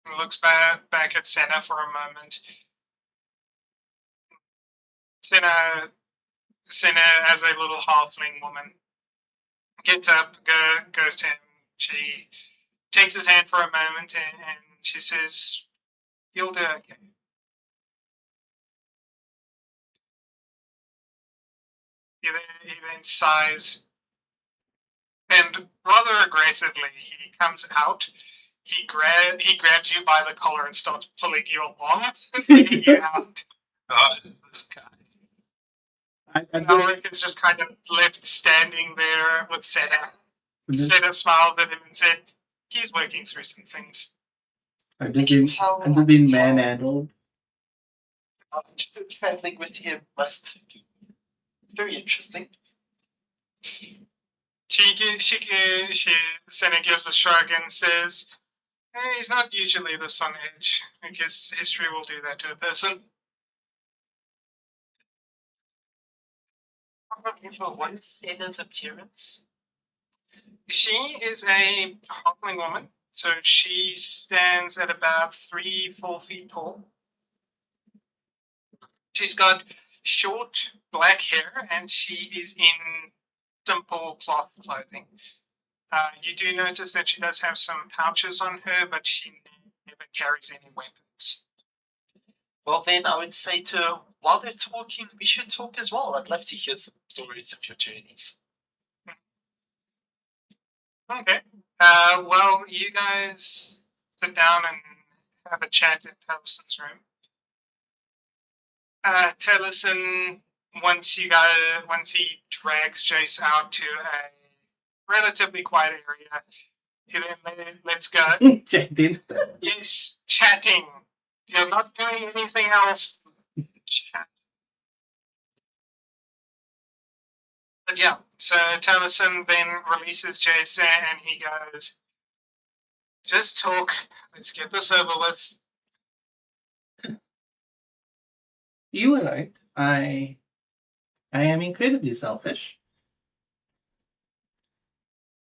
and looks back at Senna for a moment. Senna, as a little halfling woman, gets up, goes to him. She takes his hand for a moment and she says, "You'll do okay." He then sighs and rather aggressively he comes out. He grabs you by the collar and starts pulling you along and taking you out. God, this guy. Alric is just kind of left standing there with Senna. Senna smiled at him and said, "He's working through some things." I'm just being manhandled. Traveling with him must be very interesting. Senna gives a shrug and says, "He's not usually this on edge. I guess history will do that to a person." What is Senna's appearance? She is a halfling woman, so she stands at about 3-4 feet tall. She's got short black hair and she is in simple cloth clothing. You do notice that she does have some pouches on her, but she never carries any weapons. Well, then I would say to her, while they're talking, we should talk as well. I'd love to hear some stories of your journeys. Okay. Well, you guys sit down and have a chat in Tellison's room. Tellison, once he drags Jace out to a relatively quiet area, he then lets go. Chatting. Yes, chatting. You're not doing anything else. Chat. But yeah, so Tellison then releases Jace and he goes, "Just talk. Let's get this over with." You were right. I am incredibly selfish.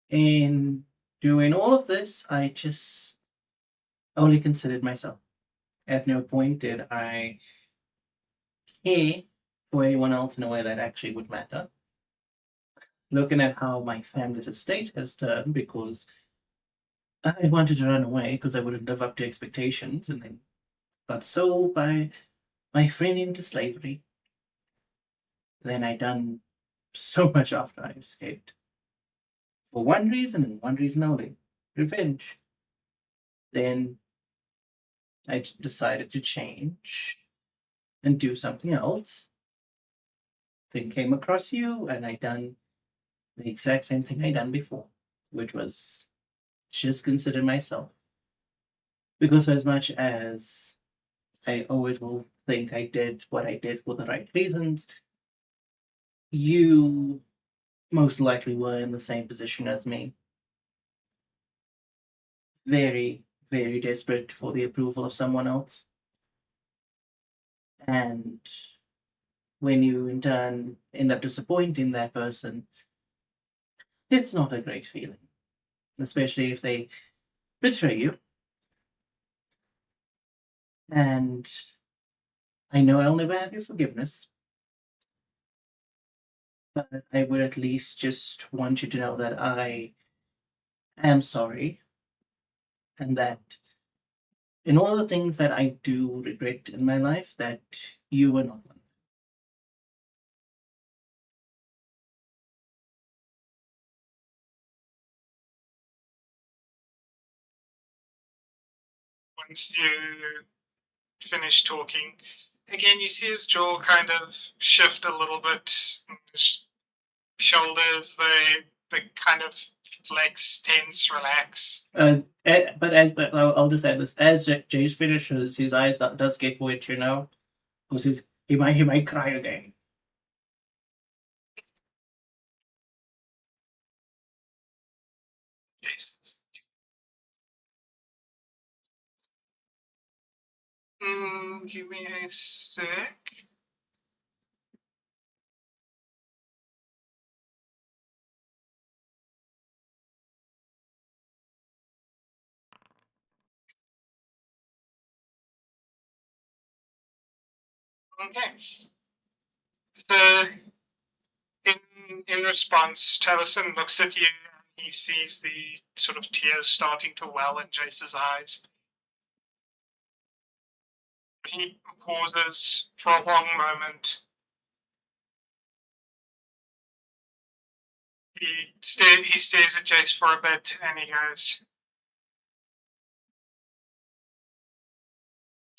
In doing all of this, I just only considered myself. At no point did I care for anyone else in a way that actually would matter. Looking at how my family's estate has turned, because I wanted to run away because I wouldn't live up to expectations, and then got sold by my friend into slavery. Then I done so much after I escaped. For one reason and one reason only: revenge. Then I decided to change and do something else. Then came across you, and I done the exact same thing I done before, which was just consider myself. Because as much as I always will think I did what I did for the right reasons, you most likely were in the same position as me. Very, very desperate for the approval of someone else. And when you in turn end up disappointing that person, it's not a great feeling. Especially if they betray you. And I know I'll never have your forgiveness. But I would at least just want you to know that I am sorry. And that in all the things that I do regret in my life, that you were not one. Once you finish talking, again, you see his jaw kind of shift a little bit. His shoulders, they kind of flex, tense, relax. But as I'll just add this: as Jace finishes, his eyes does get wet, you know, because he might cry again. Yes. Give me a sec. Okay. So, in response, Taliesin looks at you and he sees the sort of tears starting to well in Jace's eyes. He pauses for a long moment. He stares at Jace for a bit and he goes,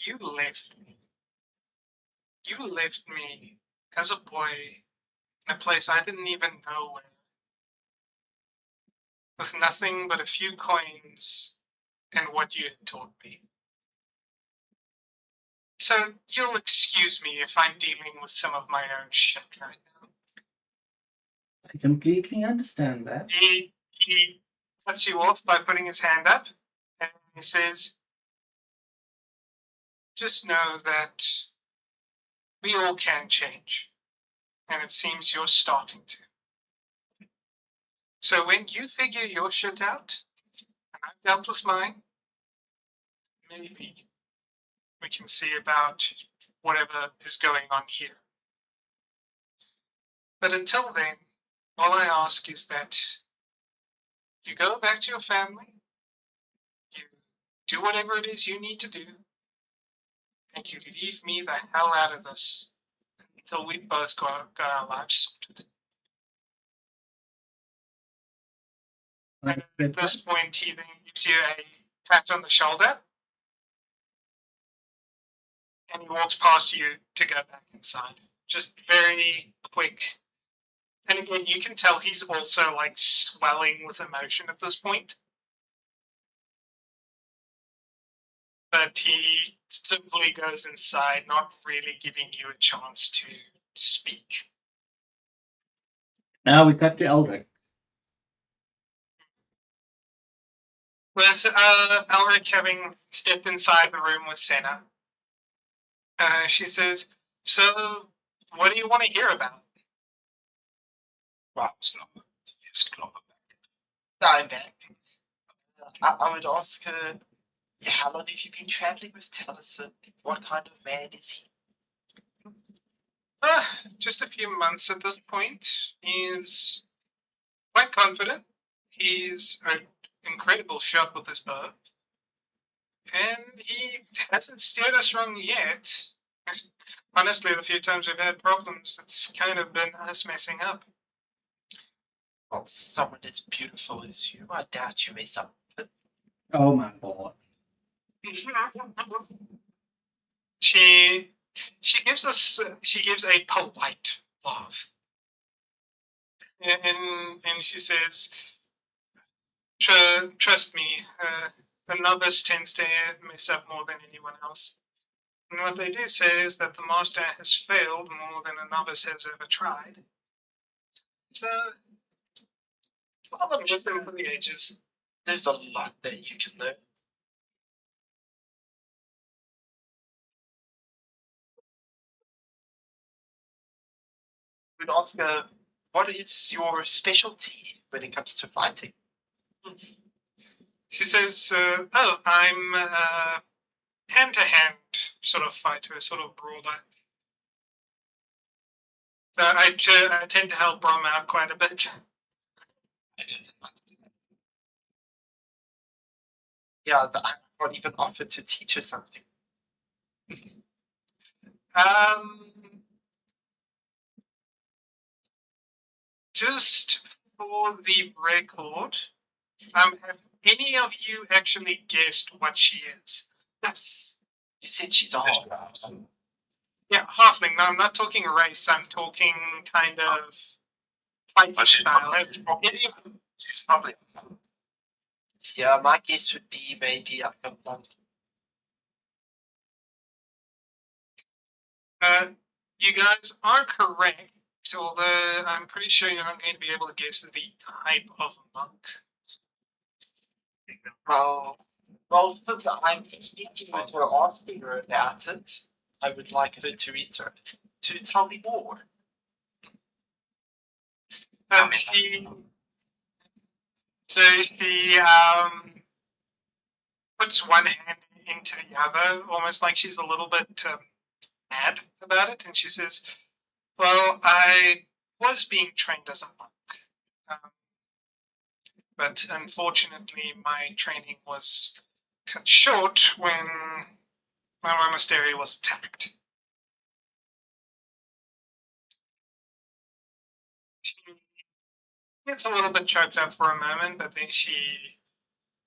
You left me. You left me as a boy in a place I didn't even know where, with nothing but a few coins and what you had taught me. So you'll excuse me if I'm dealing with some of my own shit right now. I completely understand that. He cuts you off by putting his hand up and he says, Just know that we all can change, and it seems you're starting to. So when you figure your shit out, and I've dealt with mine, maybe we can see about whatever is going on here. But until then, all I ask is that you go back to your family, you do whatever it is you need to do, and you leave me the hell out of this until we both got our lives sorted. And at this point, he then gives you a pat on the shoulder, and he walks past you to go back inside. Just very quick. And again, you can tell he's also like swelling with emotion at this point. But he simply goes inside, not really giving you a chance to speak. Now we cut to Eldrick. With Elric having stepped inside the room with Senna, she says, So, what do you want to hear about? I'm back. I would ask her, how long have you been traveling with Taliesin? What kind of man is he? Just a few months at this point. He's quite confident. He's an incredible shot with his bow. And he hasn't steered us wrong yet. Honestly, the few times we've had problems, it's kind of been us messing up. Well, someone as beautiful as you, I doubt you miss up. Oh my god. She gives a polite laugh. And she says, Trust me, the novice tends to mess up more than anyone else. And what they do say is that the master has failed more than a novice has ever tried. So, just them for the ages. There's a lot that you can learn. We'd ask her, what is your specialty when it comes to fighting? She says, I'm a hand-to-hand sort of fighter, sort of brawler. I tend to help Brom out quite a bit. Yeah, but I'm not even offered to teach her something. Just for the record, have any of you actually guessed what she is? Yes. You said she's a halfling. Yeah, halfling. No, I'm not talking race. I'm talking kind of fighting style. She's probably. Yeah, my guess would be maybe like a blonde. You guys are correct, although I'm pretty sure you're not going to be able to guess the type of monk. Well, since I'm speaking with her, asking her about it, I would like her to tell me more. She puts one hand into the other, almost like she's a little bit mad about it, and she says, "Well, I was being trained as a monk, but unfortunately, my training was cut short when my monastery was attacked." She gets a little bit choked up for a moment, but then she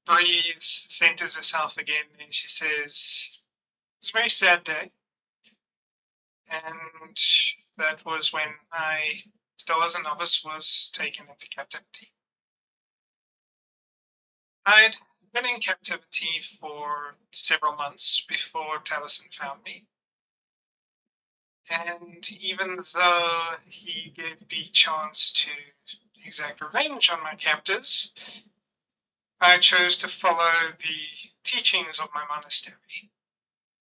breathes, centers herself again, and she says, "It's a very sad day. And that was when I, still as a novice, was taken into captivity. I'd been in captivity for several months before Taliesin found me. And even though he gave me chance to exact revenge on my captors, I chose to follow the teachings of my monastery.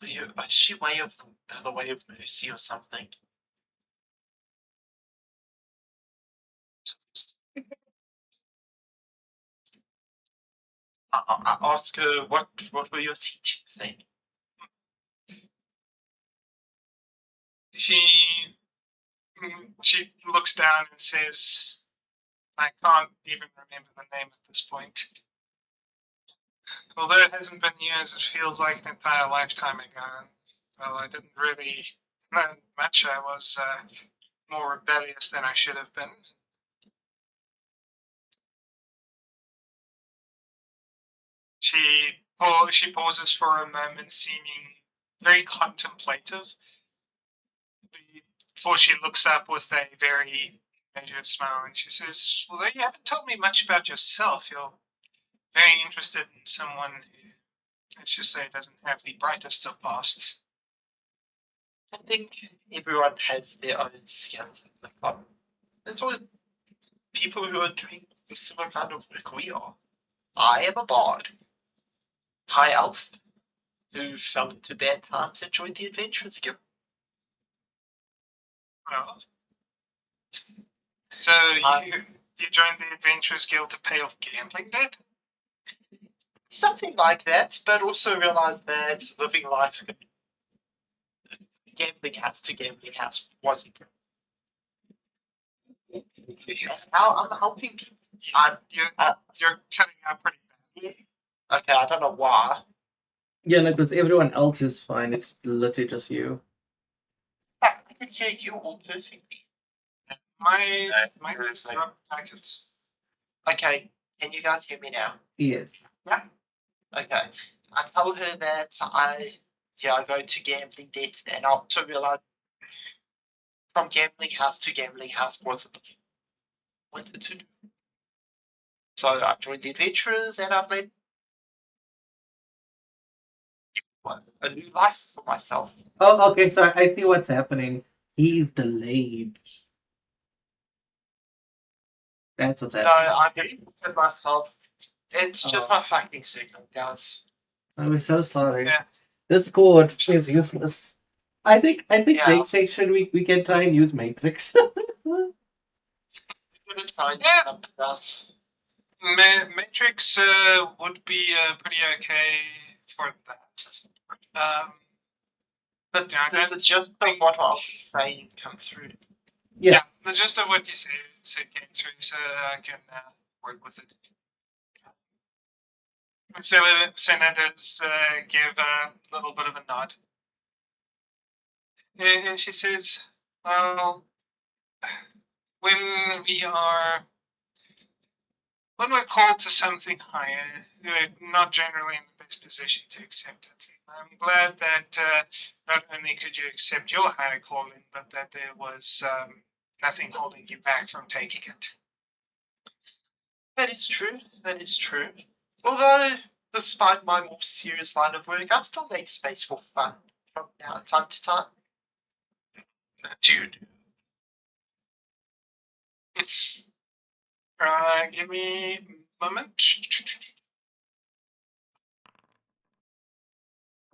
Is she way of the way of mercy or something? I ask her what were your teachings then? She looks down and says, "I can't even remember the name at this point. Although it hasn't been years, it feels like an entire lifetime ago. And, well, I didn't really learn much. I was more rebellious than I should have been." She pauses for a moment, seeming very contemplative, before she looks up with a very measured smile, and she says, "Well, you haven't told me much about yourself. You're very interested in someone who, let's just say, doesn't have the brightest of pasts." I think everyone has their own skills at the club. There's always people who are doing the similar kind of work we are. I am a bard, high elf, who fell into bad times and joined the Adventurers Guild. Well, so you joined the Adventurers Guild to pay off gambling debt? Something like that, but also realized that living life, gambling house wasn't. Now I'm helping people. You're cutting out pretty badly. Okay, I don't know why. Yeah, no, because everyone else is fine. It's literally just you. I can hear you all perfectly. My packets. Okay, can you guys hear me now? Yes. Yeah. Okay. I tell her that I go to gambling debts, and I also realize from gambling house to gambling house wasn't what wanted to do. So I joined the adventurers, and I've made a new life for myself. Oh, okay. So I see what's happening. He's delayed. That's what's No, happening. I'm getting to myself. It's just my fucking signal, guys. I'm so sorry. Yeah. This code is useless. I think Yeah. next section we can try and use Matrix. Yeah. Matrix would be pretty okay for that. But yeah, the gist of what I was saying come through. Yeah. the gist of what you said came through, so I can work with it. Senators give a little bit of a nod. And she says, "Well, when we're called to something higher, we're not generally in the best position to accept it. I'm glad that not only could you accept your higher calling, but that there was nothing holding you back from taking it." That is true. That is true. Although, despite my more serious line of work, I still make space for fun from time to time. That you do. Give me a moment.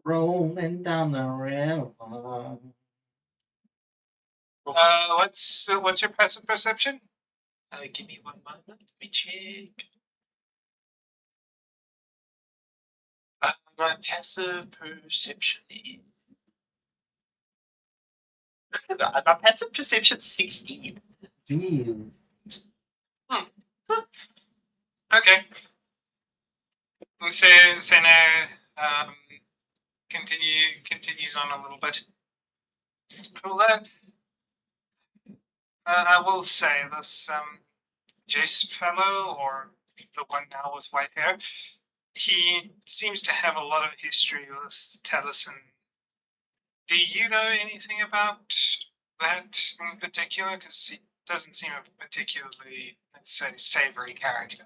Rolling down the river. What's your passive perception? Give me one moment. Let me check. My passive perception is My passive perception 16. Jeez. Okay. So Senna continues on a little bit. Well, I will say this Jace fellow, or the one now with white hair, he seems to have a lot of history with Taliesin. Do you know anything about that in particular? Because he doesn't seem a particularly, let's say, savory character.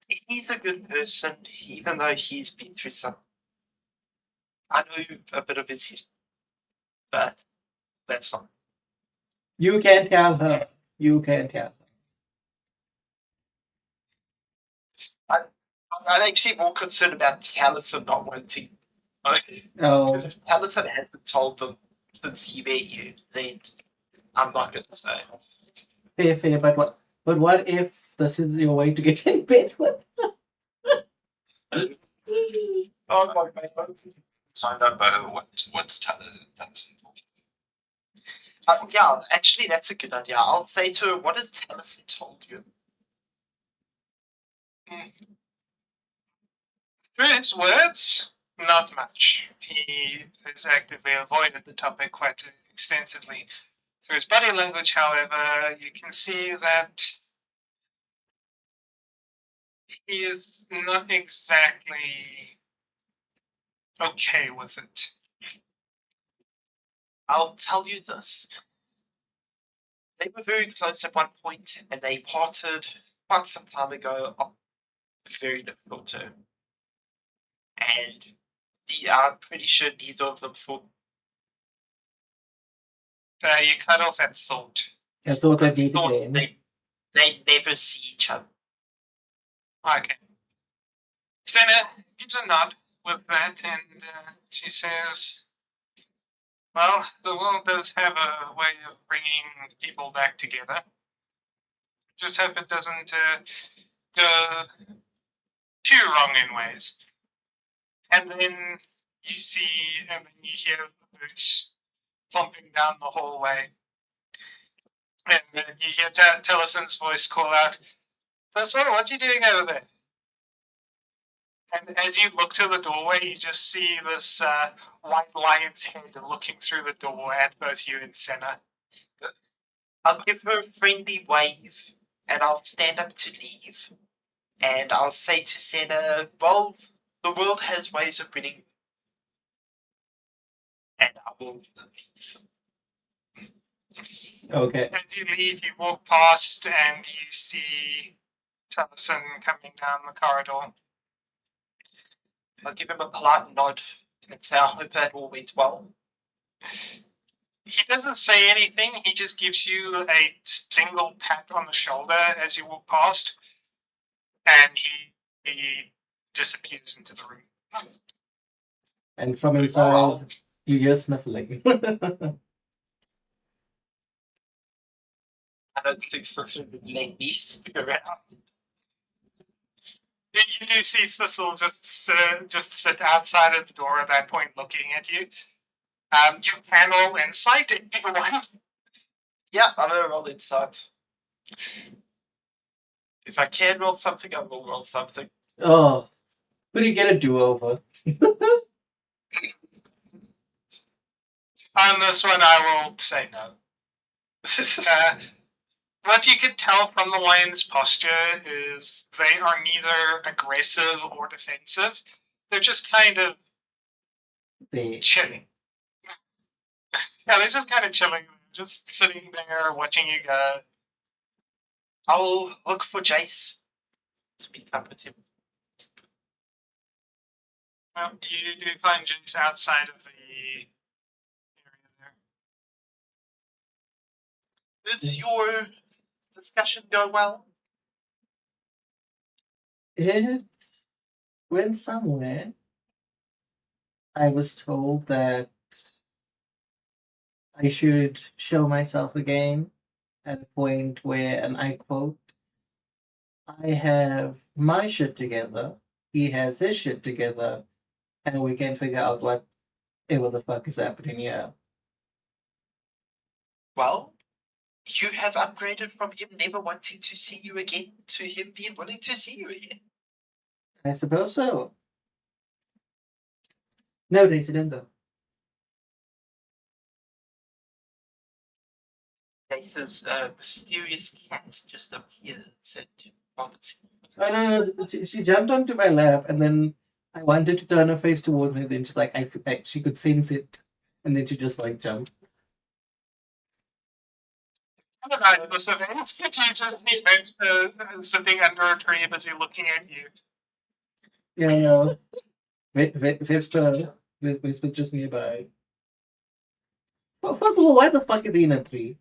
He's a good person, even though he's been through some. I know a bit of his history, but that's not. You can tell her. You can tell her. I'm actually more concerned about Taliesin not wanting. Oh, Because if Taliesin hasn't told them since he met you, then I'm not going to say. fair. But what if this is your way to get in bed with? Oh my god. Find out about her what's Taliesin. Yeah, actually, that's a good idea. I'll say to her, what has Taliesin told you? Through his words, not much. He has actively avoided the topic quite extensively. Through his body language, however, you can see that he is not exactly okay with it. I'll tell you this. They were very close at one point, and they parted quite some time ago on a very difficult term. And I'm pretty sure neither of them thought. You cut off that thought. I thought I'd meet thought again. they never see each other. Okay. Senna gives a nod with that, and she says, well, the world does have a way of bringing people back together. Just hope it doesn't go too wrong in ways. And then you see, and then you hear the boots thumping down the hallway. And then you hear Taliesin's voice call out, so what are you doing over there? And as you look to the doorway, you just see this white lion's head looking through the door at both you and Senna. I'll give her a friendly wave, and I'll stand up to leave. And I'll say to Senna, well, the world has ways of bringing. And I will leave. Okay. As you leave, you walk past and you see Taliesin coming down the corridor. I'll give him a polite nod and say, I hope that all went well. He doesn't say anything, he just gives you a single pat on the shoulder as you walk past, and he disappears into the room. And from inside, you hear sniffling. I don't think Thistle would let me stick around. You do see Thistle just sit outside of the door at that point looking at you. You can roll insight if you want. Yeah, I'm gonna roll insight. If I can roll something, I will roll something. Oh, but you get a do-over. On this one, I will say no. What you can tell from the lion's posture is they are neither aggressive or defensive. They're just kind of chilling. Yeah, they're just kind of chilling. Just sitting there watching you go. I'll look for Jace to meet up with him. Well, you do find Jace outside of the area there. Did your discussion go well? It went somewhere. I was told that I should show myself again at a point where, and I quote, I have my shit together, he has his shit together, and we can figure out whatever the fuck is happening here. Well, you have upgraded from him never wanting to see you again to him being willing to see you again. I suppose so. No, Daisy, don't go. Case's mysterious cat just appears and vomits. Oh, no. She jumped onto my lap, and then I wanted to turn her face towards me. Then she's like, she could sense it, and then she just like jumped. I don't know, it was a very just sitting under a tree busy looking at you. Yeah, no. Vesper's just nearby. Well, first of all, why the fuck is he in a tree?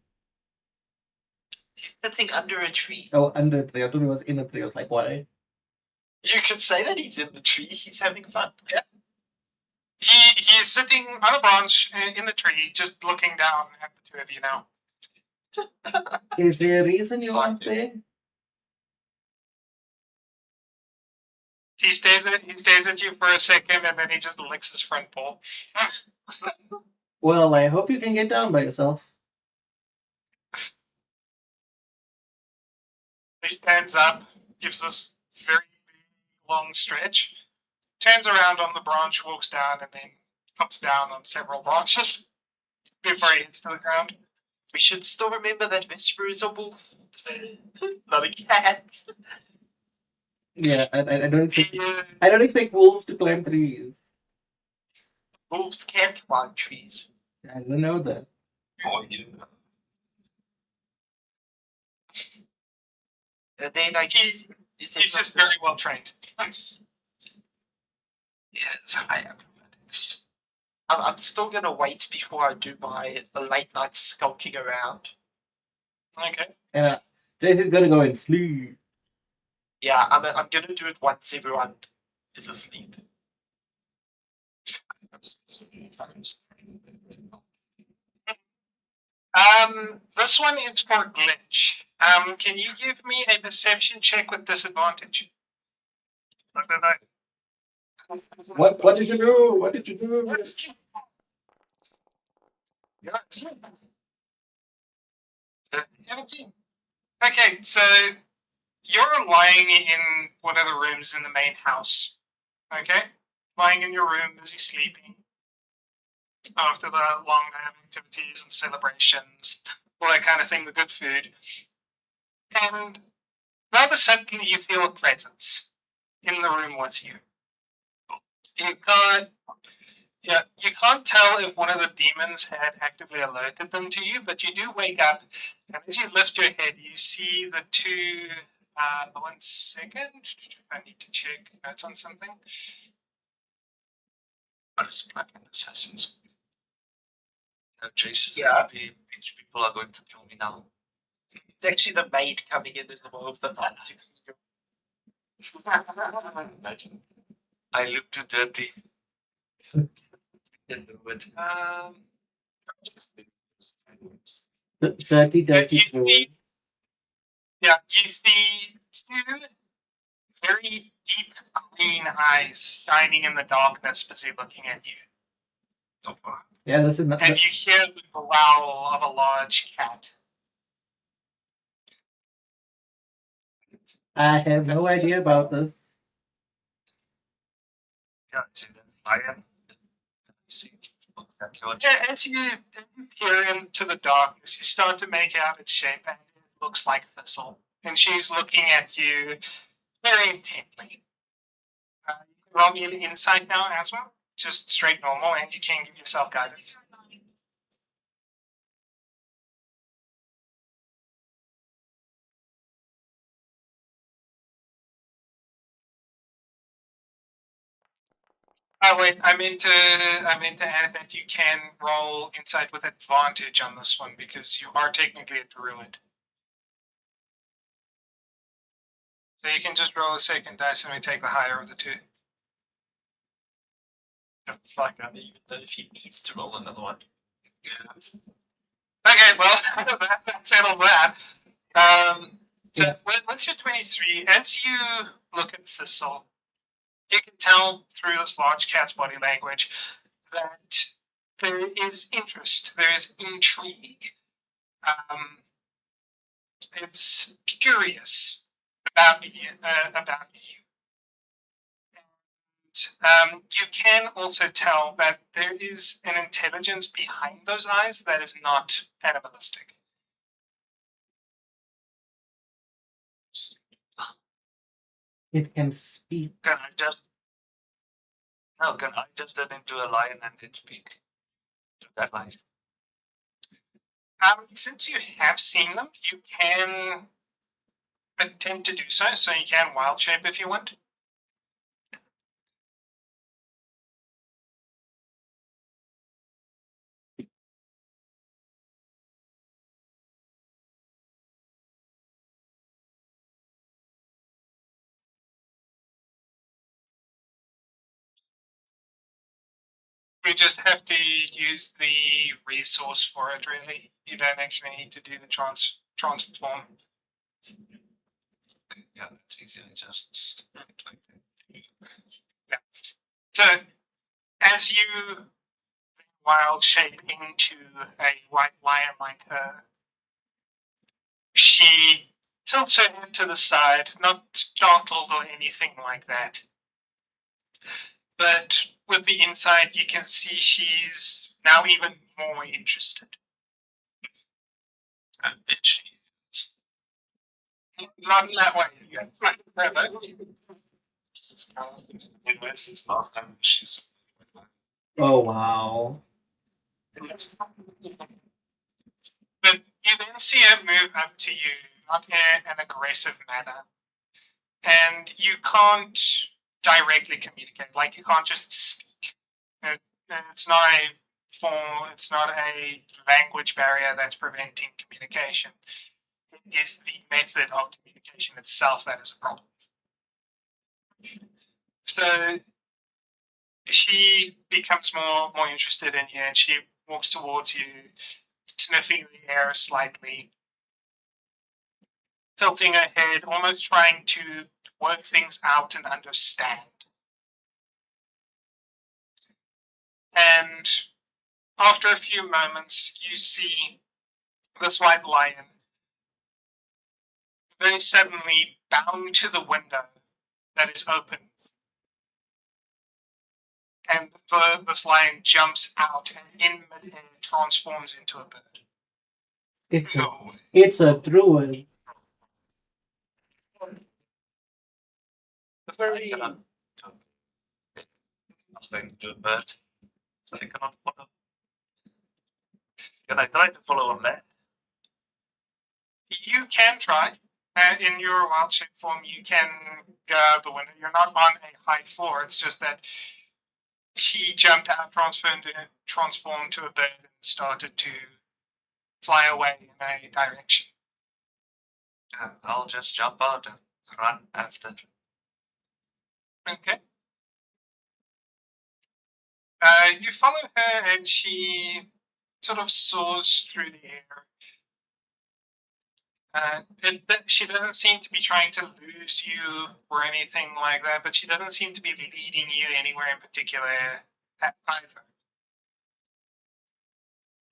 He's sitting under a tree. Oh, under a tree. I thought he was in a tree. I was like, why? You could say that he's in the tree. He's having fun. Yeah. He's sitting on a branch in the tree, just looking down at the two of you now. Is there a reason you're up there? He stares at you for a second, and then he just licks his front paw. Well, I hope you can get down by yourself. He stands up, gives this very long stretch, turns around on the branch, walks down, and then hops down on several branches before he hits to the ground. We should still remember that Vesper is a wolf, not a cat. Yeah, I don't expect wolves to climb trees. Wolves can't climb trees. I don't know that. Oh, yeah. And then I guess He's just very well trained. Yes, high acrobatics. I'm still gonna wait before I do my late night skulking around. Okay. Yeah, Jason's gonna go and sleep. Yeah, I'm gonna do it once everyone is asleep. This one is for glitch. Can you give me a perception check with disadvantage? What did you do? What did you do? Yes. 17. Okay, so you're lying in one of the rooms in the main house. Okay? Lying in your room, busy sleeping. After the long day of activities and celebrations, all that kind of thing, the good food. And rather suddenly you feel a presence in the room with you. You can't tell if one of the demons had actively alerted them to you, but you do wake up, and as you lift your head, you see the two. 1 second. I need to check notes on something. What is Black and Assassins? No, Jason, Yeah. people are going to kill me now. It's actually the maid coming in the middle of the night to Imagine. I look too dirty. Didn't do it. Dirty You see two very deep green eyes shining in the darkness, busy looking at you. So far. Yeah, that's enough. And you hear the growl of a large cat. I have no idea about this. Yeah, see the lion. See. As you peer into the darkness, you start to make out its shape, and it looks like Thistle. And she's looking at you very intently. You can roll me an insight now as well, just straight normal, and you can give yourself guidance. Oh wait, I meant to add that you can roll insight with advantage on this one because you are technically a druid. So you can just roll a second dice and we take the higher of the two. fuck, I don't even know if he needs to roll another one. Okay, well that settles that. So with your 23, as you look at Thistle, you can tell through this large cat's body language that there is interest, there is intrigue. it's curious about you. You can also tell that there is an intelligence behind those eyes that is not animalistic. It can speak. Can I just turn into a lion and then speak to that lion? Since you have seen them, you can attempt to do so. So you can wild shape if you want. You just have to use the resource for it, really. You don't actually need to do the transform. Okay, yeah, it's easy. I just like that. Yeah. So, as you wild shape into a white lion like her, she tilts her head to the side, not startled or anything like that. But with the inside, you can see she's now even more interested. I bet she is. Not in that way. Last time she's. Oh wow. But you then see her move up to you, not in an aggressive manner. And you can't directly communicate, like you can't just speak. It's not a form, it's not a language barrier that's preventing communication. It is the method of communication itself that is a problem. So she becomes more interested in you, and she walks towards you, sniffing the air slightly, tilting her head, almost trying to work things out and understand. And after a few moments, you see this white lion very suddenly bound to the window that is open. And this lion jumps out and in midair transforms into a bird. It's a druid. I cannot do nothing to a bird, so I cannot follow. Can I try to follow on land? You can try. In your wild shape form, you can go out the window. You're not on a high floor. It's just that she jumped out, transformed to a bird, and started to fly away in a direction. I'll just jump out and run after. Okay. You follow her, and she sort of soars through the air. She doesn't seem to be trying to lose you or anything like that, but she doesn't seem to be leading you anywhere in particular either.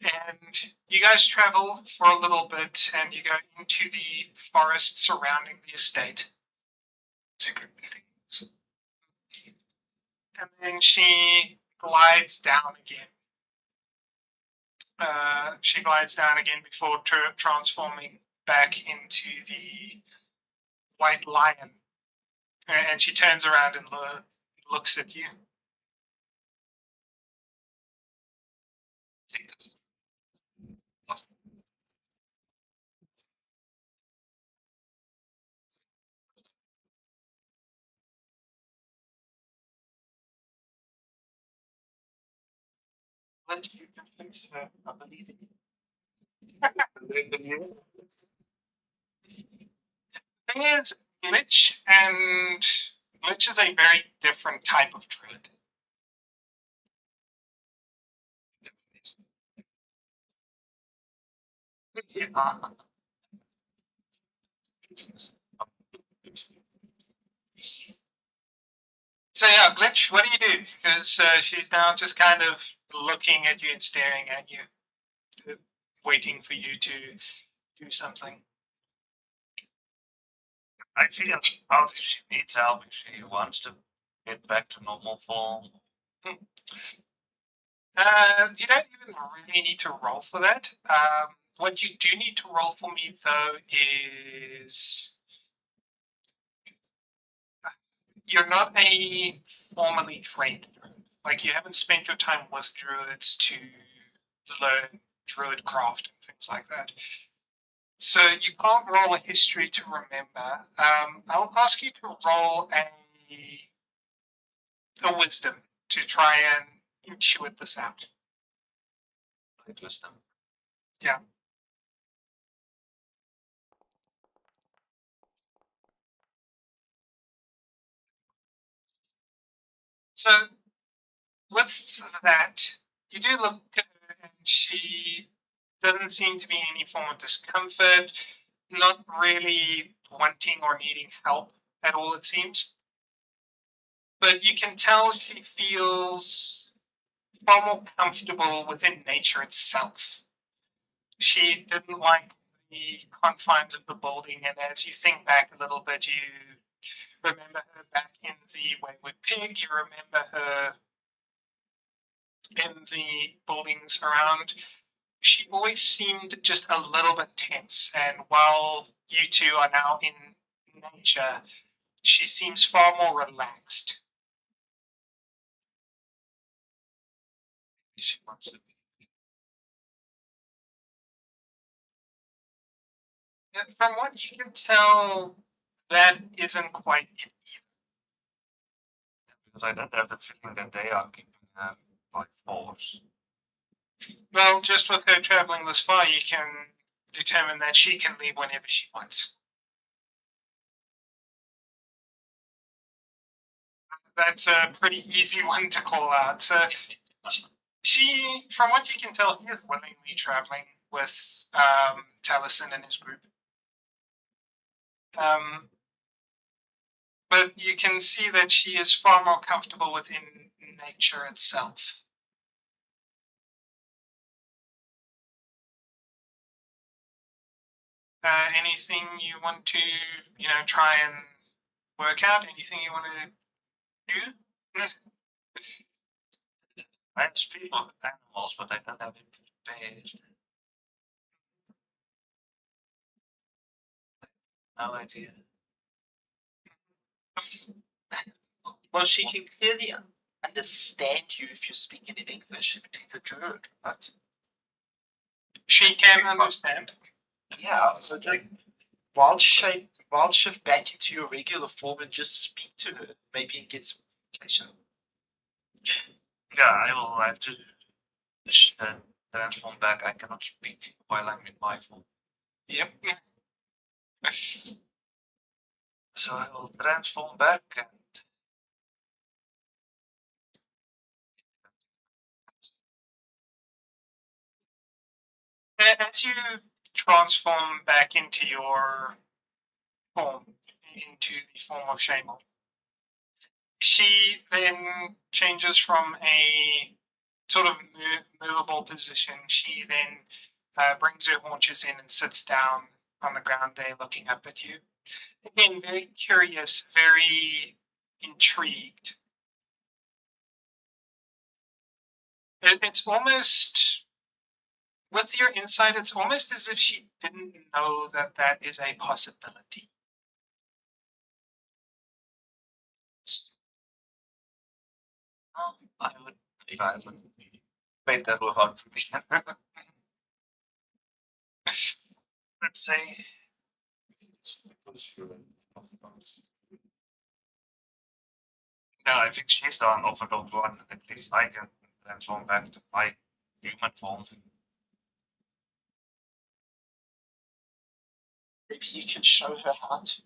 And you guys travel for a little bit, and you go into the forest surrounding the estate. Secret meetings. And then she glides down again. She glides down again before transforming back into the white lion. And she turns around and looks at you. Let you can finish her. I believe in you. Thing is, Glitch is a very different type of druid. So yeah, Glitch, what do you do? Because she's now just kind of looking at you and staring at you. waiting for you to do something. I feel out if she needs help, if she wants to get back to normal form. You don't even really need to roll for that. What you do need to roll for me, though, is you're not a formally trained druid. Like, you haven't spent your time with druids to learn druid craft and things like that. So you can't roll a history to remember. I'll ask you to roll a wisdom to try and intuit this out. Wisdom. Yeah. So with that, you do look at her and she doesn't seem to be in any form of discomfort, not really wanting or needing help at all, it seems. But you can tell she feels far more comfortable within nature itself. She didn't like the confines of the building, and as you think back a little bit, you remember her back in the Wayward Pig, you remember her in the buildings around. She always seemed just a little bit tense, and while you two are now in nature, she seems far more relaxed. She wants to be. And from what you can tell, that isn't quite it. Because I don't have the feeling that they are keeping her by force. Well, just with her traveling this far, you can determine that she can leave whenever she wants. That's a pretty easy one to call out. So she, from what you can tell, he is willingly traveling with Taliesin and his group. But you can see that she is far more comfortable within nature itself. Anything you want to, try and work out? Anything you want to do? I speak with animals, but I don't have it prepared. No idea. Well, she can clearly understand you if you're speaking in English if it's a druid, but She can understand. yeah, so like wild shift back into your regular form and just speak to her. Maybe and get some communication. Yeah, I will have to transform back. I cannot speak while I'm in my form. Yep. So I will transform back and As you transform back into your form, into the form of Shamal, she then changes from a sort of movable position. She then brings her haunches in and sits down on the ground there looking up at you. Again, very curious, very intrigued. It's almost, with your insight, it's almost as if she didn't know that that is a possibility. I would paint that without permission. Let's say. No, I think she's the unorthodox one. At least I can transform back to my human form. Maybe you can show her how to.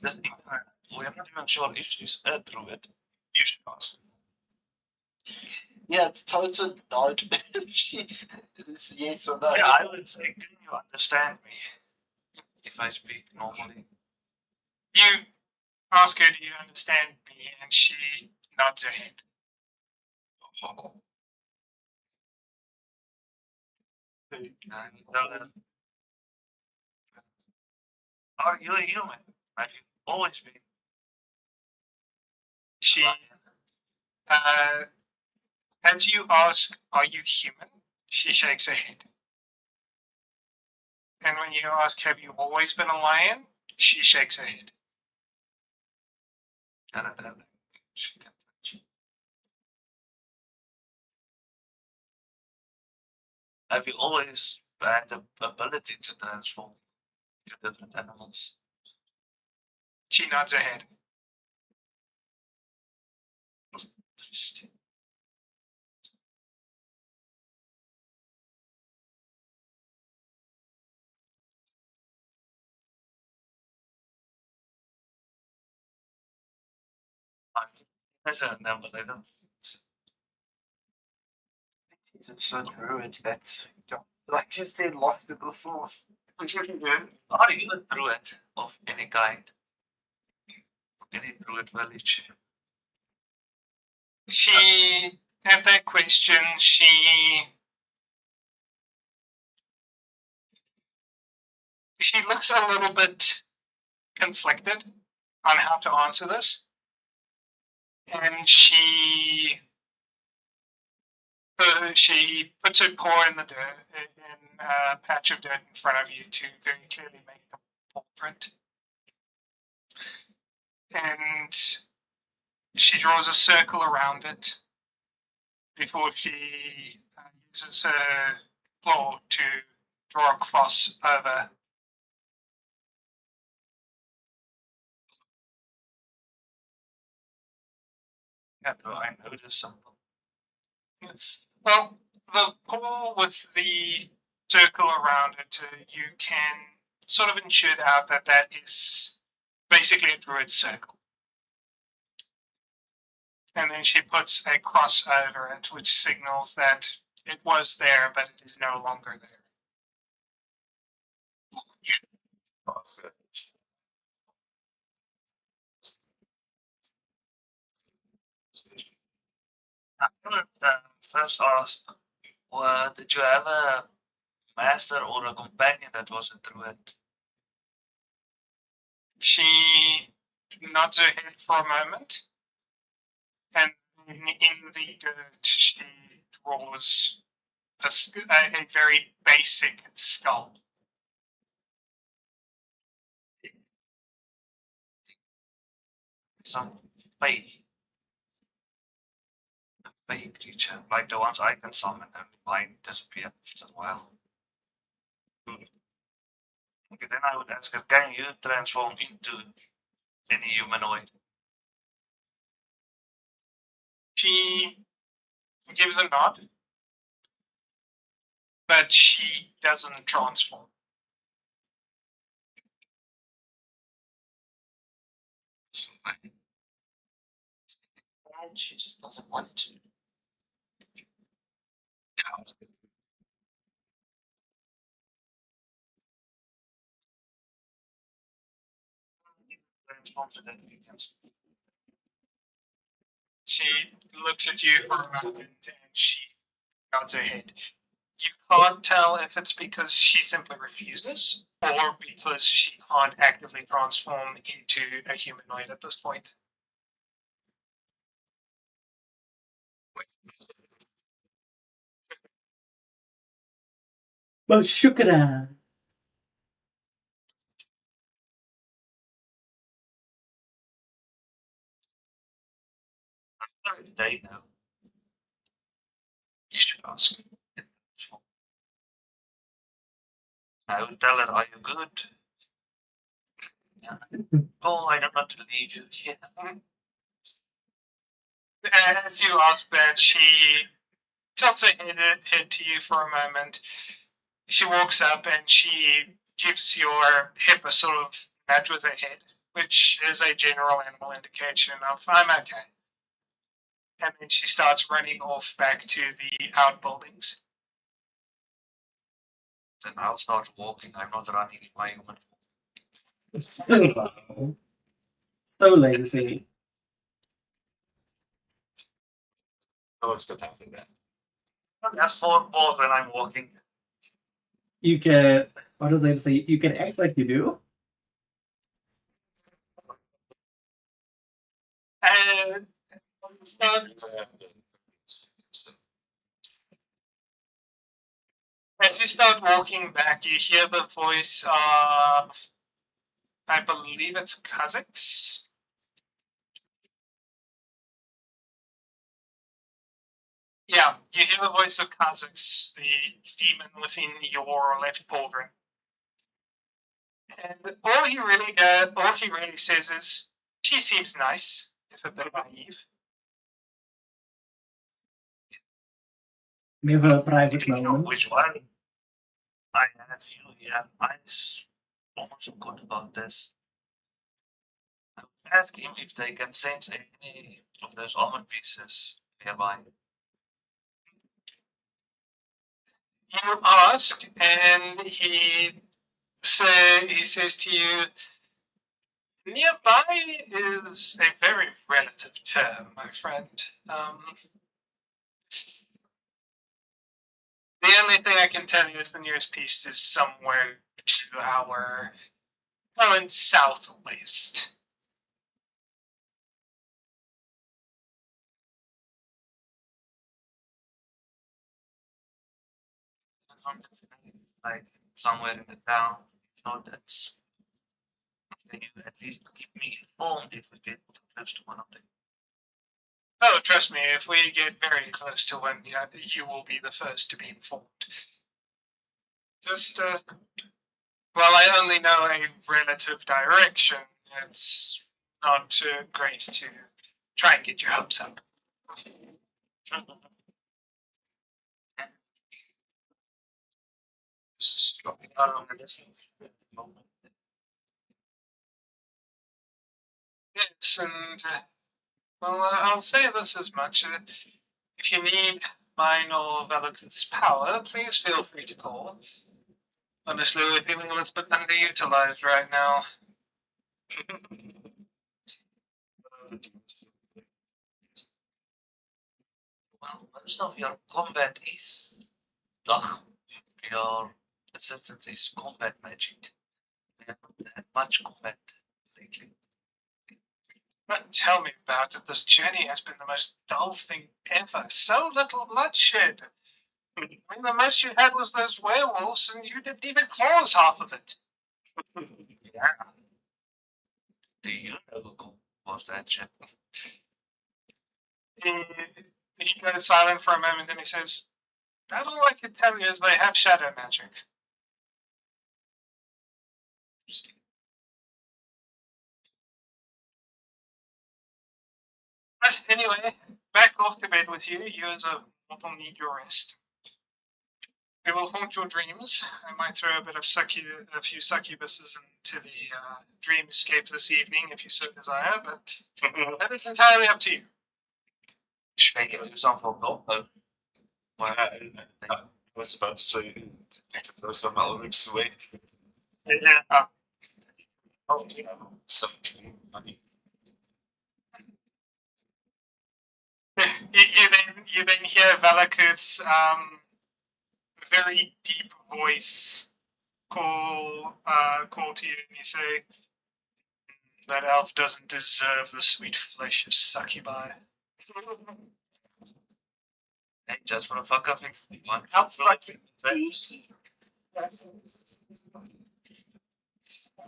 We're not even sure if she's a druid. You should ask. Yeah, it's total nod if she is yes or no. Yeah, I would say, can you understand me if I speak normally? You ask her, do you understand me? And she nods her head. Tell her, are you a human? Have you always been? She, as you ask, are you human? She shakes her head. And when you ask, have you always been a lion? She shakes her head. Have you always had the ability to transform to different animals? She nods her head. Interesting. I don't know, but I don't. He's a son druid that's like she said, lost in the source. Are you a druid of any kind? Any druid village? She, at that question, she looks a little bit conflicted on how to answer this. And she puts her paw in the dirt, in a patch of dirt in front of you to very clearly make a paw print. And she draws a circle around it before she uses her claw to draw a cross over. Yeah, do I notice something? Well, the paw with the circle around it, you can sort of intuit out that that is basically a druid circle. And then she puts a cross over it, which signals that it was there, but it is no longer there. I would first ask, did you have a master or a companion that was a druid? She nods her head for a moment, and in the dirt, she draws a very basic skull. Some fake creature, like the ones I can summon, and mine disappear after a while. Okay, then I would ask her, can you transform into any humanoid? She gives a nod, but she doesn't transform. And she just doesn't want to. Transforms and then you can speak. She looks at you for a moment and she nods her head. You can't tell if it's because she simply refuses or because she can't actively transform into a humanoid at this point. Well, shukra. They know. You should ask. I would tell her, are you good? Yeah. Oh, I don't want to leave you. Yeah. As you ask that, she tilts her head to you for a moment. She walks up and she gives your hip a sort of nudge with her head, which is a general animal indication of I'm okay. And then she starts running off back to the outbuildings. Then I'll start walking. I'm not running in my human form. So low. So lazy. Oh, it's good having that. I have 4 balls when I'm walking. You can. What does they say? You can act like you do. And as you start walking back, you hear the voice of, I believe it's Kazakhs. Yeah, you hear the voice of Kazakhs, the demon within your left pauldron. And all he really says is, she seems nice, if a bit naive. We have a private You know moment. which one? I have you here. I'm almost good about this. I would ask him if they can sense any of those armor pieces nearby. You ask, and he says to you, nearby is a very relative term, my friend. The only thing I can tell you is the nearest piece is somewhere to our going southwest. Like somewhere in the town. If not, that's. Can you at least keep me informed if we get close to one of them? Oh, trust me, if we get very close to one, you will be the first to be informed. Just, well, I only know a relative direction. It's not great to try and get your hopes up. Yes, and well, I'll say this as much: if you need mine or Velikut's power, please feel free to call. Honestly, we're feeling a little bit underutilized right now. Well, most of your combat is. Your assistance is combat magic. We haven't had much combat lately. But tell me about it. This journey has been the most dull thing ever. So little bloodshed. I mean, the most you had was those werewolves, and you didn't even cause half of it. Yeah. Do you know who was that shit? He goes silent for a moment, and he says, "About all I can tell you is they have shadow magic." But anyway, back off to bed with you. You as a mortal need your rest. It will haunt your dreams. I might throw a bit of a few succubuses into the dreamscape this evening if you so desire, but that is entirely up to you. Should I do something for gold though? I was about to say, I could throw some Elric's away. Yeah. Oh, some money. You then hear Valakut's very deep voice call to you, and you say, "That elf doesn't deserve the sweet flesh of succubi." Hey, just for a fuck up, if you want.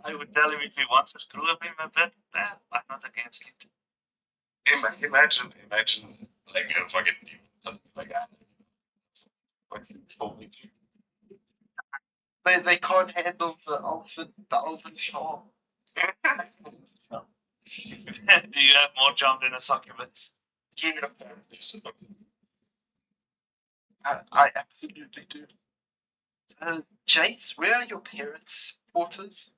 I would tell him if he wants to screw up him a bit. I'm not against it. Imagine, like a fucking something like that. They can't handle the elven charm. Do you have more charm than a succubus? I absolutely do. Jace, where are your parents' quarters?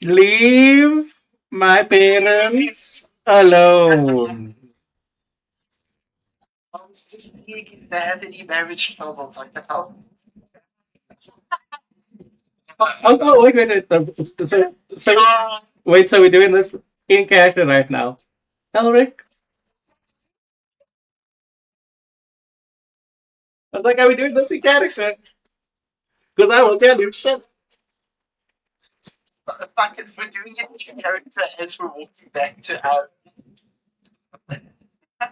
Leave my parents alone. I was just thinking if they have any marriage troubles, I can help. Wait. So we're doing this in character right now. Elric? I was like, are we doing this in character? Because I will tell you shit. Fuck it, we're doing it in character as we're walking back to our.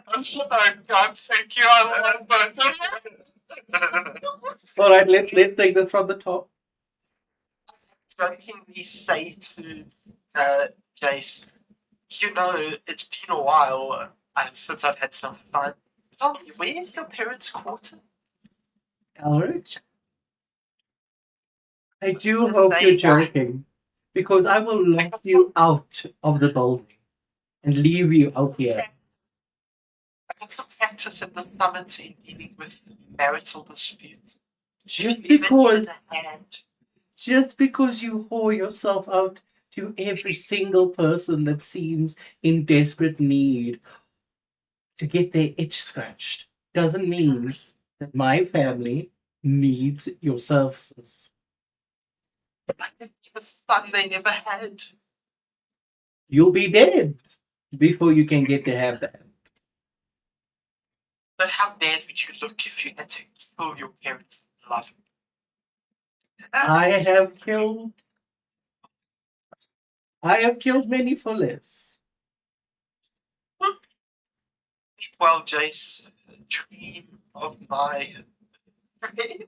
I'm so I can't thank you. I love both of you. All right, let's take this from the top. Jokingly say to Jace, you know, it's been a while since I've had some fun. Tell me, where's your parents' quarter? Alric, I do Yes, hope they you're are. joking, because I will lock you out of the building and leave you out here. I got some practice in the summons in dealing with marital disputes. Just Lemon because, in the hand. just because you whore yourself out to every single person that seems in desperate need to get their itch scratched doesn't mean that my family needs your services. The son they never had. You'll be dead before you can get to have that. But how bad would you look if you had to kill your parents' love? I have killed many for less. Well, Jace, dream of my friend.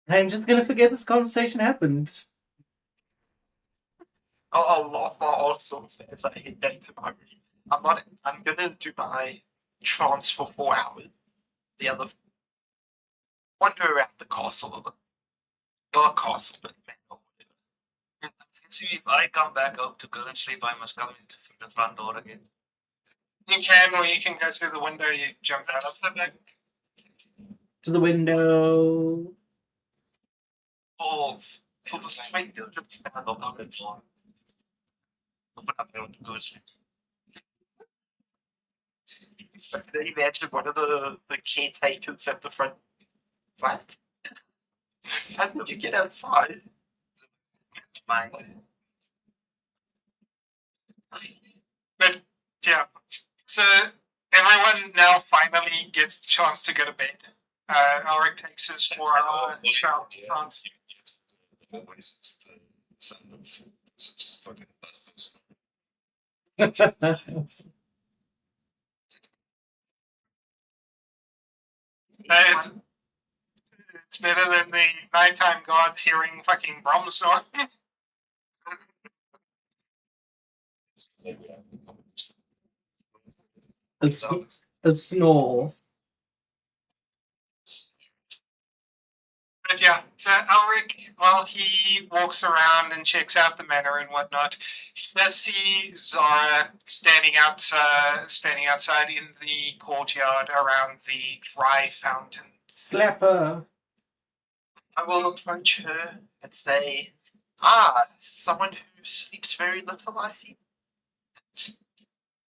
I'm just gonna forget this conversation happened. I'll laugh my arse off as I head back to my room. I'm gonna do my trance for 4 hours. The other wander around the castle a bit. Not a castle, but or whatever. See, if I come back out to go and sleep, I must come into the front door again. You can, or you can go through the window. You jump out of the back. To the window. Balls. So the sweat drips down Open up the door. Open up there to go and sleep. I can imagine one of the caretakers at the front. What? How did you get outside? Mine. But yeah, so everyone now finally gets the chance to go to bed. Ulrich takes his 4-hour trance. Always is the sound of such fucking bastards. It's better than the nighttime guards hearing fucking Brom song. A snore. But yeah, so Ulrich, while he walks around and checks out the manor and whatnot, he does see Zara standing outside in the courtyard around the dry fountain. Slap her. I will approach her and say, someone who sleeps very little, I see.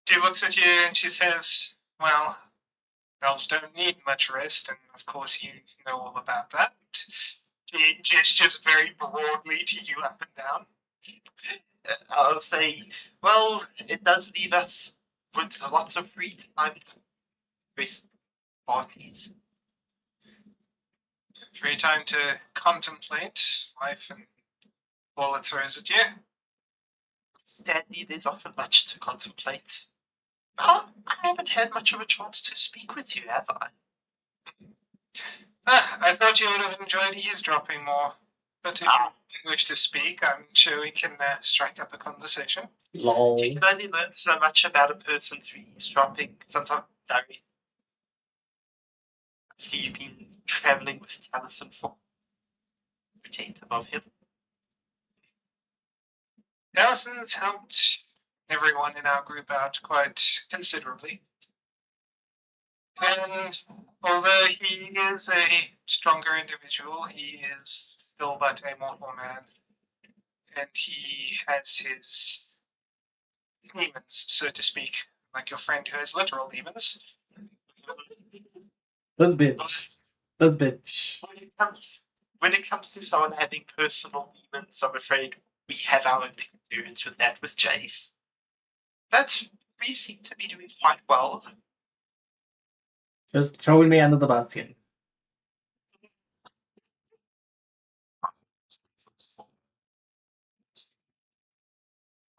She looks at you and she says, well, elves don't need much rest, and of course you know all about that. He gestures very broadly to you up and down. I'll say, well, it does leave us with lots of free time. Rest parties. Free time to contemplate life and all it throws at you. Sadly, there's often much to contemplate. Well, I haven't had much of a chance to speak with you, have I? I thought you would have enjoyed eavesdropping more. But if you wish to speak, I'm sure we can strike up a conversation. Lol. You can only learn so much about a person through eavesdropping. Sometimes, Barry. I see you've been travelling with Taliesin for protective of him. Allison's helped everyone in our group out quite considerably. And although he is a stronger individual, he is still but a mortal man. And he has his demons, so to speak, like your friend who has literal demons. That's bitch. That's bitch. When it comes to someone having personal demons, I'm afraid we have our own experience with that with Jace. But we seem to be doing quite well. Just throwing me under the bus here.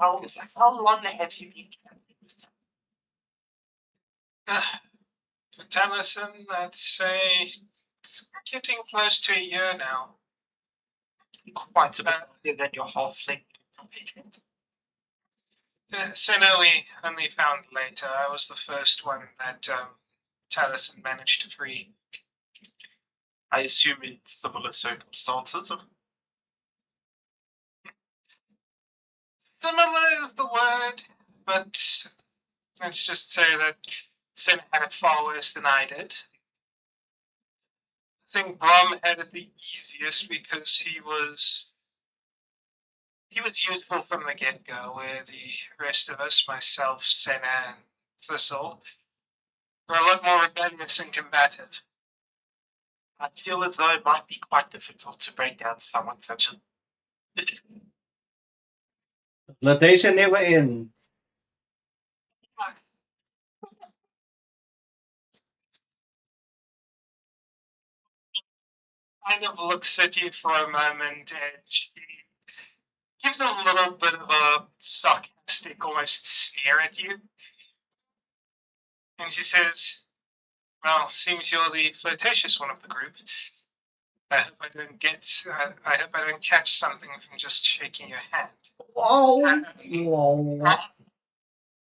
How long have you been traveling this time? To Taliesin, I'd say it's getting close to a year now. Quite a bit longer than your halfling compatriot. Senna we only found later. I was the first one that Taliesin managed to free. I assume in similar circumstances. Similar is the word, but let's just say that Senna had it far worse than I did. I think Brom had it the easiest because he was useful from the get-go, where the rest of us, myself, Senna, and Thistle, were a lot more rebellious and combative. I feel as though it might be quite difficult to break down someone such a. Flirtation never ends. Kind of looks at you for a moment and she gives a little bit of a sarcastic, almost sneer at you. And she says, "Well, seems you're the flirtatious one of the group. I hope I don't catch something from just shaking your hand." Oh,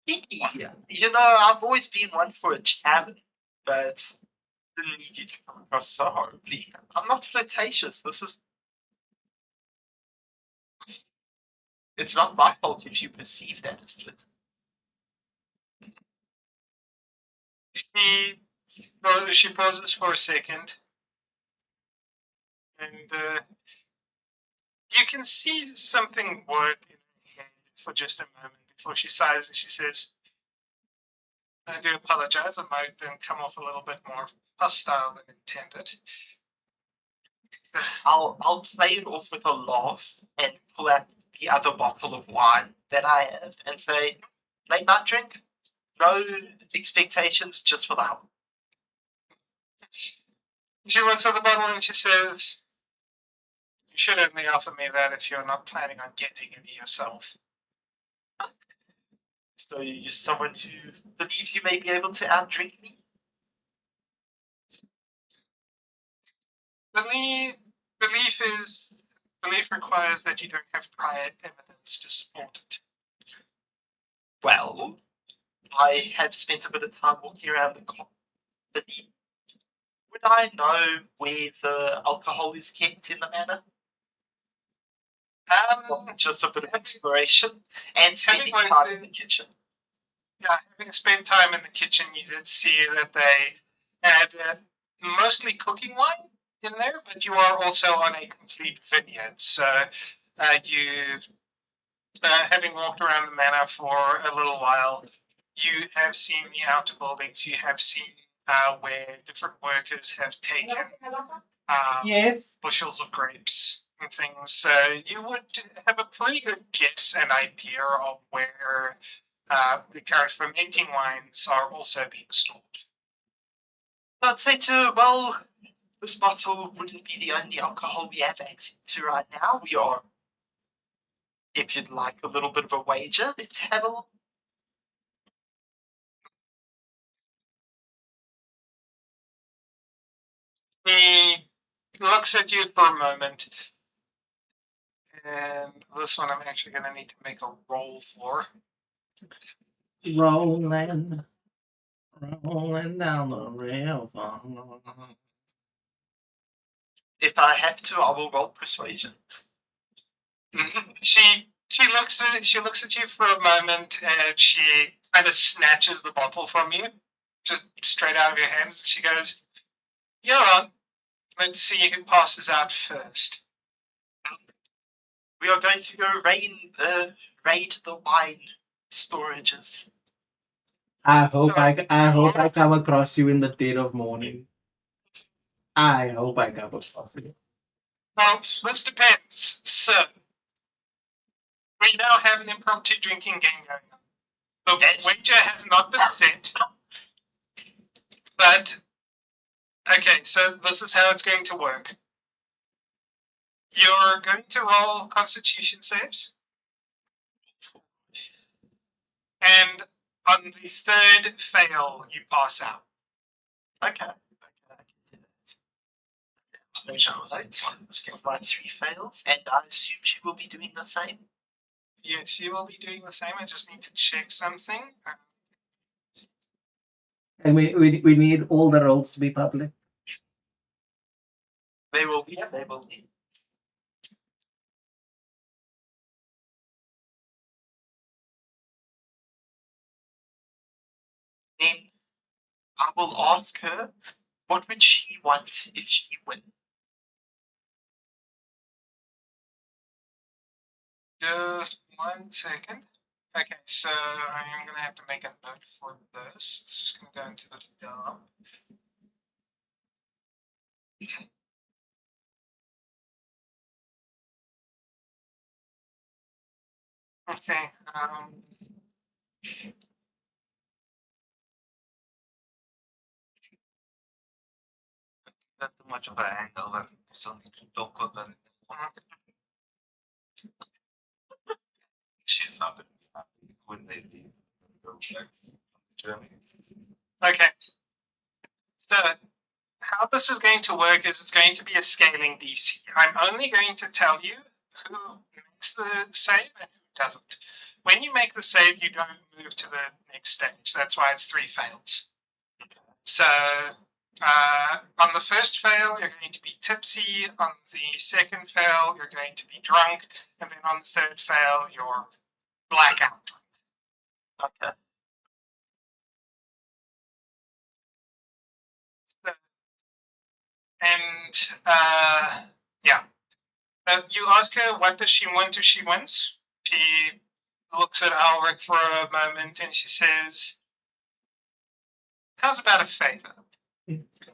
You know, I've always been one for a challenge, but didn't need you to come across so horribly. I'm not flirtatious. It's not my fault if you perceive that as flirt. She pauses for a second, and you can see something work in her head for just a moment before she sighs and she says, "I do apologize. I might have come off a little bit more hostile than intended." I'll play it off with a laugh and pull out the other bottle of wine that I have and say, "Late night drink? No expectations, just for the help." She looks at the bottle and she says, "You should only offer me that if you're not planning on getting any yourself." So you're someone who believes you may be able to outdrink me? Belief requires that you don't have prior evidence to support it. Well, I have spent a bit of time walking around the company. Would I know where the alcohol is kept in the manor? Just a bit of exploration and spending time in the kitchen. Yeah, having spent time in the kitchen, you did see that they had mostly cooking wine in there, but you are also on a complete vineyard. So you, having walked around the manor for a little while, you have seen the outer buildings. You have seen where different workers have taken yes. bushels of grapes and things. So you would have a pretty good guess and idea of where the current fermenting wines are also being stored. I'd say to, well, this bottle wouldn't be the only alcohol we have access to right now. We are, if you'd like a little bit of a wager, let's have a look. He looks at you for a moment. And this one I'm actually going to need to make a roll for. Rolling down the river. If I have to, I will roll persuasion. She looks at you for a moment and she kind of snatches the bottle from you, just straight out of your hands. She goes, "You're on. Let's see who passes out first." We are going to go raid the wine storages. I hope I come across you in the dead of morning. I hope I come across you. Well, this depends. So, we now have an impromptu drinking game going on. The wager has not been set, but okay, so this is how it's going to work. You're going to roll Constitution saves. and on the third fail, you pass out. Okay. I can do that. Make sure my 3 fails, and I assume she will be doing the same. Yes, you will be doing the same. I just need to check something. And we need all the roles to be public. They will be. They will be. Then I will ask her, what would she want if she wins? Just 1 second. Okay, so I am going to have to make a note for this. It's just going to go into the dump. Okay. Not too much of a hangover. Still need to talk about it. She's not happy when they leave and go back on the journey. Okay. So how this is going to work is it's going to be a scaling DC. I'm only going to tell you who makes the save and who doesn't. When you make the save, you don't move to the next stage. That's why it's 3 fails. So on the first fail, you're going to be tipsy. On the second fail, you're going to be drunk. And then on the third fail, you're blackout drunk. Okay. So, and yeah. You ask her, what does she want if she wins? She looks at Alric for a moment and she says, how's about a favor?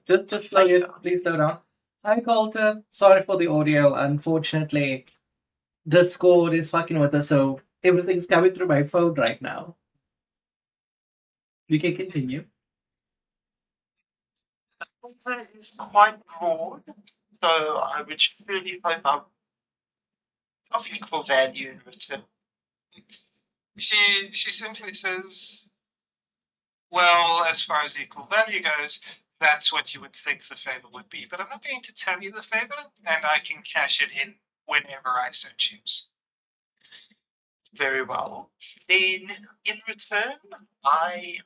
Just slow it. Please slow down. Hi, Coulter. Sorry for the audio. Unfortunately, Discord is fucking with us, so everything's coming through my phone right now. You can continue. That is quite broad, so I would really hope I'm of equal value in return. She simply says, well, as far as equal value goes, that's what you would think the favor would be. But I'm not going to tell you the favor, and I can cash it in whenever I so choose. Very well. Then, in return, okay,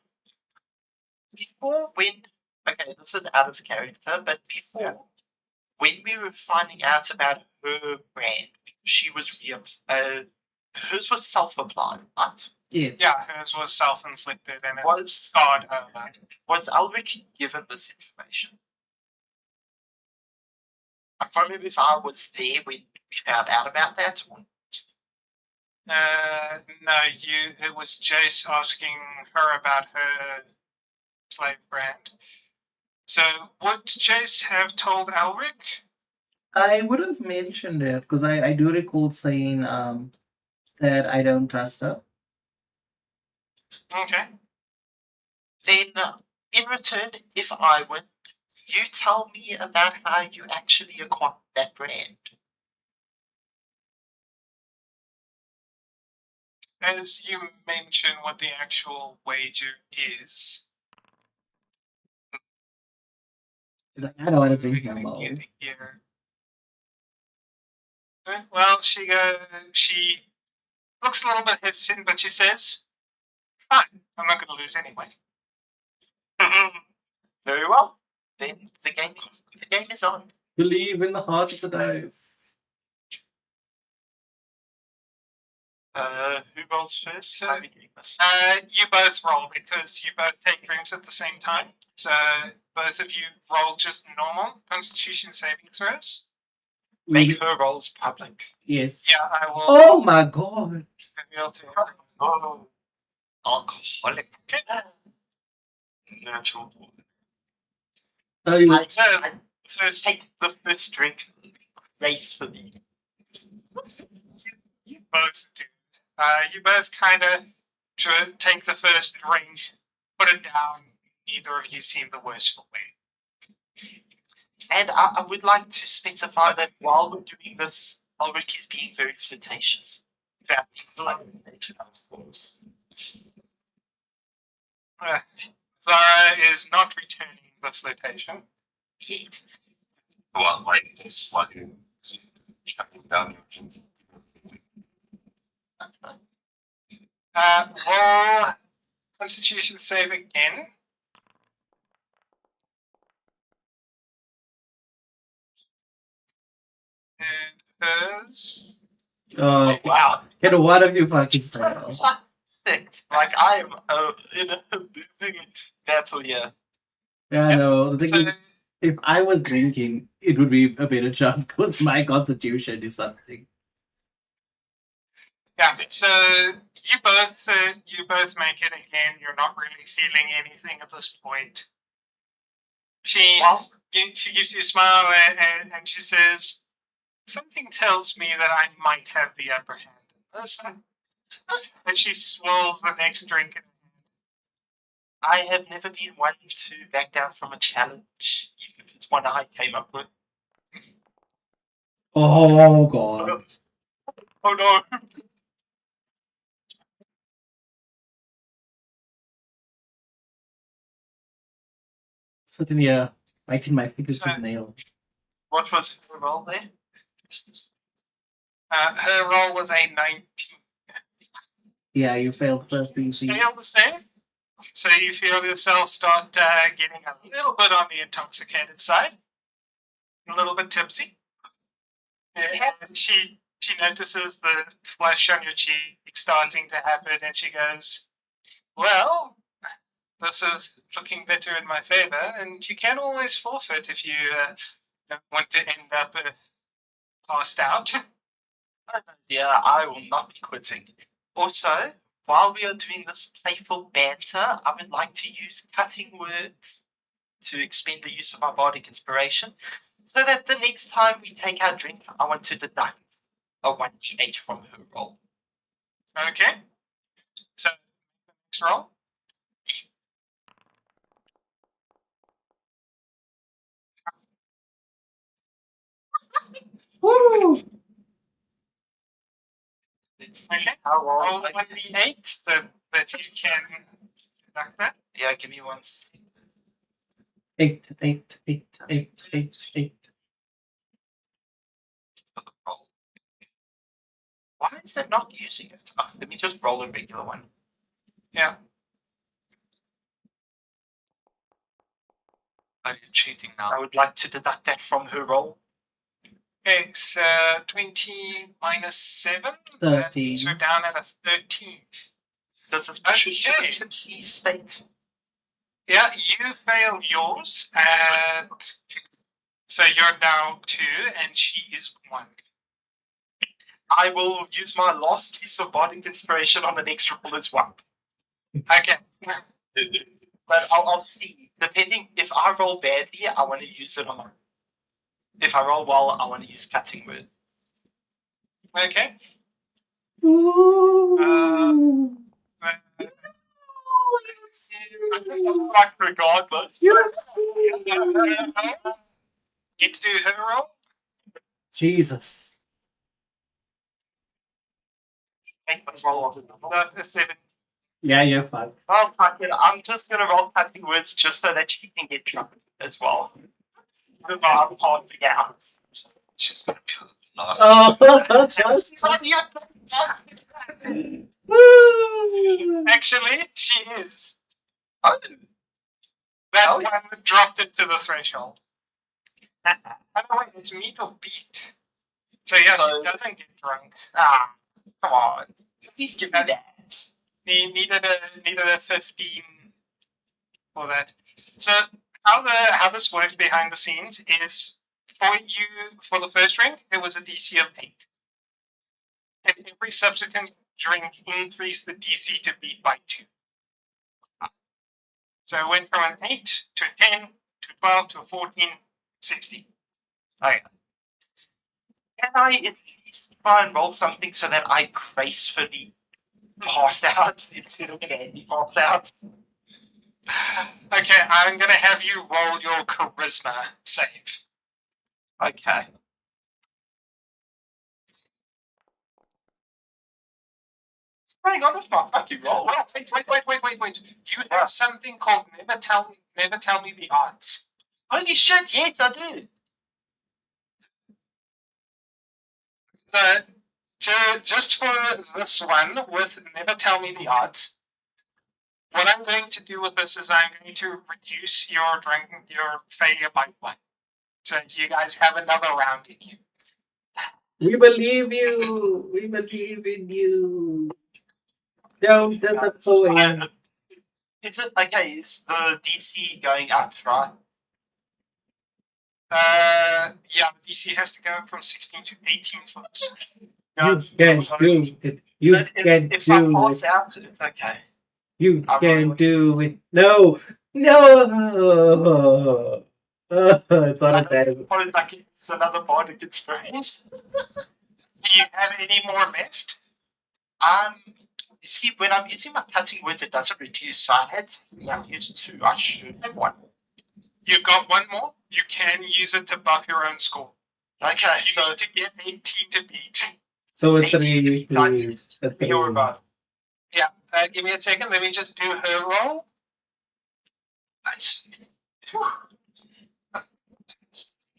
this is out of character, but before, when we were finding out about her brand, she was real. Hers was self-applied, right? Yes. Yeah, hers was self-inflicted, and it Was scarred her. Was Ulrich given this information? I can't remember if I was there when we found out about that. Or... No, it was Jace asking her about her slave brand. So, would Jace have told Alric? I would have mentioned it because I do recall saying that I don't trust her. Okay. Then, in return, if I win, you tell me about how you actually acquired that brand. As you mention what the actual wager is. I don't want to drink no Get more. it here. Well, she looks a little bit hesitant, but she says, fine, I'm not going to lose anyway. Very well. Then the game is on. Believe in the heart of the dice. Who rolls first? So, you both roll because you both take drinks at the same time. So both of you roll just normal Constitution saving throws. Make her rolls public. Yes. Yeah, I will. Oh my god. Reveal to you. Oh, Alcoholic. Natural. I first take the first drink gracefully. You both do. You both kind of take the first drink, put it down. Neither of you seem the worse for wear. And I would like to specify that while we're doing this, Ulrich is being very flirtatious. Of course. Zara is not returning the flirtation. Yeet. Well, like this, like cutting down your Roll Constitution save again. And hers. Oh, Wow. and what have you fucking failed? Like I am in a losing battle here. Yeah, Yep. no. The thing So, is, if I was drinking, it would be a better chance because my constitution is something. yeah, so you both make it again. You're not really feeling anything at this point. She gives you a smile and she says, "Something tells me that I might have the upper hand in this." And she swirls the next drink. I have never been one to back down from a challenge, even if it's one I came up with. Oh god. Oh no! Sitting here biting my fingers with nail. What was the roll there? Her roll was a 19. Yeah, you failed first easy. Fail the save. So you feel yourself start getting a little bit on the intoxicated side, a little bit tipsy. And she notices the flush on your cheek starting to happen, and she goes, "Well, this is looking better in my favor, and you can always forfeit if you want to end up passed out." Oh no, dear, I will not be quitting. Also, while we are doing this playful banter, I would like to use cutting words to expend the use of my bardic inspiration, so that the next time we take our drink, I want to deduct a 1d8 from her roll. Okay. So next roll. Woo! Let's see Okay. how well Roll the 1d8 that you can deduct that. Yeah, give me one. 8, 8, 8, 8, 8, 8. For the roll. Why is it not using it? Oh, let me just roll a regular one. Yeah. Are you cheating I now? would like to deduct that from her roll. Okay, so 20 minus 7. That 13. means we're down at a 13. Does this push us to a Okay. tipsy state? Yeah, you fail yours, and so you're now 2, and she is 1. I will use my last piece of bardic inspiration on the next roll as well. Okay. But I'll see. Depending, if I roll badly, I want to use it or not. If I roll well, I want to use cutting word. Okay. Ooh. I think I'm back regardless. Get to do her roll. Jesus. Make the roll of it. Not a 7. Yeah, you're fucked. Oh, fuck it. I'm just going to roll cutting words just so that she can get drunk as well. I'm passing out. She's gonna be a lot. Oh, Actually, she is. Oh, That Oh. one dropped it to the threshold. By the way, it's meet or beat. So yeah, So- she doesn't get drunk. come on. Please give me that. Needed a 15 for that. So how this works behind the scenes is for the first drink it was a DC of 8, and every subsequent drink increased the DC to beat by 2. So it went from an 8 to a 10 to a 12 to a 14, 16. Okay. Can I at least try and roll something so that I gracefully pass out instead of Andy pass out? Okay, I'm gonna have you roll your charisma save. Okay. Hang on with my fucking roll. Wait. You have something called never tell me the odds. Holy shit, yes, I do. So, just for this one, with never tell me the odds, what I'm going to do with this is I'm going to reduce your failure by 1. So you guys have another round in you. We believe you. We believe in you. Don't disappoint. Is it okay? Is the DC going up, right? Yeah, DC has to go from 16 to 18 for this. You can do it. You But can if I do pass it. out, it's okay. You I'm can really- do it. No. No. It's not as bad as Probably like it's another bardic experience. Do you have any more left? You see, when I'm using my cutting words, it doesn't reduce. So I had 3, I've used 2. I should have 1. You've got 1 more. You can use it to buff your own score. Okay, You so need to get 18 to beat. so a 18 3, please. A 3 or 3. above. Yeah, give me a second. Let me just do her roll. Nice.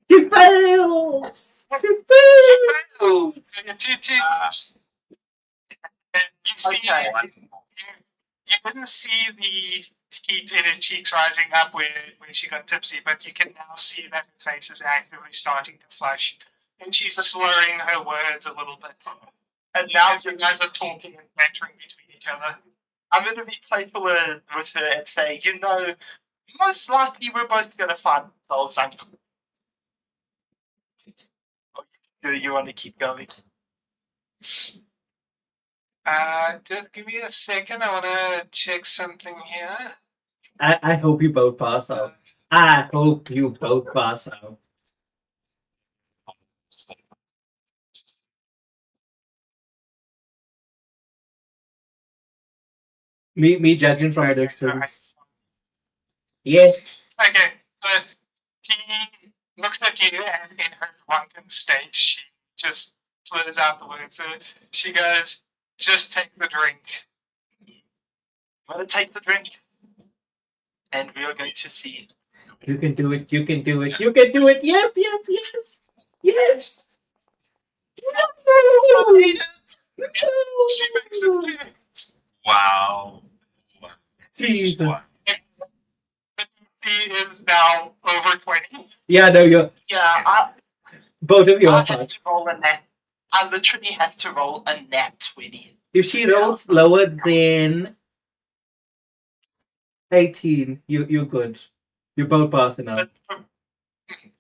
She fails. She fails. So you're 2 and you see, Okay. you didn't see the heat in her cheeks rising up when she got tipsy, but you can now see that her face is actively starting to flush. And she's slurring her words a little bit. And now You guys are talking and bantering between each other. I'm going to be playful with her and say, most likely we're both going to find ourselves uncle. Do you want to keep going? Just give me a second. I want to check something here. I hope you both pass out. I hope you both pass out. Me judging from a Okay, distance. Yes. Okay, but she looks at you and in her drunken state, she just slurs out the words. So she goes, just take the drink. I'm going to take the drink. And we are going to see. You can do it. You can do it. You can do it. Yes, yes, yes. Yes. She makes it too. Wow. Jesus. Wow. But she is now over 20. Yeah, no, you're Yeah, both of you I are have fine. to roll a nat. I literally have to roll a nat 20. If she rolls lower than 18, you're good. You're both passing out. But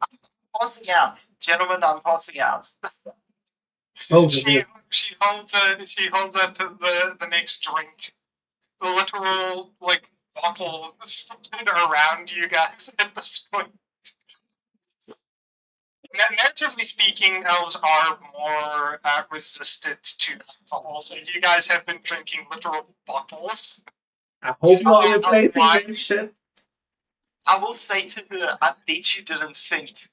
I'm passing out. Gentlemen, I'm passing out. Both of She you. holds up to the next drink. The literal bottle stood around you guys at this point. Narratively speaking, elves are more resistant to alcohol, so you guys have been drinking literal bottles. I hope you're Oh, replacing why? this shit. I will say to her, I bet you didn't think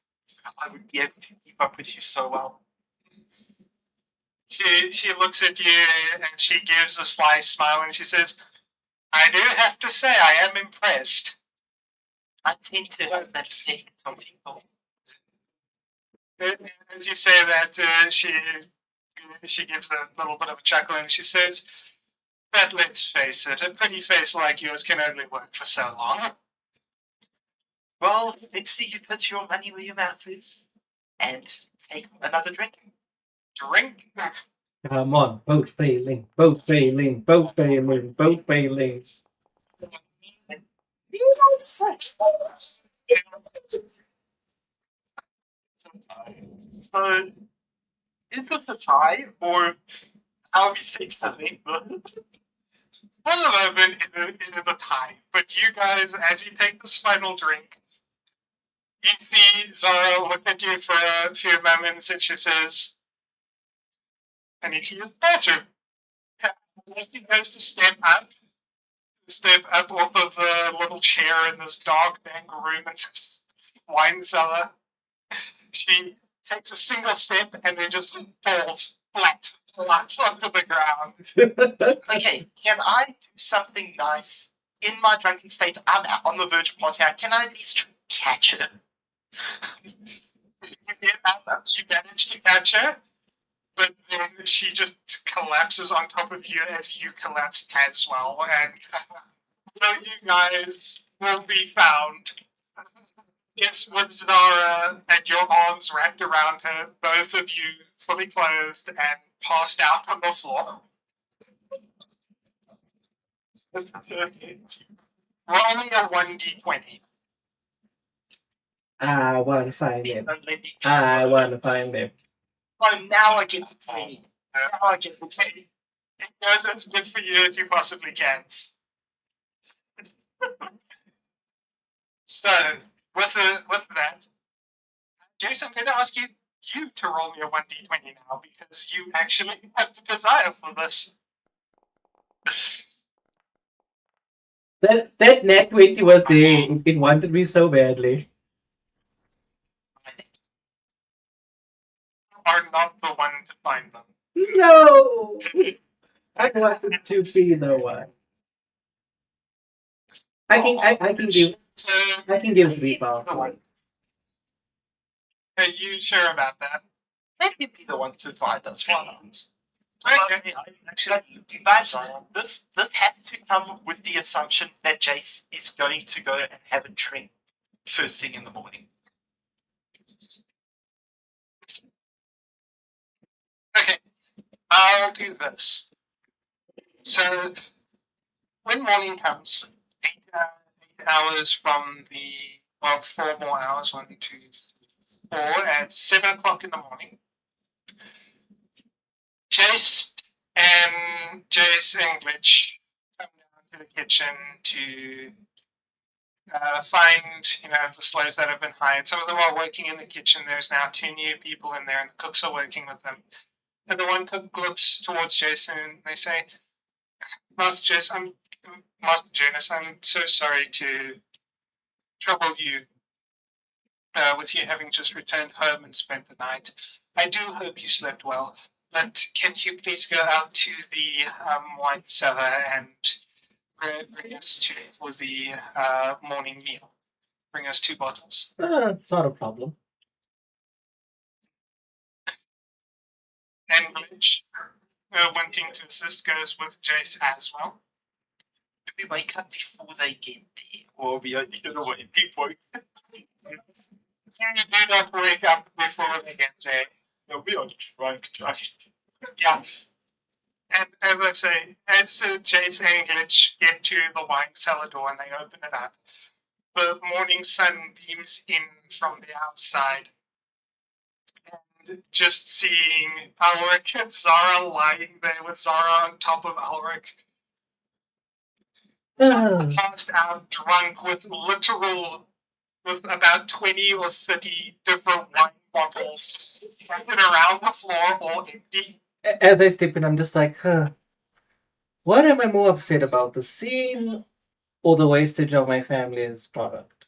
I would be able to keep up with you so well. She looks at you and she gives a sly smile and she says, I do have to say I am impressed. I tend to have that stick from people. As you say that, she gives a little bit of a chuckle and she says, but let's face it, a pretty face like yours can only work for so long. Well, let's see who puts your money where your mouth is. And take another drink. Drink? Come on, both failing, both failing, both failing, both failing. Yes. So, is this a tie, or how we say something? For the moment, it is a tie. But you guys, as you take this final drink, you see Zara look at you for a few moments and she says, I need to use the bathroom. And she goes to step up off of the little chair in this dark, dank room in this wine cellar. She takes a single step and then just falls flat flats onto the ground. Okay, can I do something nice? In my drunken state, I'm on the verge of passing out. Can I at least catch her? You manage to catch her, but then she just collapses on top of you as you collapse as well, and you guys will be found. It's with Zara and your arms wrapped around her, both of you fully clothed and passed out on the floor. Rolling a 1d20. I want to find him. Don't let me I want to find him. Oh, now I get the 20. Now I get the 20. It goes as good for you as you possibly can. So, with that, Jason, I'm going to ask you to roll me a 1d20 now because you actually have the desire for this. That net 20 was there. It wanted me so badly. You are not the one to find them. No! I wanted to be the one. I can give So, it 3 pounds. are you sure about that? Let me be the one to find us. Why not? Okay. But this has to come with the assumption that Jace is going to go and have a drink first thing in the morning. Okay. I'll do this. So, when morning comes, 8 hours from the, 4 more hours, 1, 2, 3, 4, at 7 o'clock in the morning, Jace and Glitch come down to the kitchen to find, the slaves that have been hired. Some of them are working in the kitchen. There's now 2 new people in there, and the cooks are working with them. And the one cook looks towards Jason, and they say, Master Janus, I'm so sorry to trouble you with you having just returned home and spent the night. I do hope you slept well, but can you please go out to the wine cellar and bring us for the morning meal? Bring us 2 bottles. It's not a problem. And Glitch, wanting to assist, goes with Jace as well. Do we wake up before they get there? Or are we only going to wait before? You do not wake up before they get there. No, we are drunk. Yeah. And as I say, as Jace and Glitch get to the wine cellar door and they open it up, the morning sun beams in from the outside. And just seeing Alric and Zara lying there with Zara on top of Alric. Passed out drunk with about 20 or 30 different wine bottles just scattered around the floor, all empty. As I step in, I'm just like, what am I more upset about, the scene or the wastage of my family's product?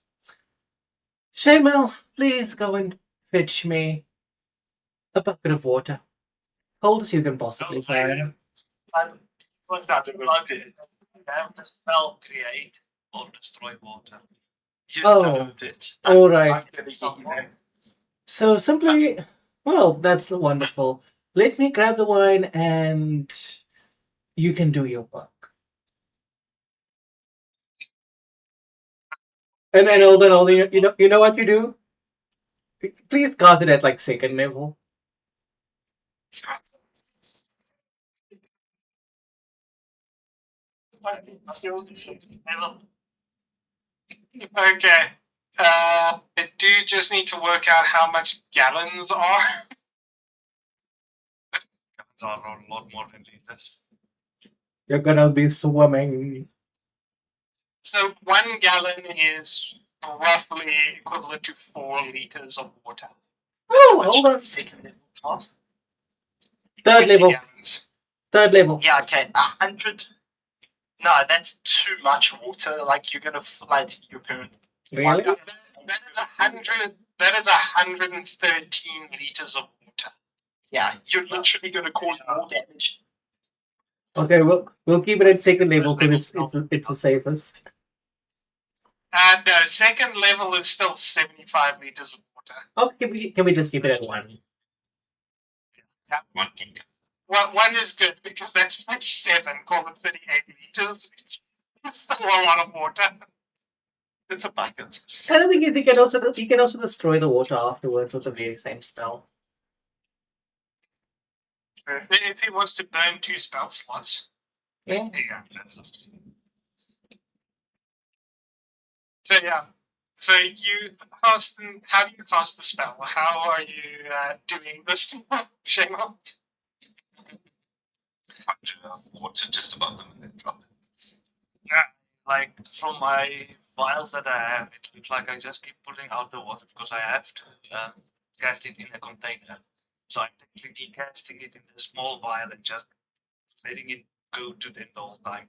Shamal, please go and fetch me a bucket of water. Cold as you can possibly find. Never spell create or destroy water. Just Oh, it. all right. So simply, well, that's wonderful. Let me grab the wine and you can do your work. And all that, you know what you do? Please cast it at like 2nd level. Okay. I do just need to work out how much gallons are. Gallons are a lot more than liters. You're gonna be swimming. So 1 gallon is roughly equivalent to 4 liters of water. Oh, hold on. Second level class. 3rd level. Gallons. 3rd level. Yeah, okay. 100. No, that's too much water. Like, you're going to flood your parent. Really? That is 113 liters of water. Yeah, you're literally going to cause more damage. Okay, we'll keep it at second level because it's the safest. No, second level is still 75 liters of water. Okay, can we just keep it at 1? Well, 1 is good because that's 27, call it 38 liters. It's still a lot of water. It's a bucket. And the thing is, he can also destroy the water afterwards with the very same spell. If he wants to burn 2 spell slots. Yeah. So yeah. So you cast. How do you cast the spell? How are you doing this, Shema? Water just above them and then drop it. Yeah, like from my vials that I have, it looks like I just keep putting out the water because I have to cast it in a container. So I'm technically casting it in a small vial and just letting it go to them the whole time.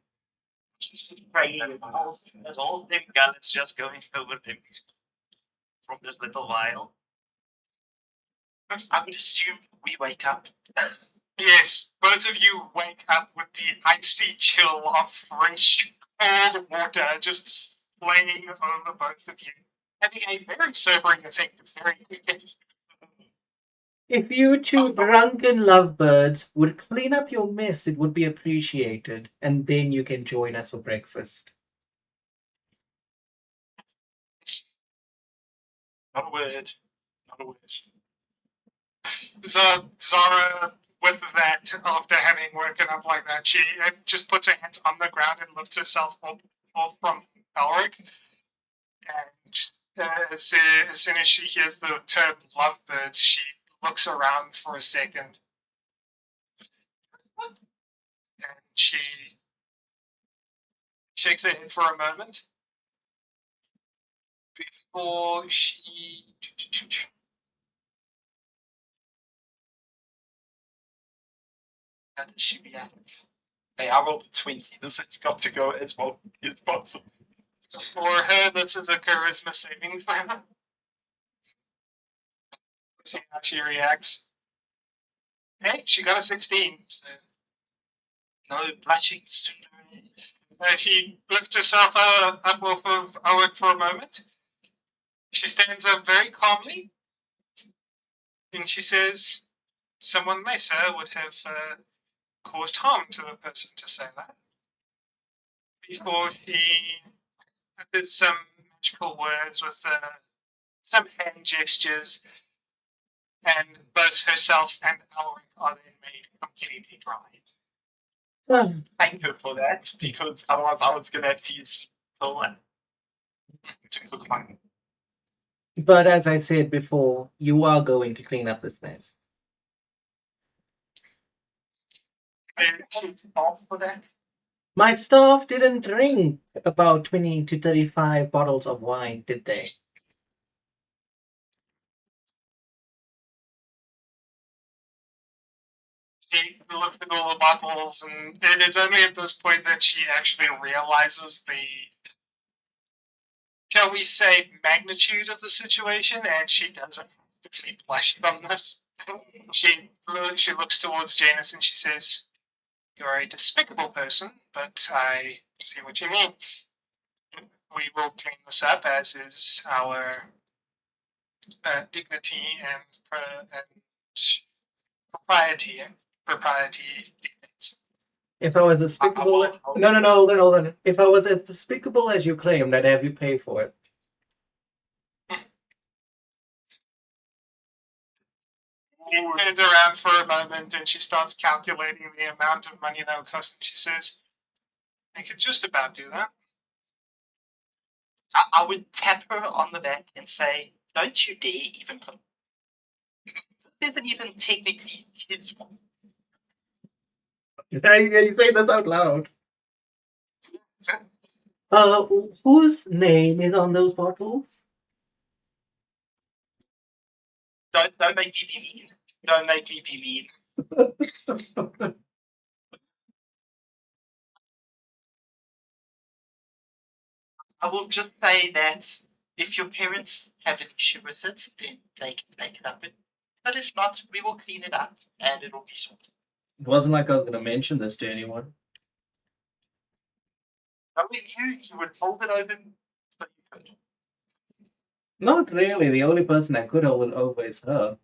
That whole thing gallons just going over them from this little vial. I would assume we wake up. Yes, both of you wake up with the icy chill of fresh cold water just spraying over both of you, having a very sobering effect very quickly. If you two drunken lovebirds would clean up your mess, it would be appreciated, and then you can join us for breakfast. Not a word. Not a word. So Zara, with that, after having woken up like that, she just puts her hands on the ground and lifts herself off from Elric. And as soon as she hears the term lovebirds, she looks around for a second. And she shakes her head for a moment before she. How does she react? Hey, I rolled a 20. This has got to go as well as possible. For her, this is a charisma saving throw. See how she reacts. Hey, she got a 16. So. No blushing. She lifts herself up off of Owen for a moment. She stands up very calmly. And she says, someone lesser would have caused harm to the person to say that. Before she utters some magical words with some hand gestures, and both herself and Alric are then made completely dry. Thank her for that, because otherwise I was going to have to use someone to cook mine. But as I said before, you are going to clean up this mess. For that. My staff didn't drink about 20 to 35 bottles of wine, did they? She looked at all the bottles, and it is only at this point that she actually realizes the, shall we say, magnitude of the situation, and she doesn't actively blush from this. She looks towards Janus and she says, "You're a despicable person, but I see what you mean. We will clean this up, as is our dignity and propriety dictates." If I was despicable... No, hold on. If I was as despicable as you claimed, I'd have you pay for it. She turns around for a moment and she starts calculating the amount of money that would cost. She says, "I could just about do that." I would tap her on the back and say, "Don't you dare even come. This isn't even technically his one." You say this out loud. Whose name is on those bottles? Don't make me be mean. Don't make me be mean. I will just say that if your parents have an issue with it, then they can take it up But if not, we will clean it up and it'll be sorted. It wasn't like I was gonna mention this to anyone. Knowing you would hold it over so you could. Not really. The only person that could hold it over is her.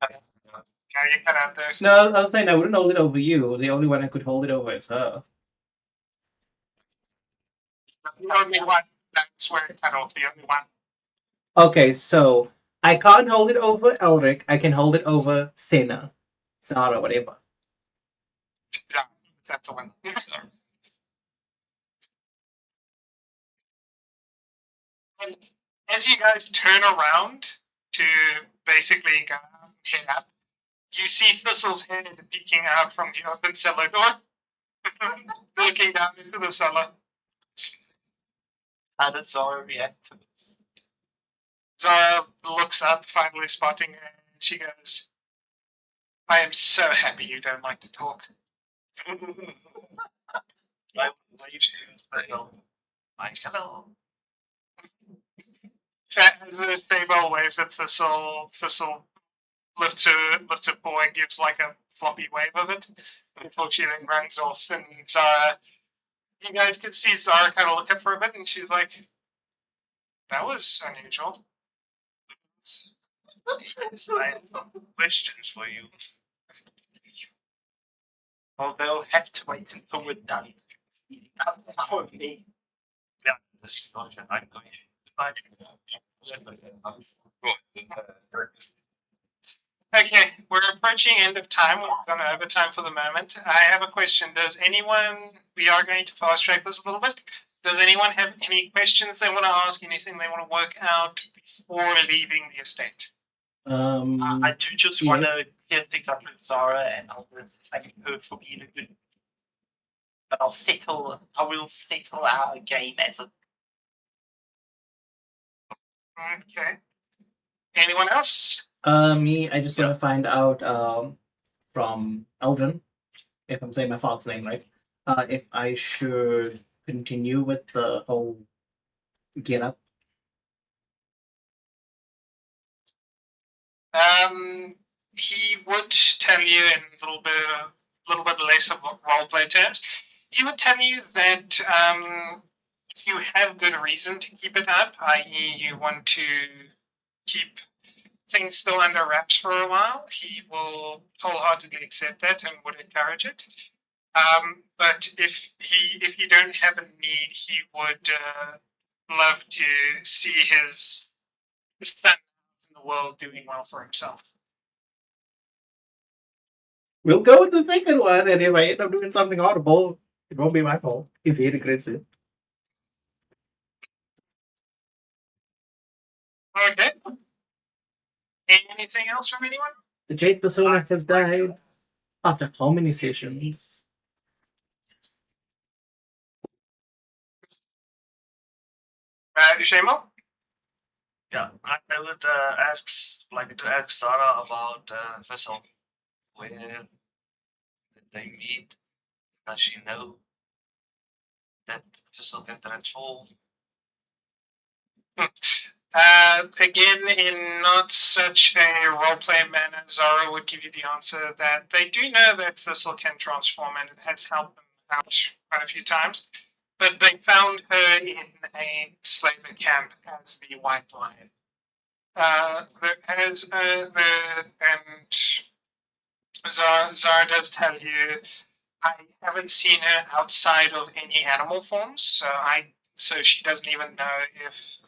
Yeah, you cut out there. No, I was saying I wouldn't hold it over you. The only one I could hold it over is her. The only one. That's where it cut off. The only one. Okay, so I can't hold it over Elric. I can hold it over Senna, Zara, whatever. Yeah, that's the one. And as you guys turn around to basically go head up, you see Thistle's head peeking out from the open cellar door, looking down into the cellar. How does Zara react to this? Zara looks up, finally spotting her, and she goes, I am so happy you don't like to talk. Like, hello. As the Fable waves at Thistle lifts her paw and gives like a floppy wave of it before she then runs off. And Zara, you guys can see Zara kind of look up for a bit, and she's like, that was unusual. Yes, I have some questions for you. Well, they'll have to wait until we're done. How me. Yeah, this is not I'm going Okay, we're approaching end of time. We've gone over time for the moment. I have a question. Does anyone, we are going to fast track this a little bit. Does anyone have any questions they want to ask, anything they want to work out before leaving the estate? I do just want to clear things up with Zara, and I'll thank her for being a good. But I will settle our game as a. Okay. Anyone else? Me, I just want to find out from Eldrin, if I'm saying my father's name right, if I should continue with the whole get up. He would tell you in a little bit less of roleplay terms. He would tell you that if you have good reason to keep it up, i.e., you want to keep things still under wraps for a while, he will wholeheartedly accept that and would encourage it. But if you don't have a need, he would love to see his son in the world doing well for himself. We'll go with the second one, and if I end up doing something horrible, it won't be my fault if he regrets it. Okay. Anything else from anyone? The Jade persona has died after how many sessions? Shamo? Yeah, I would ask Sarah about Vessel. Where did they meet? Does she know that Vessel can transform? Again, in not such a roleplay manner, Zara would give you the answer that they do know that Thistle can transform, and it has helped them out quite a few times. But they found her in a slaver camp as the White Lion. Zara does tell you, I haven't seen her outside of any animal forms, so she doesn't even know if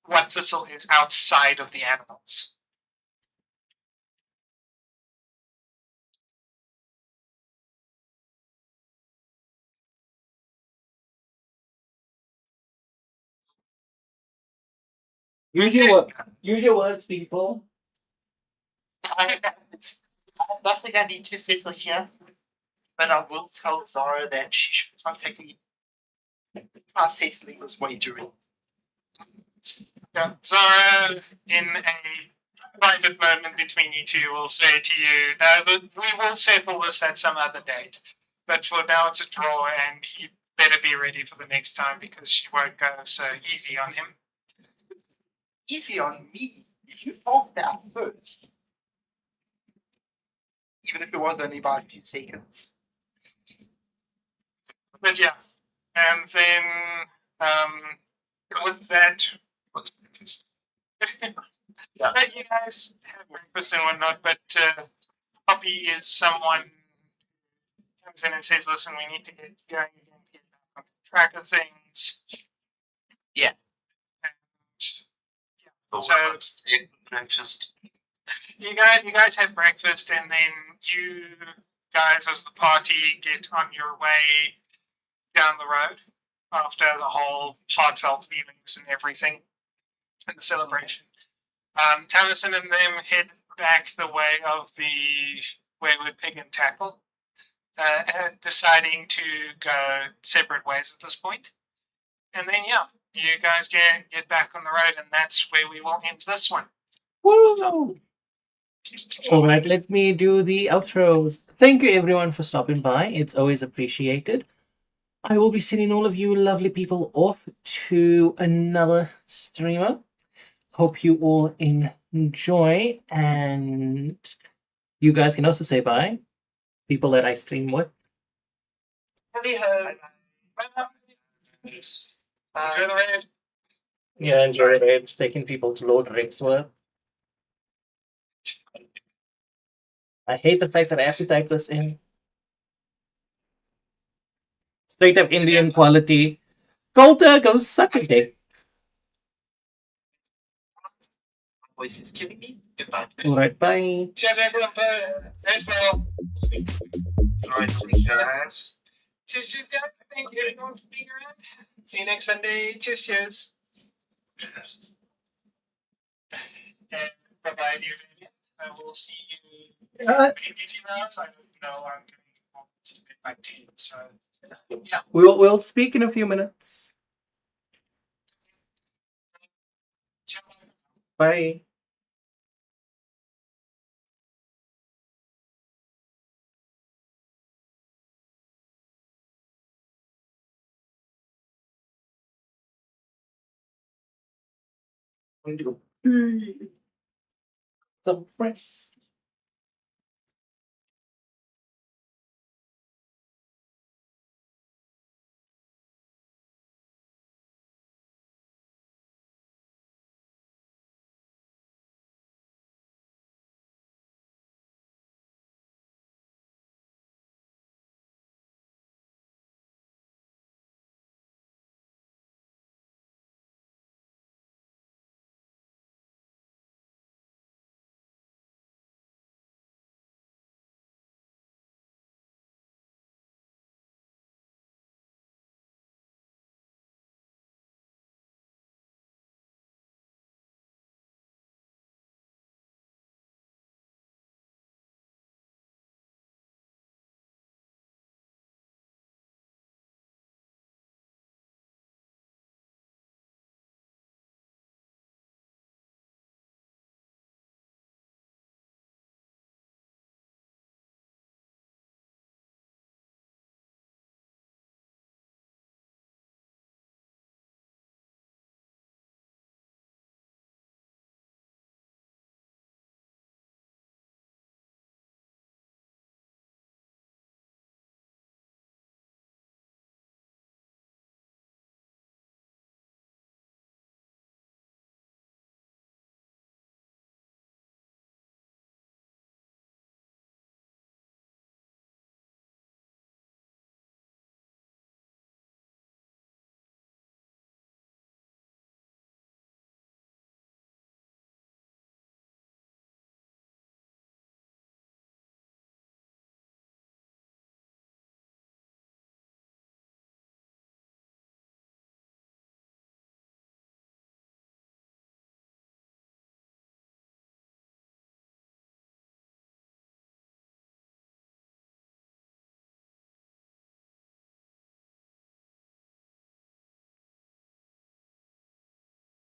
what Thistle is outside of the animals. Use your words, people. I have nothing I need to settle here, but I will tell Zara that she should contact me. Our settling was wagering. Yeah, Zara, in a private moment between you two, will say to you, we will settle this at some other date. But for now, it's a draw, and he better be ready for the next time because she won't go so easy on him. Easy on me. You thought that first. Even if it was only by a few seconds. But yeah, and then with that, What's breakfast? yeah. But you guys have breakfast and whatnot. But Poppy is someone who comes in and says, "Listen, we need to get going again to get back on track of things." Yeah. And But So- what's breakfast? you guys have breakfast, and then you guys, as the party, get on your way down the road after the whole heartfelt feelings and everything and the celebration. Taliesin and them head back the way of the Wayward Pig and Tackle, deciding to go separate ways at this point. And then, yeah, you guys get back on the road, and that's where we will end this one. Woo! All right, let me do the outros. Thank you everyone for stopping by. It's always appreciated. I will be sending all of you lovely people off to another streamer. Hope you all enjoy, and you guys can also say bye. People that I stream with. Hello. Yes. Bye. Enjoy the raid. Yeah, enjoy it. Taking people to Lord Rixworth. I hate the fact that I have to type this in. Straight up Indian quality. Coulter, go suck a dick. Voice is killing me. Goodbye. Alright, bye. Cheers, everyone. Thanks, Bill. Alright, guys. Cheers, guys. Thank you, everyone, for being around. See you next Sunday. Cheers. And bye-bye, dear Damien. I will see you maybe a few hours. I don't know. I'm getting off to bed by 10, so yeah. We'll speak in a few minutes. Ciao. Bye. Suppress.